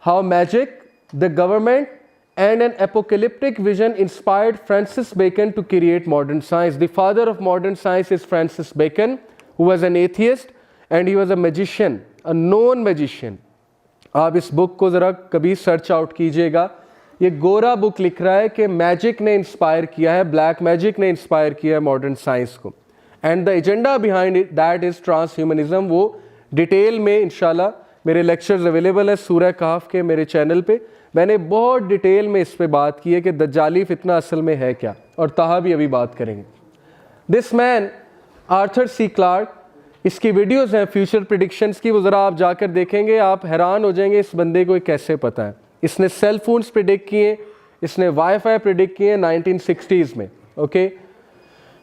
how magic, the government and an apocalyptic vision inspired Francis Bacon to create modern science. The father of modern science is Francis Bacon, who was an atheist and he was a magician, a known magician. आप इस book को ज़रा कभी search out कीजिएगा। ये गोरा book लिख रहा है कि मैजिक ने इंस्पायर किया है, ब्लैक मैजिक ने इंस्पायर किया है मॉडर्न साइंस को, and the agenda behind it that is transhumanism. वो डिटेल में इंशाल्लाह मेरे लेक्चर्स अवेलेबल है सूरह कहफ के मेरे चैनल पे। मैंने बहुत डिटेल में इस पे बात की है कि दज्जाली फितना असल में है क्या, और ताहा भी अभी बात करेंगे। This man Arthur C Clarke, इसकी वीडियोस हैं फ्यूचर प्रिडिक्शंस की, वो ज़रा आप जाकर देखेंगे, आप हैरान हो जाएंगे इस बंदे को कैसे पता है। इसने सेल फोन्स प्रिडिक्ट किए, इसने वाईफाई प्रिडिक्ट किए 1960s में। Okay,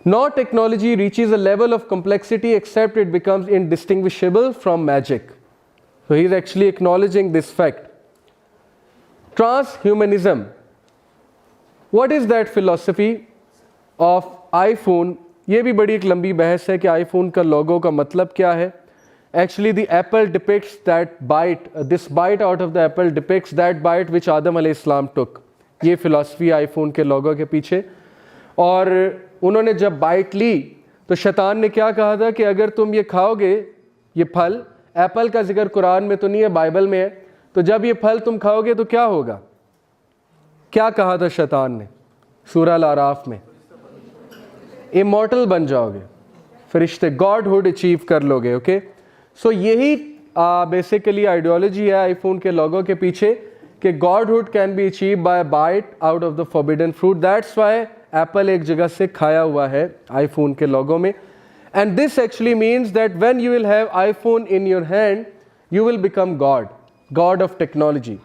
no technology reaches a level of complexity except it becomes indistinguishable from magic. So he is actually acknowledging this fact. Transhumanism. What is that philosophy of iPhone? ये भी बड़ी एक लंबी बहस है कि iPhone का लोगो का मतलब क्या है। Actually, the apple depicts that bite. This bite out of the apple depicts that bite which Adam alayhi salam took. ये फिलॉसफी iPhone के लोगो के पीछे। और उन्होंने जब बाइट ली तो शैतान ने क्या कहा था कि अगर तुम ये खाओगे, ये फल, एप्पल का जिक्र कुरान में तो नहीं है, बाइबल में है, तो जब ये फल तुम खाओगे तो क्या होगा? क्या कहा था शैतान ने सूरह अल-आराफ में? इमॉर्टल बन जाओगे, फरिश्ते, गॉडहुड अचीव कर लोगे। ओके, सो यही बेसिकली आइडियोलॉजी है आईफोन के लोगों के पीछे कि godhood can be achieve by bite out of the forbidden fruit. That's why Apple एक जगह से खाया हुआ है आईफोन के लोगों में। And this actually means that when you will have iPhone in your hand you will become God, God of technology.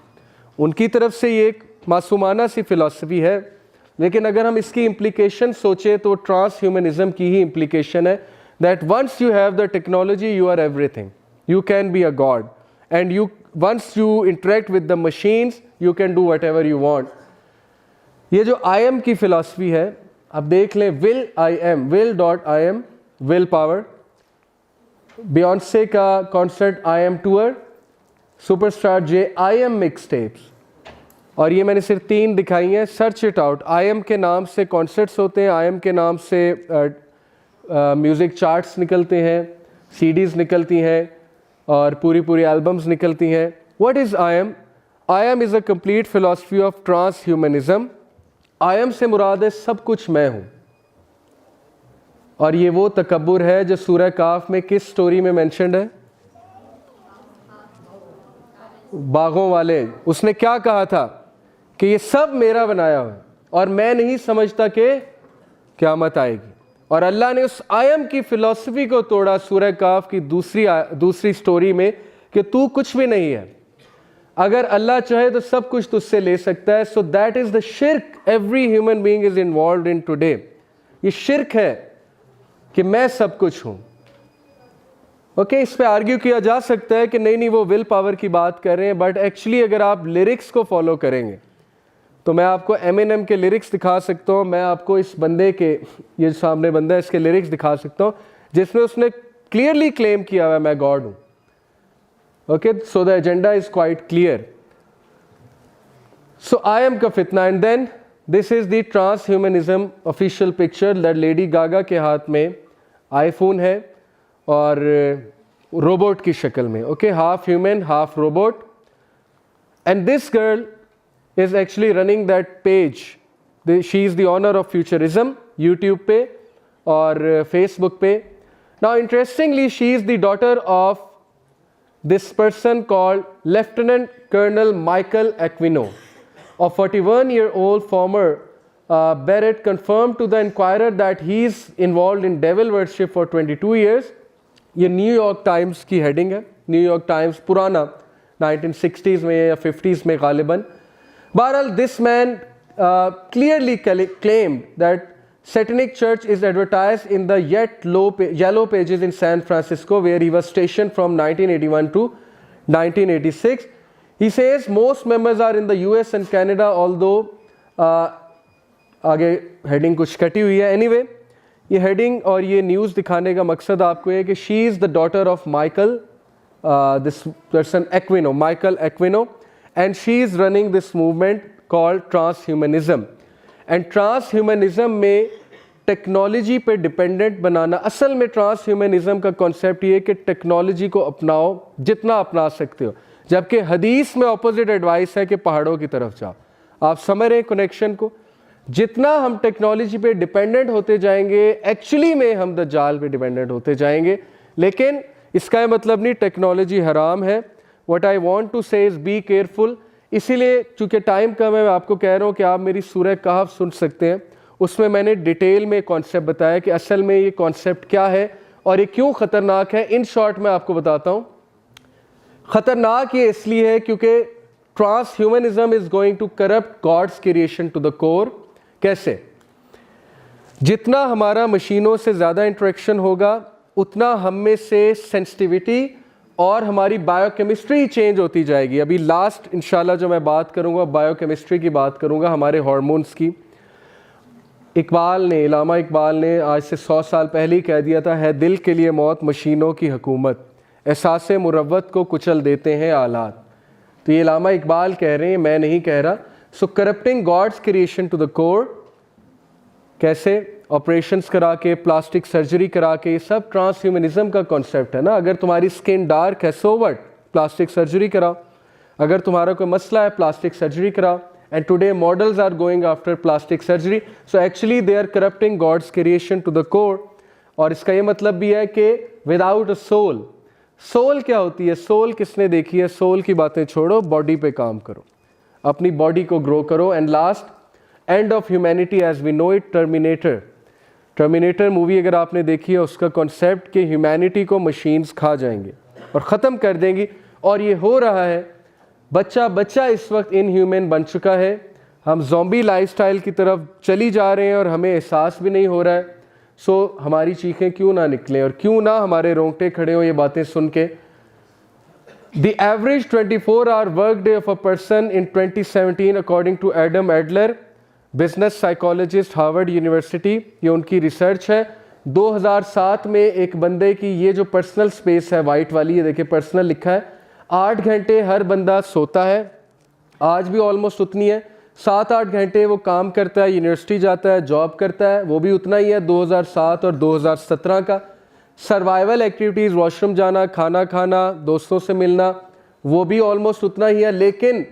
उनकी तरफ से ये एक मासूमाना सी फिलॉसफी है, लेकिन अगर हम इसकी इम्प्लीकेशन सोचें तो ट्रांस ह्यूमनिज्म की ही इम्प्लीकेशन है that once you have the technology you are everything, you can be a god, and you once you interact with the machines you can do whatever you want. ये जो I am की philosophy है, अब देख लें, will I am, will.im, will power, Beyonce का concert I am tour, superstar J I am mix tapes, और ये मैंने सिर्फ 3 दिखाई हैं, search it out. I am के नाम से कॉन्सर्ट्स होते हैं, आई एम के नाम से म्यूज़िक चार्ट्स निकलते हैं, सीडीज़ निकलती हैं और पूरी एल्बम्स निकलती हैं। What is I am? I am is a complete philosophy of transhumanism. I am से मुराद है सब कुछ मैं हूँ, और ये वो तकब्बुर है जो सूरह काफ में किस स्टोरी में मेंशन्ड है? बागों वाले। उसने क्या कहा था कि ये सब मेरा बनाया हुआ है और मैं नहीं समझता कि क़यामत आएगी, और अल्लाह ने उस आयम की फ़िलॉसफी को तोड़ा सूरह काफ की दूसरी स्टोरी में कि तू कुछ भी नहीं है, अगर अल्लाह चाहे तो सब कुछ तुझसे ले सकता है। सो दैट इज़ द शिर्क every human being is involved in today. ये शिर्क है कि मैं सब कुछ हूं। ओके, इस पे आर्ग्यू किया जा सकता है कि नहीं वो विल पावर की बात कर रहे हैं, बट एक्चुअली अगर आप लिरिक्स को फॉलो करेंगे तो मैं आपको एमिनेम के लिरिक्स दिखा सकता हूँ, मैं आपको इस बंदे के, ये सामने बंदा है, इसके लिरिक्स दिखा सकता हूँ जिसमें उसने क्लियरली क्लेम किया हुआ है मैं गॉड हूँ। Okay, so the agenda is quite clear. So I am का फितना, and then this is the transhumanism official picture that Lady Gaga के हाथ में आईफोन है और रोबोट की शक्ल में। Okay, half human half robot, and this girl is actually running that page. She is the owner of Futurism, YouTube पे और Facebook पे. Now interestingly, she is the daughter of this person called Lieutenant Colonel Michael Aquino. A 41-year-old former Barrett confirmed to the Inquirer that he is involved in devil worship for 22 years. ये New York times की heading है। New York times पुराना 1960s में या 50s में गालिबन। Bharal, this man clearly claimed that Satanic Church is advertised in the yellow pages in San Francisco, where he was stationed from 1981 to 1986. He says most members are in the US and Canada, although आगे heading कुछ कटी हुई है। Anyway, ये heading और ये news दिखाने का मकसद आपको है कि she is the daughter of Michael, this person Aquino, Michael Aquino. And she is running this movement called transhumanism. And transhumanism में टेक्नोलॉजी पे डिपेंडेंट बनाना, असल में ट्रांसह्यूमनिज्म का कॉन्सेप्ट ये है कि टेक्नोलॉजी को अपनाओ जितना अपना सकते हो, जबकि हदीस में ऑपोजिट एडवाइस है कि पहाड़ों की तरफ जाओ। आप समझ रहे हैं कनेक्शन को? जितना हम टेक्नोलॉजी पे डिपेंडेंट होते जाएंगे, एक्चुअली में हम दज्जाल पे डिपेंडेंट होते जाएंगे। लेकिन इसका ये मतलब नहीं टेक्नोलॉजी हराम है। What I want to say is be careful। इसीलिए चूँकि टाइम कम है, मैं आपको कह रहा हूँ कि आप मेरी सूरह कहफ सुन सकते हैं, उसमें मैंने डिटेल में कॉन्सेप्ट बताया कि असल में ये कॉन्सेप्ट क्या है और ये क्यों ख़तरनाक है। इन शॉर्ट मैं आपको बताता हूँ। ख़तरनाक ये इसलिए है क्योंकि transhumanism is going to corrupt God's creation to the core. कैसे? जितना हमारा मशीनों से ज़्यादा इंटरेक्शन होगा, उतना हम में से सेंसिटिविटी और हमारी बायोकेमिस्ट्री चेंज होती जाएगी। अभी लास्ट इंशाल्लाह जो मैं बात करूंगा बायोकेमिस्ट्री की बात करूंगा, हमारे हार्मोन्स की। इलामा इकबाल ने आज से 100 साल पहले ही कह दिया था, है दिल के लिए मौत मशीनों की हुकूमत, एहसास मुरव्वत को कुचल देते हैं आलात। तो ये इलामा इकबाल कह रहे हैं, मैं नहीं कह रहा। So corrupting God's creation to the core, कैसे? ऑपरेशंस करा के, प्लास्टिक सर्जरी करा के, ये सब ट्रांसह्यूमनिज्म का कॉन्सेप्ट है ना। अगर तुम्हारी स्किन डार्क है, सो व्हाट, प्लास्टिक सर्जरी कराओ। अगर तुम्हारा कोई मसला है, प्लास्टिक सर्जरी कराओ। And today models are going after plastic surgery. So actually they are corrupting God's creation to the core. और इसका ये मतलब भी है कि विदाउट अ सोल, सोल क्या होती है, सोल किसने देखी है? सोल की बातें छोड़ो, बॉडी पे काम करो, अपनी बॉडी को ग्रो करो। And last, end of humanity as we know it, Terminator movie अगर आपने देखी है, उसका कॉन्सेप्ट कि ह्यूमैनिटी को मशीन्स खा जाएंगे और ख़त्म कर देंगी। और ये हो रहा है। बच्चा इस वक्त इनह्यूमन बन चुका है। हम ज़ॉम्बी लाइफस्टाइल की तरफ चली जा रहे हैं और हमें एहसास भी नहीं हो रहा है। सो हमारी चीखें क्यों ना निकलें और क्यों ना हमारे रोंगटे खड़े हो ये बातें सुन के। The average 24-hour work day of a person in 2017 according to Adam Adler, business psychologist, Harvard University, ये उनकी रिसर्च है। 2007 में एक बंदे की ये जो पर्सनल स्पेस है वाइट वाली, ये देखिए पर्सनल लिखा है, 8 घंटे हर बंदा सोता है। आज भी ऑलमोस्ट उतनी है। 7-8 घंटे वो काम करता है, यूनिवर्सिटी जाता है, जॉब करता है, वो भी उतना ही है 2007 और 2017 का। सर्वाइवल एक्टिविटीज़, वॉशरूम जाना, खाना खाना, दोस्तों से मिलना, वो भी ऑलमोस्ट उतना ही है। लेकिन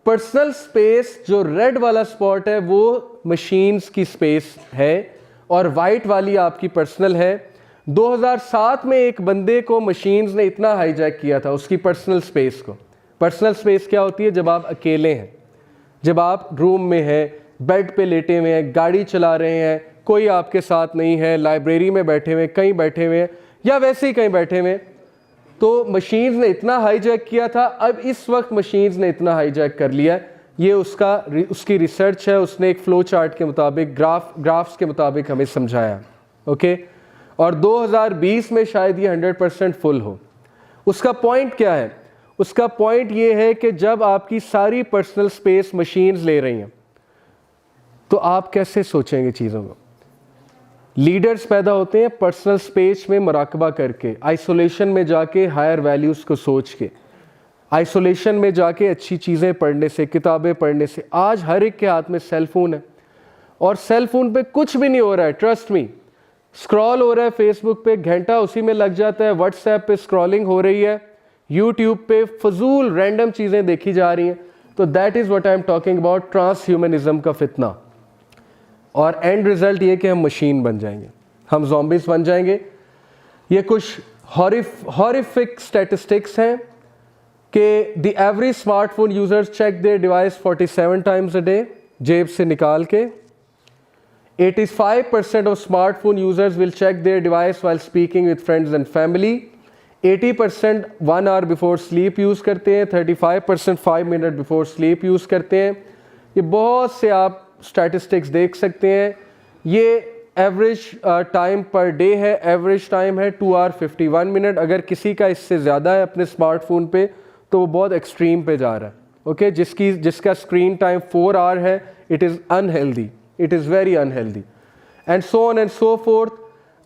पर्सनल स्पेस जो रेड वाला स्पॉट है वो मशीन्स की स्पेस है और वाइट वाली आपकी पर्सनल है। 2007 में एक बंदे को मशीन्स ने इतना हाईजैक किया था, उसकी पर्सनल स्पेस को। पर्सनल स्पेस क्या होती है? जब आप अकेले हैं, जब आप रूम में हैं, बेड पे लेटे हुए हैं, गाड़ी चला रहे हैं, कोई आपके साथ नहीं है, लाइब्रेरी में बैठे हुए, कहीं बैठे हुए हैं या वैसे ही कहीं बैठे हुए, तो मशीन्स ने इतना हाईजैक किया था। अब इस वक्त मशीन्स ने इतना हाईजैक कर लिया। ये उसकी रिसर्च है, उसने एक फ्लो चार्ट के मुताबिक, ग्राफ्स के मुताबिक हमें समझाया। ओके, और 2020 में शायद ये 100% फुल हो। उसका पॉइंट क्या है? उसका पॉइंट ये है कि जब आपकी सारी पर्सनल स्पेस मशीन्स ले रही हैं तो आप कैसे सोचेंगे चीज़ों को? लीडर्स पैदा होते हैं पर्सनल स्पेस में मुराकबा करके, आइसोलेशन में जाके हायर वैल्यूज़ को सोच के, आइसोलेशन में जाके अच्छी चीज़ें पढ़ने से, किताबें पढ़ने से। आज हर एक के हाथ में सेल फोन है और सेल फोन पे कुछ भी नहीं हो रहा है, ट्रस्ट मी। स्क्रॉल हो रहा है फेसबुक पे, घंटा उसी में लग जाता है, व्हाट्सएप पे स्क्रॉलिंग हो रही है, यूट्यूब पे फजूल रैंडम चीज़ें देखी जा रही हैं। तो that is what I am talking about, transhumanism का फितना। और एंड रिजल्ट ये कि हम मशीन बन जाएंगे, हम ज़ॉम्बीज़ बन जाएंगे। ये कुछ हॉरिफिक स्टैटिस्टिक्स हैं कि the average smartphone users check their device 47 times a day, जेब से निकाल के। 85% of smartphone users will check their device while speaking with friends and family. 80% 1 hour before sleep use करते हैं, 35% 5 minute before sleep यूज़ करते हैं। ये बहुत से आप स्टैटिस्टिक्स देख सकते हैं। ये एवरेज टाइम पर डे है, एवरेज टाइम है 2 hour 51 minute। अगर किसी का इससे ज़्यादा है अपने स्मार्टफोन पे तो वो बहुत एक्सट्रीम पे जा रहा है। ओके, जिसका स्क्रीन टाइम 4 hour है, it is unhealthy, it is very unhealthy and so on and so fourth.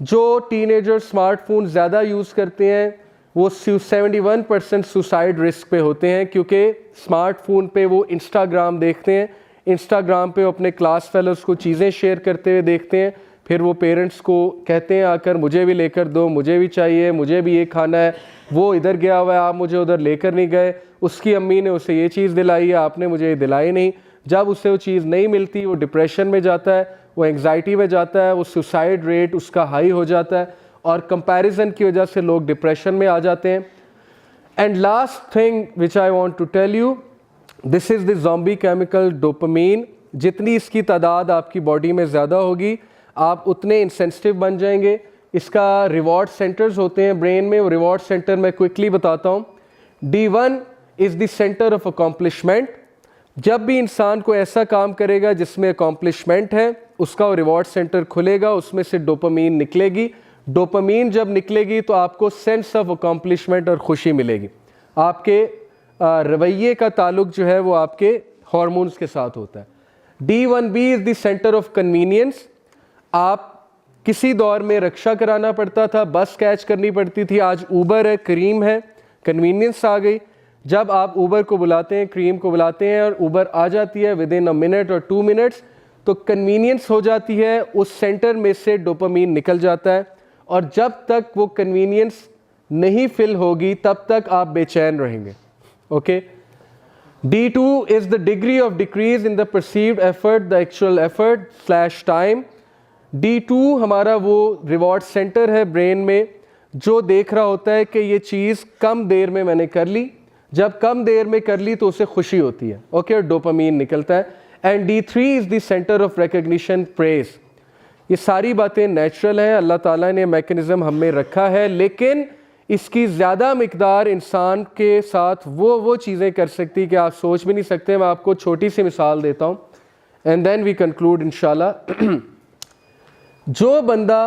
जो टीनेजर स्मार्टफोन ज़्यादा यूज़ करते हैं वो 71% सुसाइड रिस्क पे होते हैं, क्योंकि स्मार्टफोन पे वो इंस्टाग्राम देखते हैं, इंस्टाग्राम पे अपने क्लास फेलोज़ को चीज़ें शेयर करते हुए देखते हैं, फिर वो पेरेंट्स को कहते हैं आकर मुझे भी लेकर दो, मुझे भी चाहिए, मुझे भी ये खाना है, वो इधर गया हुआ है, आप मुझे उधर लेकर नहीं गए, उसकी अम्मी ने उसे ये चीज़ दिलाई है, आपने मुझे ये दिलाई नहीं। जब उसे वो चीज़ नहीं मिलती वो डिप्रेशन में जाता है, वो एंग्जाइटी में जाता है, वो सुसाइड रेट उसका हाई हो जाता है और कंपैरिजन की वजह से लोग डिप्रेशन में आ जाते हैं। And last thing which I want to tell you, this is the zombie chemical dopamine. जितनी इसकी तादाद आपकी बॉडी में ज़्यादा होगी आप उतने इंसेंसिटिव बन जाएंगे। इसका रिवॉर्ड सेंटर्स होते हैं ब्रेन में, वो रिवॉर्ड सेंटर मैं क्विकली बताता हूँ। D1 is the centre of accomplishment. जब भी इंसान को ऐसा काम करेगा जिसमें अकॉम्प्लिशमेंट है, उसका वो रिवॉर्ड सेंटर खुलेगा, उसमें से डोपामीन निकलेगी। डोपामीन जब निकलेगी तो आपको सेंस ऑफ अकॉम्प्लिशमेंट और खुशी मिलेगी। आपके रवैये का ताल्लुक जो है वो आपके हार्मोन्स के साथ होता है। D1B is the centre of convenience. आप किसी दौर में रिक्शा कराना पड़ता था, बस कैच करनी पड़ती थी, आज ऊबर है, करीम है, कन्वीनियंस आ गई। जब आप ऊबर को बुलाते हैं, क्रीम को बुलाते हैं और ऊबर आ जाती है विद इन अ मिनट और 2 minutes, तो कन्वीनियंस हो जाती है, उस सेंटर में से डोपामीन निकल जाता है और जब तक वो कन्वीनियंस नहीं फिल होगी तब तक आप बेचैन रहेंगे। Okay, D2 is the degree of decrease in the perceived effort, the actual effort / time. D2 हमारा वो रिवॉर्ड सेंटर है ब्रेन में जो देख रहा होता है कि ये चीज़ कम देर में मैंने कर ली, जब कम देर में कर ली तो उसे खुशी होती है। ओके, और डोपामीन निकलता है। And D3 is the centre of recognition, praise. ये सारी बातें नेचुरल हैं, अल्लाह ताला ने मैकेनिज़्म हम में रखा है, लेकिन इसकी ज़्यादा मिकदार इंसान के साथ वो चीज़ें कर सकती कि आप सोच भी नहीं सकते। मैं आपको छोटी सी मिसाल देता हूँ एंड देन वी कंक्लूड इंशाल्लाह। जो बंदा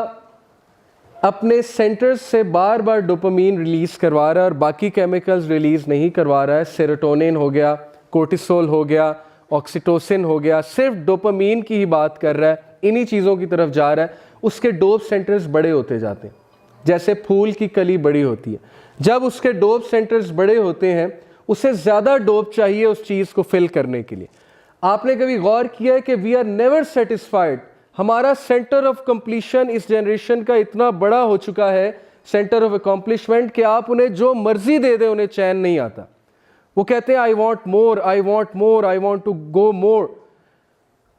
अपने सेंटर्स से बार बार डोपामीन रिलीज़ करवा रहा है और बाकी केमिकल्स रिलीज़ नहीं करवा रहा है, सेरोटोनिन हो गया, कोर्टिसोल हो गया, ऑक्सीटोसिन हो गया, सिर्फ डोपामीन की ही बात कर रहा है, इन्हीं चीज़ों की तरफ जा रहा है, उसके डोप सेंटर्स बड़े होते जाते हैं, जैसे फूल की कली बड़ी होती है। जब उसके डोप सेंटर्स बड़े होते हैं उसे ज़्यादा डोप चाहिए उस चीज़ को फिल करने के लिए। आपने कभी गौर किया है कि वी आर नेवर सेटिस्फाइड। हमारा सेंटर ऑफ कंप्लीशन इस जनरेशन का इतना बड़ा हो चुका है, सेंटर ऑफ अकॉम्प्लिशमेंट, कि आप उन्हें जो मर्जी दे दें उन्हें चैन नहीं आता। वो कहते हैं I want more, I want more, I want to go more.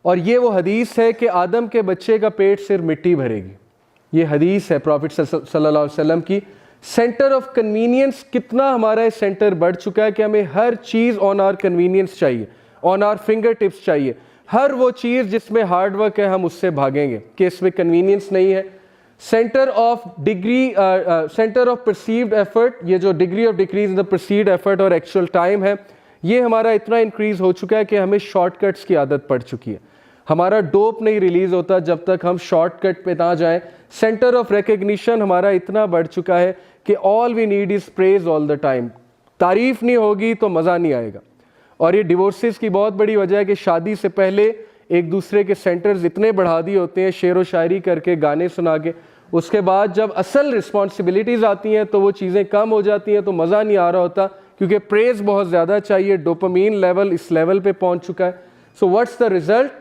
और ये वो हदीस है कि आदम के बच्चे का पेट सिर्फ मिट्टी भरेगी। ये हदीस है प्रॉफिट सल्लल्लाहु अलैहि वसल्लम की। सेंटर ऑफ कन्वीनियंस कितना हमारा सेंटर बढ़ चुका है कि हमें हर चीज़ ऑन आवर कन्वीनियंस चाहिए, ऑन आवर फिंगर टिप्स चाहिए। हर वो चीज़ जिसमें हार्ड वर्क है हम उससे भागेंगे कि इसमें कन्वीनियंस नहीं है। Centre of centre of perceived effort, ये जो degree of decrease in the perceived effort और एक्चुअल टाइम है, ये हमारा इतना इंक्रीज हो चुका है कि हमें शॉर्टकट्स की आदत पड़ चुकी है। हमारा डोप नहीं रिलीज होता जब तक हम शॉर्टकट पे ना जाएं। सेंटर ऑफ रिकग्निशन हमारा इतना बढ़ चुका है कि all we need is praise all the time. तारीफ नहीं होगी तो मज़ा नहीं आएगा। और ये डिवोर्सेस की बहुत बड़ी वजह है कि शादी से पहले एक दूसरे के सेंटर्स इतने बढ़ा दिए होते हैं, शेर व शायरी करके, गाने सुना के। उसके बाद जब असल रिस्पॉन्सिबिलिटीज़ आती हैं तो वो चीज़ें कम हो जाती हैं, तो मज़ा नहीं आ रहा होता, क्योंकि प्रेज बहुत ज़्यादा चाहिए। डोपामीन लेवल इस लेवल पे पहुंच चुका है। So what's the result?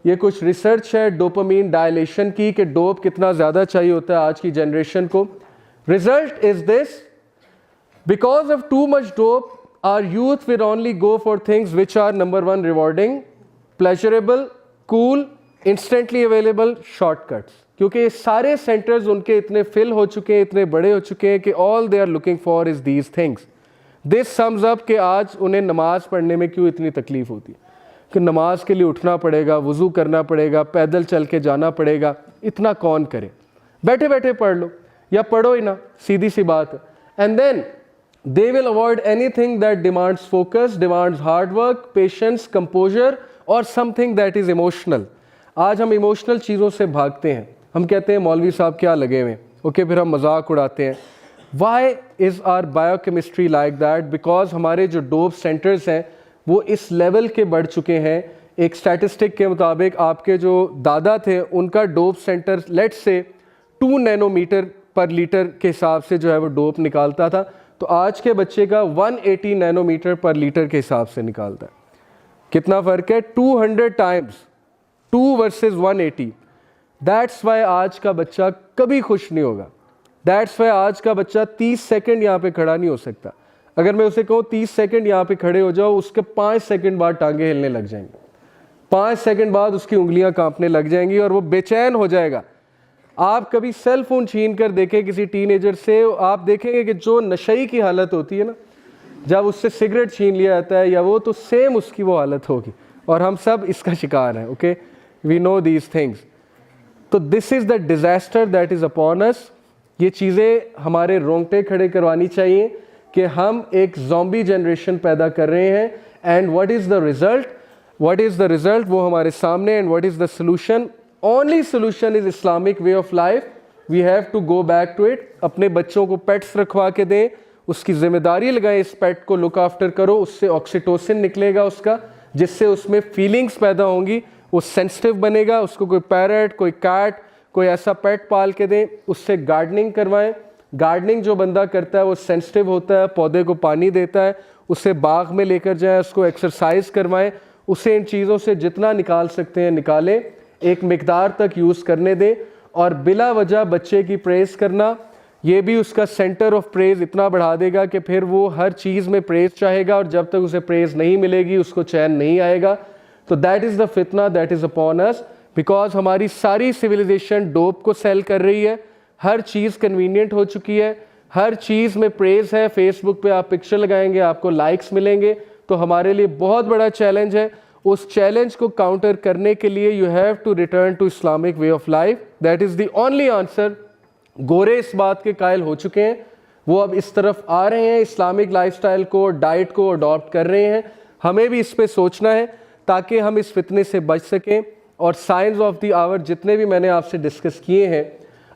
ये कुछ रिसर्च है डोपामीन डायलेशन की, कि डोप कितना ज़्यादा चाहिए होता है आज की जनरेशन को। Result is this: because of too much dope our youth will only go for things which are number one rewarding, pleasurable, cool, instantly available, shortcuts। क्योंकि ये सारे सेंटर्स उनके इतने फिल हो चुके हैं, इतने बड़े हो चुके हैं कि all they are looking for is these things। This sums up कि आज उन्हें नमाज पढ़ने में क्यों इतनी तकलीफ होती है, कि नमाज के लिए उठना पड़ेगा, वज़ू करना पड़ेगा, पैदल चल के जाना पड़ेगा, इतना कौन करे, बैठे बैठे पढ़ लो या पढ़ो ही ना, सीधी सी बात है। And then they will avoid anything that demands focus, demands hard work, patience, composure or something that is emotional। आज हम इमोशनल चीज़ों से भागते हैं। हम कहते हैं मौलवी साहब क्या लगे हुए, ओके, फिर हम मजाक उड़ाते हैं। Why is our biochemistry like that? Because हमारे जो डोप सेंटर्स हैं वो इस लेवल के बढ़ चुके हैं। एक स्टैटिस्टिक के मुताबिक आपके जो दादा थे उनका dope centre let's say 2 nanometre पर लीटर के हिसाब से जो है वो डोप निकालता था, तो आज के बच्चे का 180 नैनोमीटर पर लीटर के हिसाब से निकालता है। कितना फ़र्क है? 200 टाइम्स, 2 वर्सेस 180। दैट्स वाई आज का बच्चा कभी खुश नहीं होगा। दैट्स वाई आज का बच्चा 30 सेकंड यहाँ पे खड़ा नहीं हो सकता। अगर मैं उसे कहूँ 30 सेकंड यहाँ पे खड़े हो जाओ, उसके 5 सेकंड बाद टांगे हिलने लग जाएंगी, 5 सेकंड बाद उसकी उंगलियाँ कांपने लग जाएंगी और वो बेचैन हो जाएगा। आप कभी सेल फोन छीन कर देखें किसी टीनेजर से, आप देखेंगे कि जो नशई की हालत होती है ना, जब उससे सिगरेट छीन लिया जाता है या वो, तो सेम उसकी वो हालत होगी। और हम सब इसका शिकार हैं। Okay, we know these things. तो this is the disaster that is upon us. ये चीज़ें हमारे रोंगटे खड़े करवानी चाहिए कि हम एक ज़ॉम्बी जनरेशन पैदा कर रहे हैं। And what is the result? What is the result? वो हमारे सामने। And what is the solution? Only solution is Islamic way of life. We have to go back to it। अपने बच्चों को पेट्स रखवा के दें, उसकी जिम्मेदारी लगाएं, इस पेट को लुक आफ्टर करो, उससे ऑक्सीटोसिन निकलेगा उसका, जिससे उसमें फीलिंग्स पैदा होंगी, वो सेंसिटिव बनेगा। उसको कोई पैरट, कोई कैट, कोई ऐसा पेट पाल के दें। उससे गार्डनिंग करवाएं। गार्डनिंग जो बंदा करता है वो सेंसिटिव होता है, पौधे को पानी देता है, उसे बाग में लेकर जाएं, उसको एक्सरसाइज करवाएं, उसे इन चीज़ों से जितना निकाल सकते हैं निकालें, एक मिकदार तक यूज़ करने दें। और बिला वजह बच्चे की प्रेज़ करना, ये भी उसका सेंटर ऑफ प्रेज़ इतना बढ़ा देगा कि फिर वो हर चीज़ में प्रेज़ चाहेगा, और जब तक उसे प्रेज़ नहीं मिलेगी उसको चैन नहीं आएगा। तो दैट इज़ द फितना that is upon us, because हमारी सारी सिविलाइजेशन डोप को सेल कर रही है। हर चीज़ कन्वीनियंट हो चुकी है, हर चीज़ में प्रेज़ है। फेसबुक पे आप पिक्चर लगाएंगे, आपको लाइक्स मिलेंगे। तो हमारे लिए बहुत बड़ा चैलेंज है। उस चैलेंज को काउंटर करने के लिए you have to return to Islamic way of life. That is the only answer. गोरे इस बात के कायल हो चुके हैं, वो अब इस तरफ आ रहे हैं, इस्लामिक लाइफस्टाइल को, डाइट को अडॉप्ट कर रहे हैं। हमें भी इस पे सोचना है ताकि हम इस फितने से बच सकें। और साइंस ऑफ द आवर जितने भी मैंने आपसे डिस्कस किए हैं,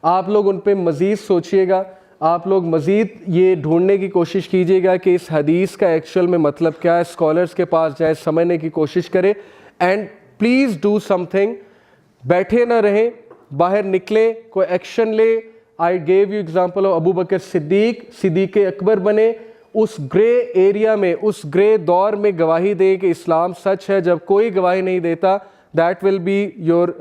आप लोग उन पे मज़ीद सोचिएगा। आप लोग मज़ीद ये ढूंढने की कोशिश कीजिएगा कि इस हदीस का एक्चुअल में मतलब क्या है। स्कॉलर्स के पास जाए, समझने की कोशिश करें। And please do something. बैठे ना रहें, बाहर निकलें, कोई एक्शन ले। I gave you example of Abu Bakr Siddiq, Siddiq Akbar बने। उस ग्रे एरिया में, उस ग्रे दौर में गवाही दें कि इस्लाम सच है। जब कोई गवाही नहीं देता, that will be your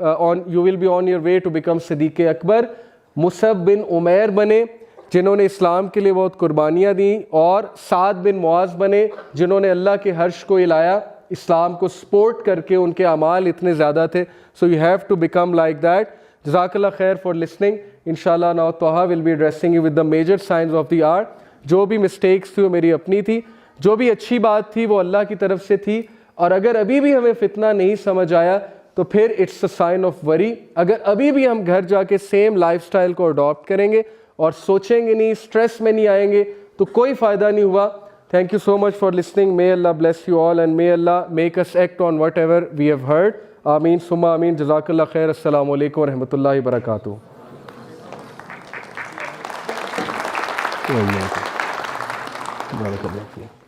you will be on your way to become Siddiq Akbar. Musab bin Umair बने, जिन्होंने इस्लाम के लिए बहुत कुर्बानियाँ दी। और साद बिन मुआज़ बने, जिन्होंने अल्लाह के हर्श को हिलाया, इस्लाम को सपोर्ट करके उनके अमाल इतने ज़्यादा थे। So you have to become like that. जज़ाकल्लाह खैर फॉर लिसनिंग। इंशाल्लाह now Taha will be addressing you with the major science of the art. जो भी मिस्टेक्स थी वो मेरी अपनी थी, जो भी अच्छी बात थी वो अल्लाह की तरफ से थी। और अगर अभी भी हमें फितना नहीं समझ आया तो फिर it's a sign of worry. अगर अभी भी हम घर जाके सेम लाइफस्टाइल को अडॉप्ट करेंगे और सोचेंगे नहीं, स्ट्रेस में नहीं आएंगे, तो कोई फ़ायदा नहीं हुआ। Thank you so much for listening. May Allah bless you all and may Allah make us act on whatever we have heard. Ameen summa ameen. Jazakallah khair. Assalamu alaikum wa rahmatullahi wa barakatuh. Barakallahu feek.